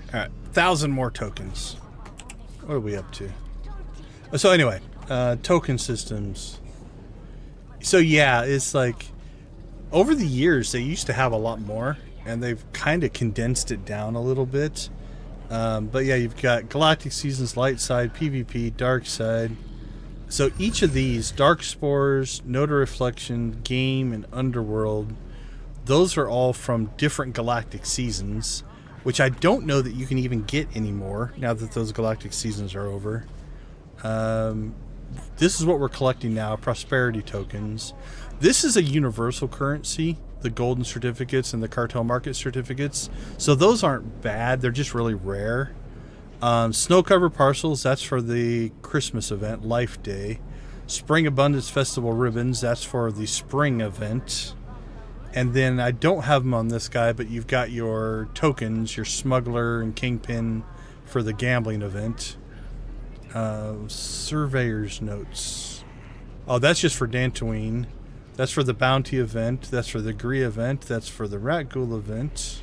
Alright, 1,000 more tokens. What are we up to? So anyway, token systems. So yeah, it's like over the years they used to have a lot more, and they've kind of condensed it down a little bit. But yeah, you've got Galactic Seasons, Light Side, PvP, Dark Side. So each of these, Dark Spores, Node of Reflection, Game, and Underworld, those are all from different Galactic Seasons, which I don't know that you can even get anymore now that those Galactic Seasons are over. This is what we're collecting now, Prosperity Tokens. This is a universal currency, the Golden Certificates and the Cartel Market Certificates. So those aren't bad, they're just really rare. Snow Cover Parcels, that's for the Christmas event, Life Day. Spring Abundance Festival Ribbons, that's for the spring event. And then I don't have them on this guy, but you've got your tokens, your Smuggler and Kingpin for the gambling event. Surveyor's Notes. Oh, that's just for Dantooine. That's for the Bounty event. That's for the Gree event. That's for the Rat Ghoul event.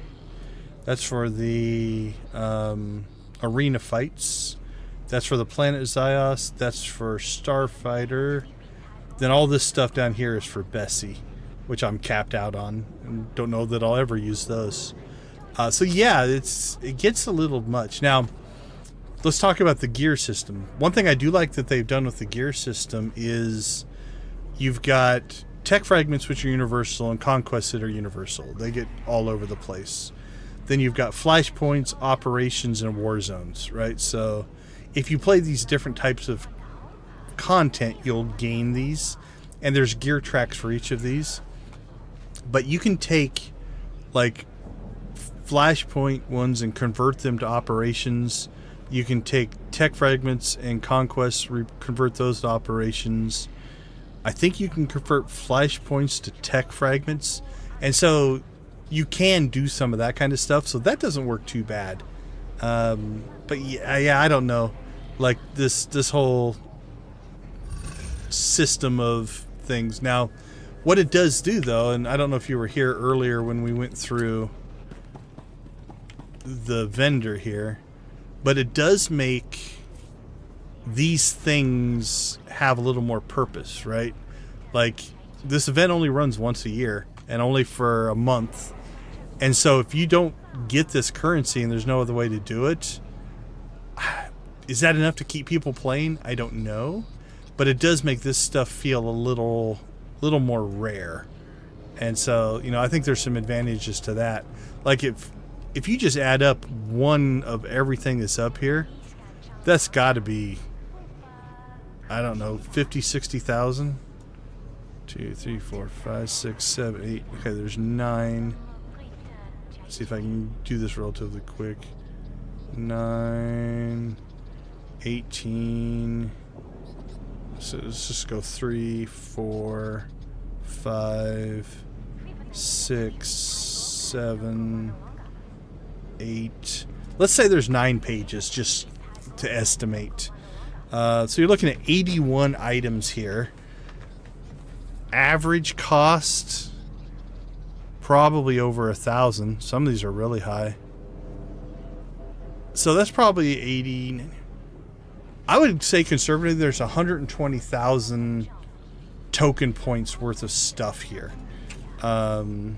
That's for the Arena Fights. That's for the Planet Zyos. That's for Starfighter. Then all this stuff down here is for Bessie, which I'm capped out on and don't know that I'll ever use those. So yeah, it gets a little much. Now, let's talk about the gear system. One thing I do like that they've done with the gear system is you've got tech fragments, which are universal, and conquests that are universal. They get all over the place. Then you've got flashpoints, operations, and war zones, right? So if you play these different types of content, you'll gain these. And there's gear tracks for each of these. But you can take like flashpoint ones and convert them to operations. You can take tech fragments and conquests, convert those to operations. I think you can convert flashpoints to tech fragments. And so you can do some of that kind of stuff. So that doesn't work too bad. But yeah, I don't know. Like this whole system of things. Now, what it does do, though, and I don't know if you were here earlier when we went through the vendor here, but it does make these things have a little more purpose, right? Like, this event only runs once a year and only for a month. And so if you don't get this currency and there's no other way to do it, is that enough to keep people playing? I don't know. But it does make this stuff feel a little more rare. And so, I think there's some advantages to that. Like if you just add up one of everything that's up here, that's got to be, I don't know, 50, 60,000. 2, 3, 4, 5, 6, 7, 8. Okay, there's 9. Let's see if I can do this relatively quick. 9, 18. So let's just go 3, 4, 5, 6, 7, 8. Let's say there's 9 pages just to estimate. So you're looking at 81 items here. Average cost probably over 1,000. Some of these are really high. So that's probably 80. I would say conservatively there's 120,000 token points worth of stuff here. So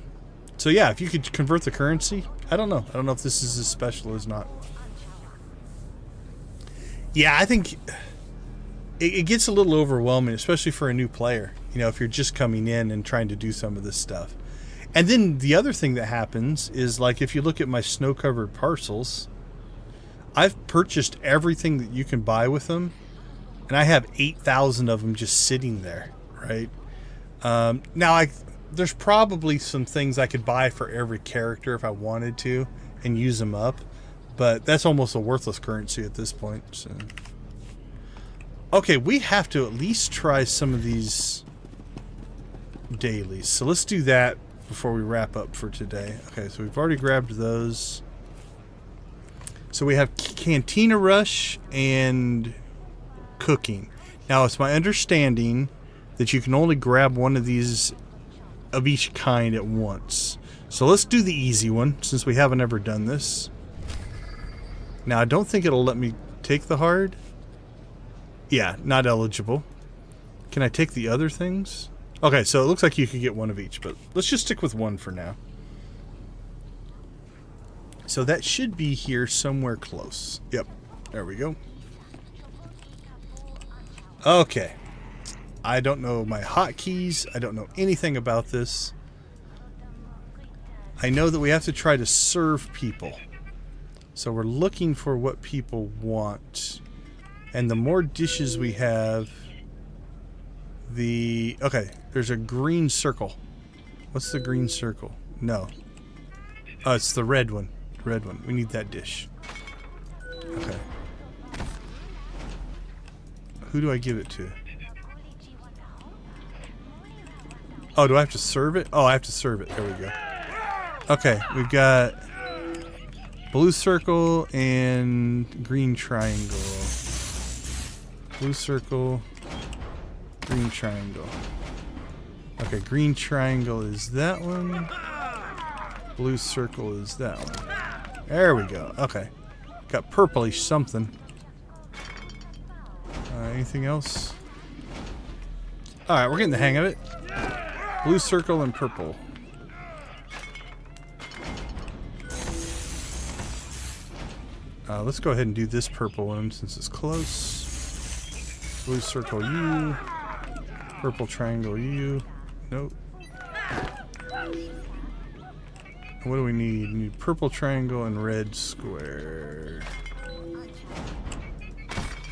So yeah, if you could convert the currency, I don't know. I don't know if this is as special as not. Yeah, I think it gets a little overwhelming, especially for a new player. You know, if you're just coming in and trying to do some of this stuff. And then the other thing that happens is, like, if you look at my snow-covered parcels, I've purchased everything that you can buy with them, and I have 8,000 of them just sitting there, right? Now, there's probably some things I could buy for every character if I wanted to and use them up, but that's almost a worthless currency at this point. So. Okay, we have to at least try some of these dailies. So let's do that before we wrap up for today. Okay, so we've already grabbed those. So we have Cantina Rush and Cooking. Now, it's my understanding that you can only grab one of these of each kind at once. So let's do the easy one, since we haven't ever done this. Now, I don't think it'll let me take the hard. Yeah, not eligible. Can I take the other things? Okay, so it looks like you could get one of each, but let's just stick with one for now. So that should be here somewhere close. Yep, there we go. Okay. I don't know my hotkeys. I don't know anything about this. I know that we have to try to serve people. So we're looking for what people want. And the more dishes we have, okay, there's a green circle. What's the green circle? No. Oh, it's the red one. Red one. We need that dish. Okay. Who do I give it to? Oh, do I have to serve it? Oh, I have to serve it. There we go. Okay, we've got blue circle and green triangle. Blue circle, green triangle. Okay, green triangle is that one. Blue circle is that one. There we go. Okay. Got purplish something. Anything else? Alright, we're getting the hang of it. Blue circle and purple. Let's go ahead and do this purple one since it's close. Blue circle you. Purple triangle you. Nope. What do we need? We need purple triangle and red square.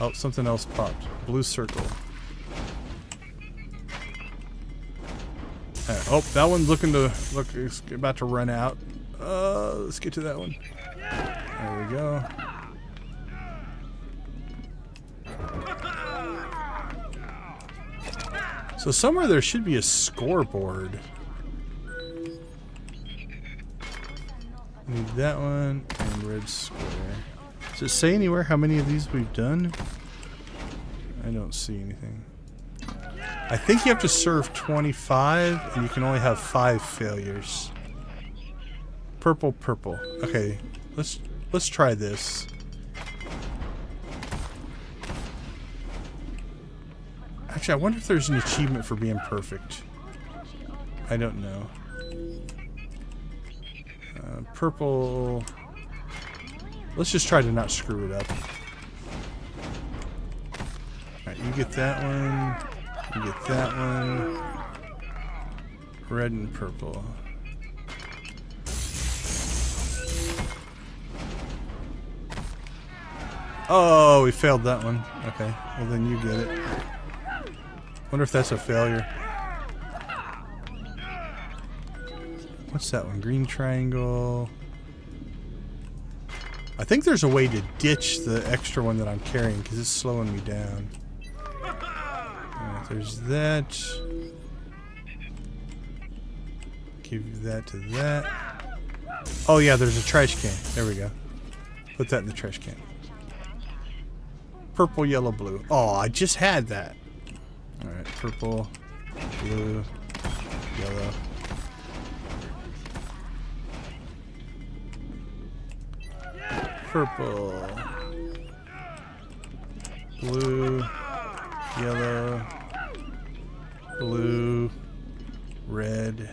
Oh, something else popped. Blue circle. Oh, that one's looking to it's about to run out. Let's get to that one. There we go. So somewhere there should be a scoreboard. Need that one and red square. Does it say anywhere how many of these we've done? I don't see anything. I think you have to serve 25 and you can only have 5 failures. Purple, purple. Okay, let's try this. Actually, I wonder if there's an achievement for being perfect. I don't know. Purple. Let's just try to not screw it up. Alright, you get that one. You get that one. Red and purple. Oh, we failed that one. Okay, well then you get it. Wonder if that's a failure. What's that one? Green triangle. I think there's a way to ditch the extra one that I'm carrying because it's slowing me down. There's that. Give that to that. Oh yeah, there's a trash can. There we go. Put that in the trash can. Purple, yellow, blue. Oh, I just had that. Alright, purple, blue, yellow. Purple, blue, yellow, blue, red,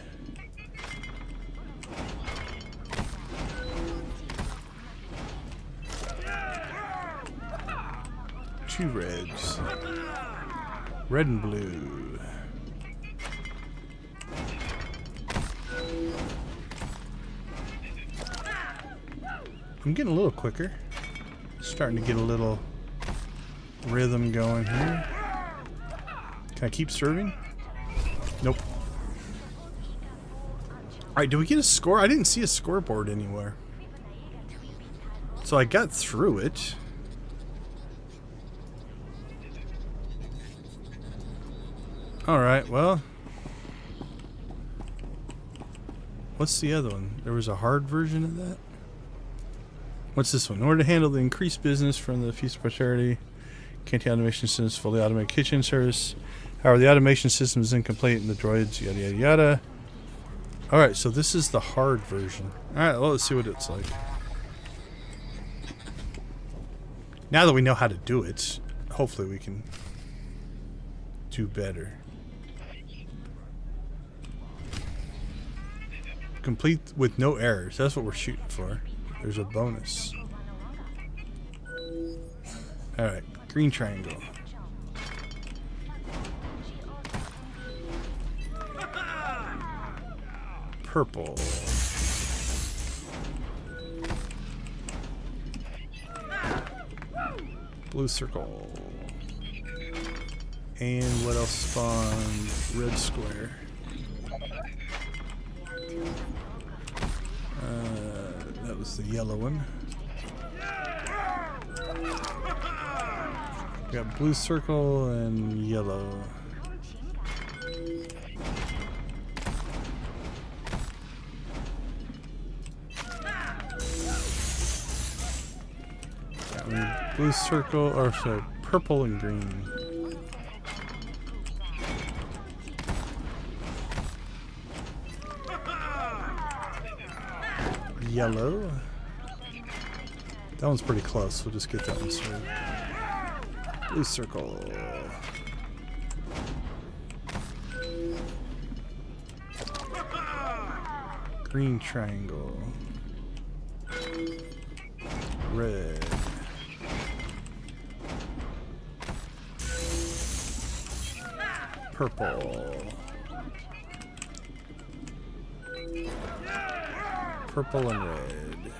2 reds. Red and blue. I'm getting a little quicker. Starting to get a little rhythm going here. Can I keep serving? Nope. Alright, do we get a score? I didn't see a scoreboard anywhere. So I got through it. Alright, well. What's the other one? There was a hard version of that? What's this one? In order to handle the increased business from the Feast of Prosperity, Canteen Automation Systems fully automated kitchen service. However, the automation system is incomplete and the droids, yada yada yada. Alright, so this is the hard version. Alright, well, let's see what it's like. Now that we know how to do it, hopefully we can do better. Complete with no errors. That's what we're shooting for. There's a bonus. Alright, green triangle. Purple. Blue circle. And what else spawned? Red square. That was the yellow one. We got blue circle and yellow. Blue circle, or sorry, purple and green. Yellow. That one's pretty close. We'll just get that one straight. Blue circle. Green triangle. Red. Purple. Purple and red.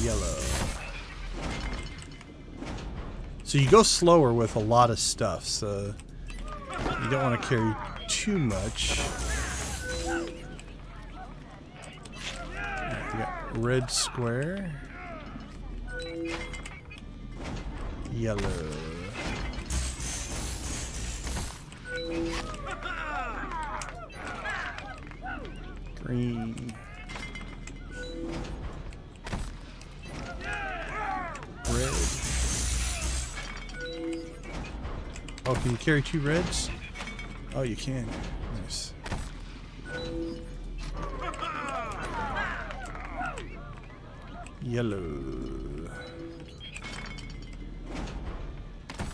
Yellow. So you go slower with a lot of stuff, so you don't want to carry too much. We got red square. Yellow. Green. Red. Oh, can you carry 2 reds? Oh, you can. Nice. Yellow.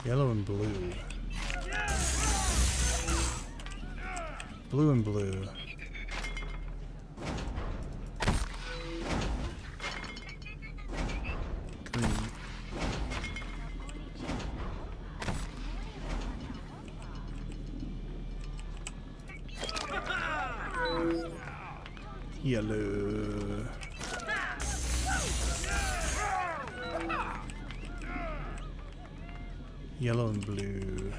Yellow and blue. Blue and blue. Green. Yellow. Yellow and blue.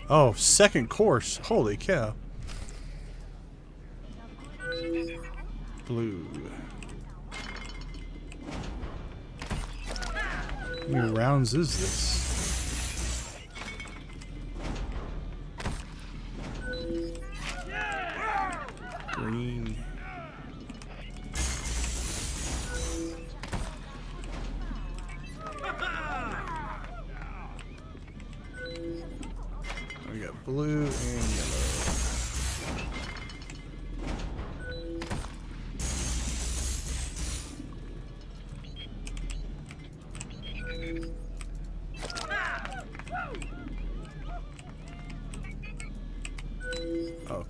Oh, second course. Holy cow. Blue. How many rounds is this? Green. We got blue and yellow.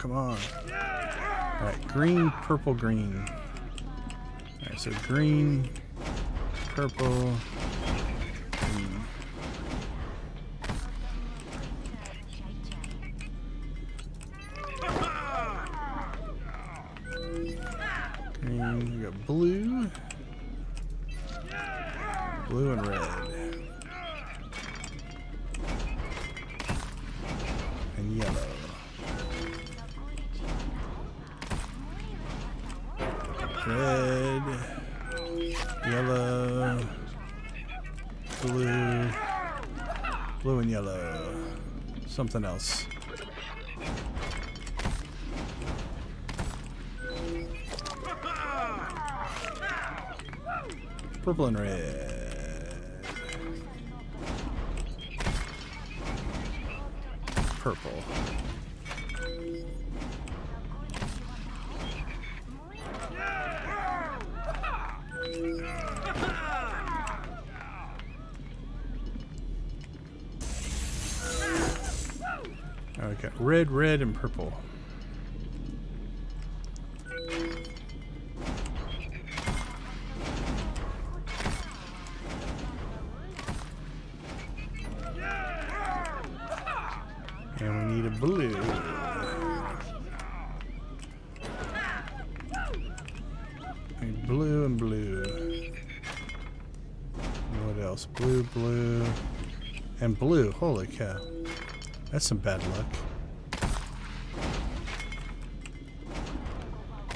come on. Alright, green, purple, green. Alright, so green, purple, green. Green, we got blue. Blue and red. And yellow. Red, yellow, blue, blue and yellow. Something else. Purple and red. Purple. Okay, red, red, and purple. And we need a blue. And blue and blue. And what else? Blue, blue, and blue. Holy cow. That's some bad luck.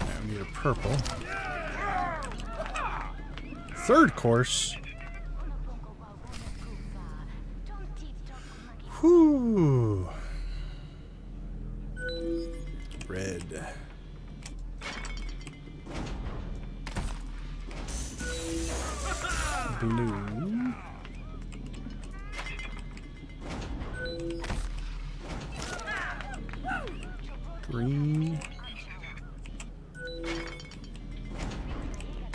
Now we need a purple. Third course. Whew. Red. Blue. Green.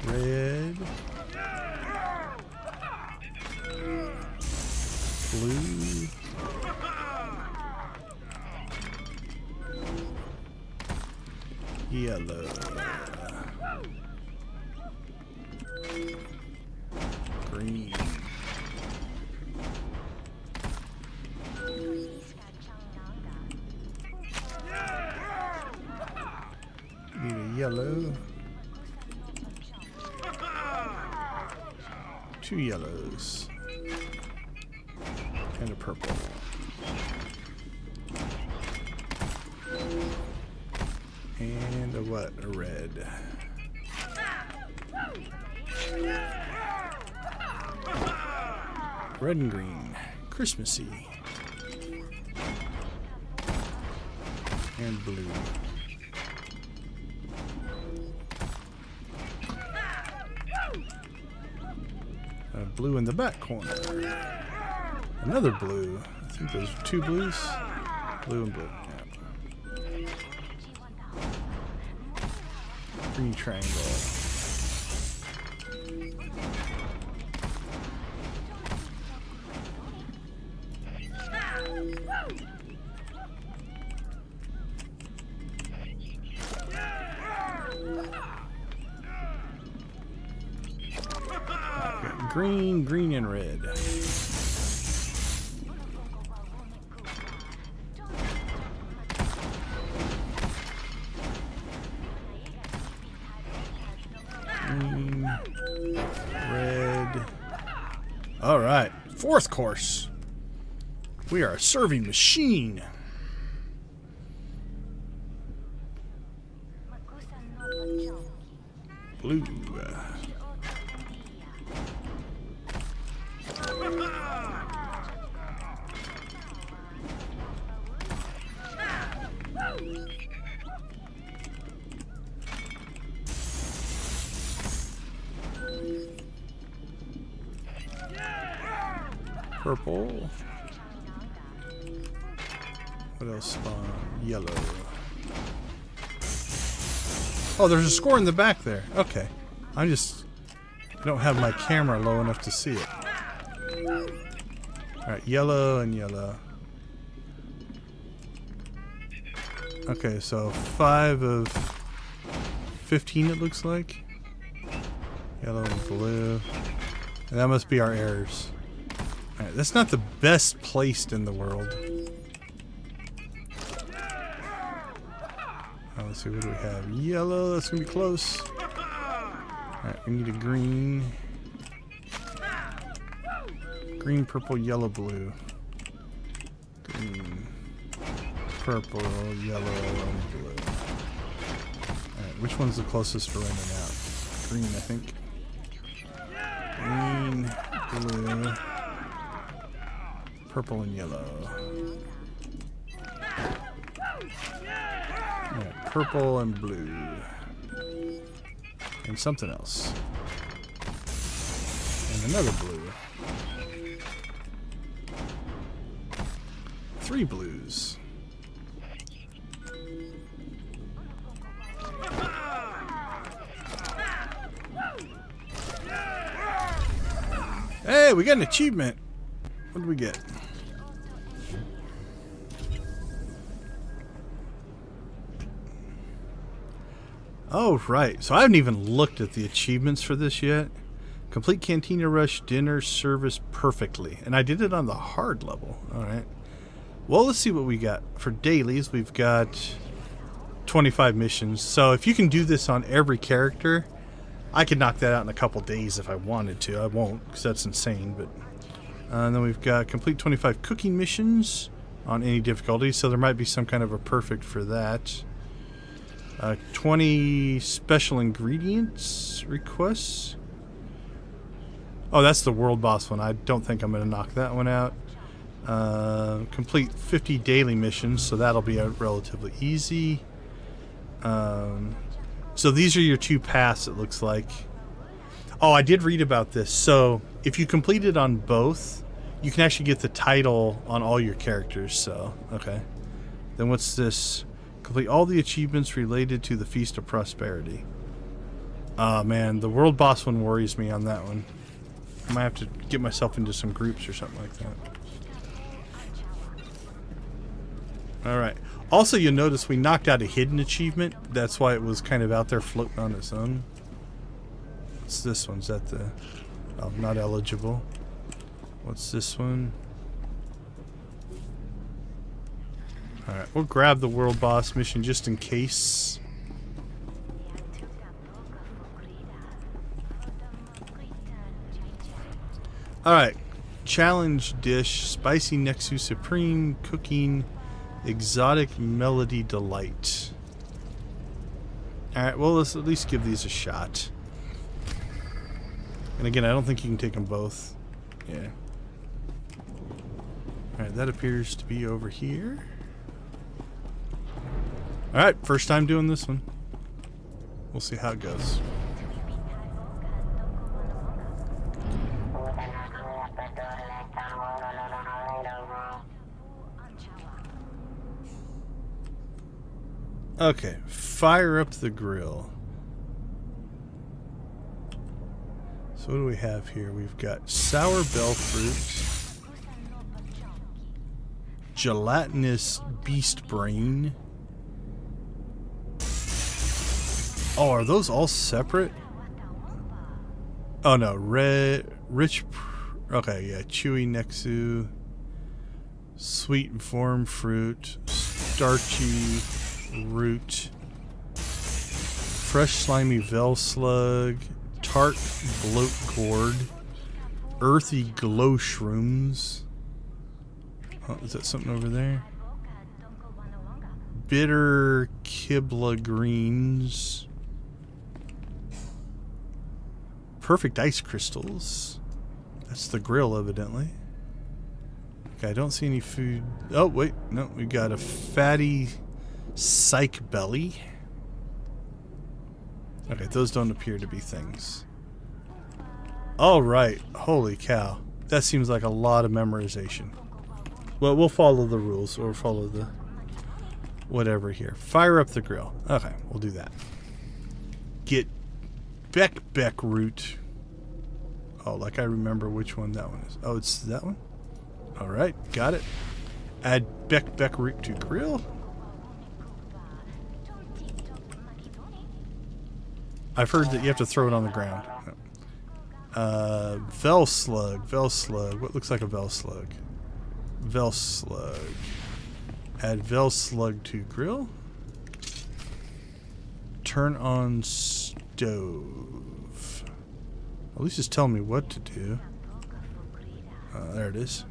Red. Blue. Yellow. Green. Need a yellow. Two yellows. And a purple. And a what? A red. Red and green. Christmassy. And blue. Blue in the back corner. Another blue. I think those are two blues. Blue and blue. Yeah. Green triangle. Green, green, and red. Green, red. All right, fourth course. We are a serving machine. Blue. Purple. What else spawn? Yellow. Oh, there's a score in the back there. Okay. I don't have my camera low enough to see it. Alright, yellow and yellow. Okay, so 5 of 15 it looks like. Yellow and blue. And that must be our errors. Alright, that's not the best placed in the world. Let's see, what do we have? Yellow, that's gonna be close. Alright, we need a green. Green, purple, yellow, blue. Green, purple, yellow, and blue. Alright, which one's the closest for running out? Green, I think. Green, blue, purple, and yellow. Alright, purple and blue. And something else. And another blue. 3 blues. Hey, we got an achievement. What did we get? Oh, right. So I haven't even looked at the achievements for this yet. Complete Cantina Rush dinner service perfectly. And I did it on the hard level. All right. Well, let's see what we got. For dailies, we've got 25 missions. So if you can do this on every character, I could knock that out in a couple days if I wanted to. I won't, because that's insane. But and then we've got complete 25 cooking missions on any difficulty. So there might be some kind of a perfect for that. 20 special ingredients requests. Oh, that's the world boss one. I don't think I'm going to knock that one out. Complete 50 daily missions, so that'll be relatively easy. So these are your 2 paths, it looks like. Oh, I did read about this. So if you complete it on both, you can actually get the title on all your characters. So, okay. Then what's this? Complete all the achievements related to the Feast of Prosperity. Oh man, the world boss one worries me on that one. I might have to get myself into some groups or something like that. Alright. Also, you'll notice we knocked out a hidden achievement. That's why it was kind of out there floating on its own. What's this one? Is that the... Oh, not eligible. What's this one? Alright, we'll grab the world boss mission just in case. Alright, challenge dish, spicy Nexu Supreme, cooking, exotic melody delight. Alright, well, let's at least give these a shot. And again, I don't think you can take them both. Yeah. Alright, that appears to be over here. Alright, first time doing this one. We'll see how it goes. Okay, fire up the grill. So what do we have here? We've got sour bell fruit, gelatinous beast brain. Oh, are those all separate? Oh no, rich. Okay, yeah, chewy Nexu, sweet vorm fruit, starchy root, fresh slimy vel slug, tart bloat gourd, earthy glow shrooms. Oh, is that something over there? Bitter kibla greens, perfect ice crystals. That's the grill, evidently. Okay, I don't see any food. Oh wait, no, we got a fatty psych belly. Okay, those don't appear to be things. All right, holy cow, that seems like a lot of memorization. Well, we'll follow the rules, or follow the whatever here. Fire up the grill. Okay, we'll do that. Get Beck root. Oh, like I remember which one that one is. Oh, it's that one? All right, got it. Add Beck root to grill. I've heard that you have to throw it on the ground. Vel slug. What looks like a Vel slug? Vel slug. Add Vel slug to grill. Turn on stove. At least it's telling me what to do. There it is.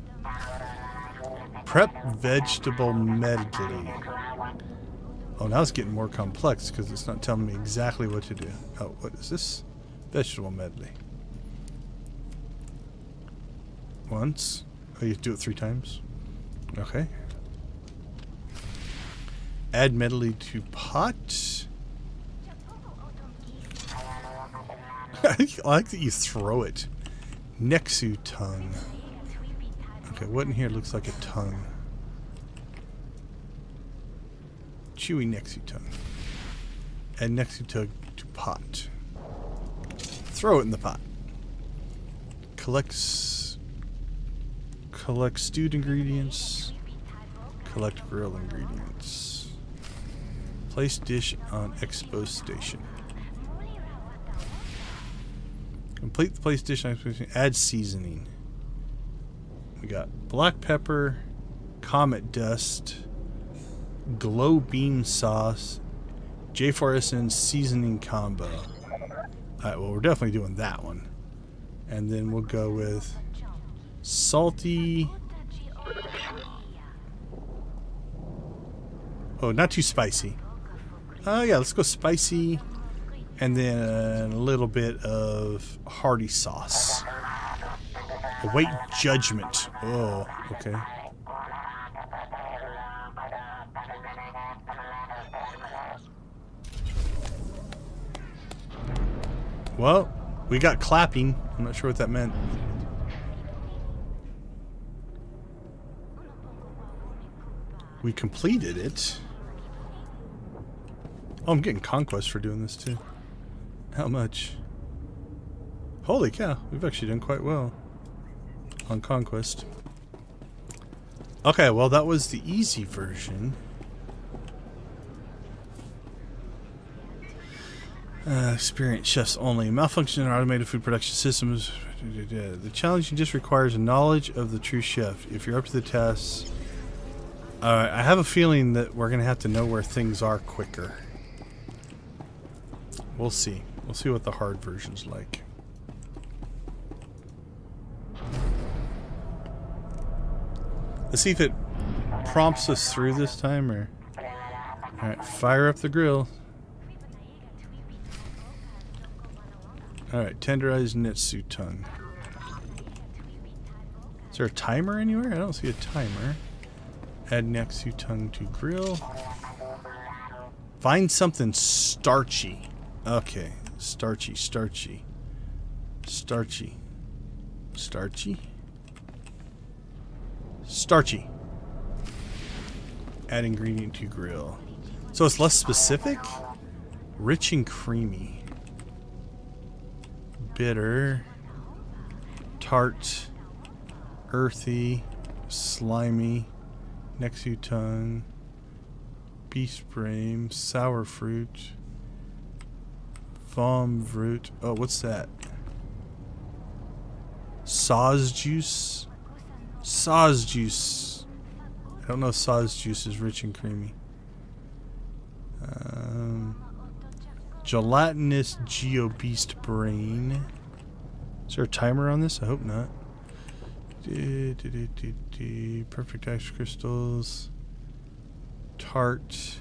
Prep vegetable medley. Oh, now it's getting more complex because it's not telling me exactly what to do. Oh, what is this? Vegetable medley. Once. Oh, you have to do it 3 times? Okay. Add medley to pot. I like that you throw it. Nexu tongue. Okay, what in here looks like a tongue? Chewy Nexu tongue. Add Nexu tongue to pot. Throw it in the pot. Collect stewed ingredients. Collect grilled ingredients. Place dish on expo station. Complete the place dish on expo station. Add seasoning. We got black pepper, comet dust, glow bean sauce, J4SN seasoning combo. Alright, well, we're definitely doing that one. And then we'll go with salty. Oh, not too spicy. Oh, yeah, let's go spicy. And then a little bit of hearty sauce. Await judgment. Oh, okay. Well, we got clapping. I'm not sure what that meant. We completed it. Oh, I'm getting conquest for doing this too. How much? Holy cow, we've actually done quite well on conquest. Okay, well, that was the easy version. Experienced chefs only. Malfunction in our automated food production systems. The challenge just requires knowledge of the true chef. If you're up to the task, I have a feeling that we're going to have to know where things are quicker. We'll see. We'll see what the hard version's like. Let's see if it prompts us through this time, or... Alright, fire up the grill. Alright, tenderized Netsu tongue. Is there a timer anywhere? I don't see a timer. Add Netsu tongue to grill. Find something starchy. Okay, starchy. Add ingredient to grill. So it's less specific? Rich and creamy. Bitter. Tart. Earthy. Slimy. Nexu tongue. Beef brain. Sour fruit. Vom fruit. Oh, what's that? Saz juice. Saz juice. I don't know if Saz juice is rich and creamy. Gelatinous Geobeast brain. Is there a timer on this? I hope not. Perfect ice crystals. Tart.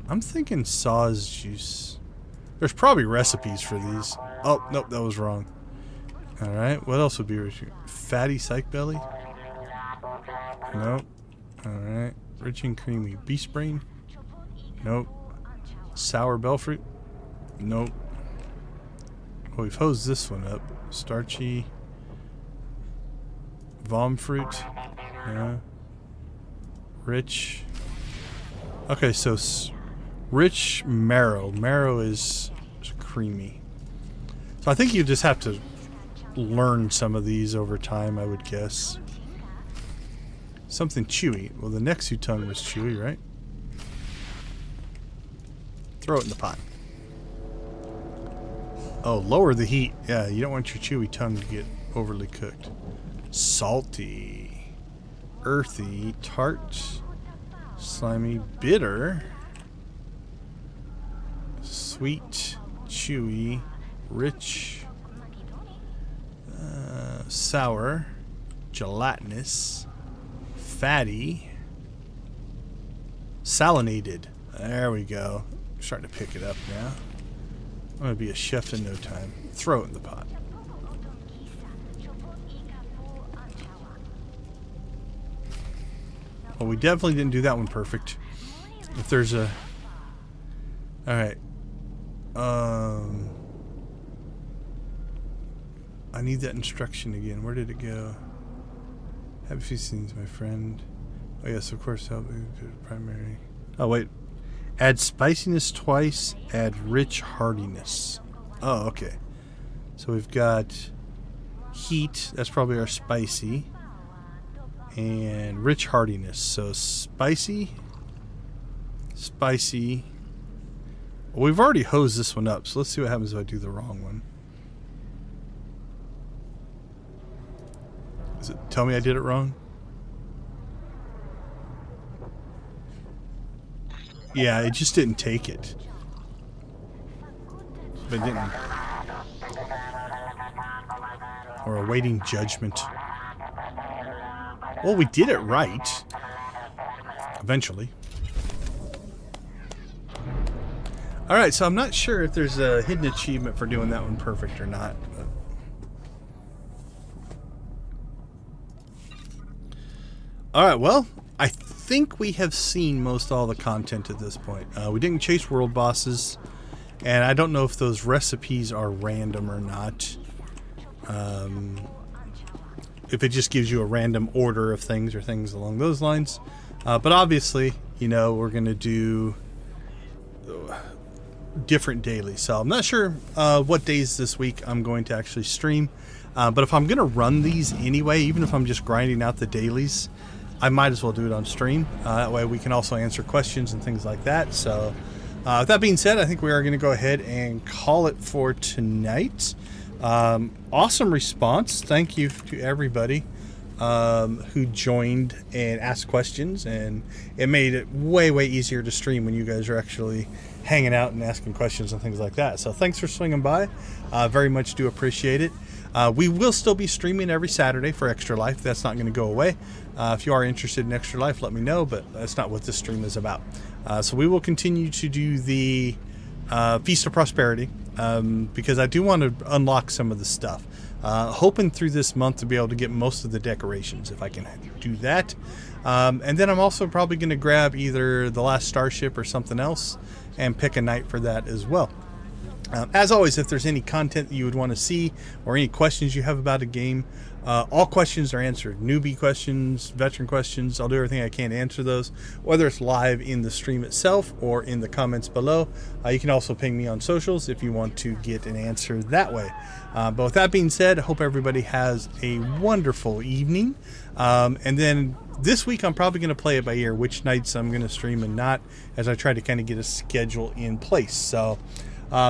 I'm thinking Saz juice. There's probably recipes for these. Oh, nope, that was wrong. Alright, what else would be rich? Fatty psych belly? Nope. Alright. Rich and creamy. Beast brain? Nope. Sour bellfruit? Nope. Well, we've hosed this one up. Starchy. Vom fruit? Yeah. Rich. Okay, so rich marrow. Marrow is creamy. So I think you just have to learn some of these over time, I would guess. Something chewy. Well, the Nexu tongue was chewy, right? Throw it in the pot. Oh, lower the heat. Yeah, you don't want your chewy tongue to get overly cooked. Salty, earthy, tart, slimy, bitter, sweet, chewy, rich, sour, gelatinous, fatty, salinated. There we go. Starting to pick it up now. I'm going to be a chef in no time. Throw it in the pot. Well, we definitely didn't do that one perfect. If there's a... Alright. I need that instruction again. Where did it go? Happy feastings, my friend. Oh yes, of course, help me to the primary. Oh wait. Add spiciness twice, add rich heartiness. Oh, okay. So we've got heat, that's probably our spicy. And rich heartiness. So spicy. Spicy. Well, we've already hosed this one up, so let's see what happens if I do the wrong one. Does it tell me I did it wrong? Yeah, it just didn't take it. But it didn't. Or awaiting judgment. Well, we did it right. Eventually. Alright, so I'm not sure if there's a hidden achievement for doing that one perfect or not. But... Alright, well, I think we have seen most all the content at this point. We didn't chase world bosses, and I don't know if those recipes are random or not. If it just gives you a random order of things or things along those lines. But obviously, you know, we're going to do different dailies. So I'm not sure what days this week I'm going to actually stream. But if I'm going to run these anyway, even if I'm just grinding out the dailies, I might as well do it on stream. That way we can also answer questions and things like that. So with that being said, I think we are going to go ahead and call it for tonight. Awesome response. Thank you to everybody who joined and asked questions, and it made it way easier to stream when you guys are actually hanging out and asking questions and things like that. So thanks for swinging by. Very much do appreciate it. We will still be streaming every Saturday for Extra Life. That's not going to go away. If you are interested in Extra Life, let me know, but that's not what this stream is about. So we will continue to do the Feast of Prosperity because I do want to unlock some of the stuff. Hoping through this month to be able to get most of the decorations if I can do that. And then I'm also probably going to grab either the last Starship or something else and pick a night for that as well. As always, if there's any content that you would want to see or any questions you have about a game, all questions are answered. Newbie questions, veteran questions, I'll do everything I can to answer those, whether it's live in the stream itself or in the comments below. You can also ping me on socials if you want to get an answer that way. But with that being said, I hope everybody has a wonderful evening. And then this week I'm probably going to play it by ear, which nights I'm going to stream and not, as I try to kind of get a schedule in place. So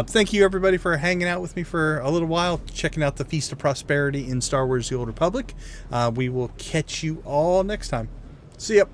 thank you everybody for hanging out with me for a little while, checking out the Feast of Prosperity in Star Wars: The Old Republic. We will catch you all next time. See ya.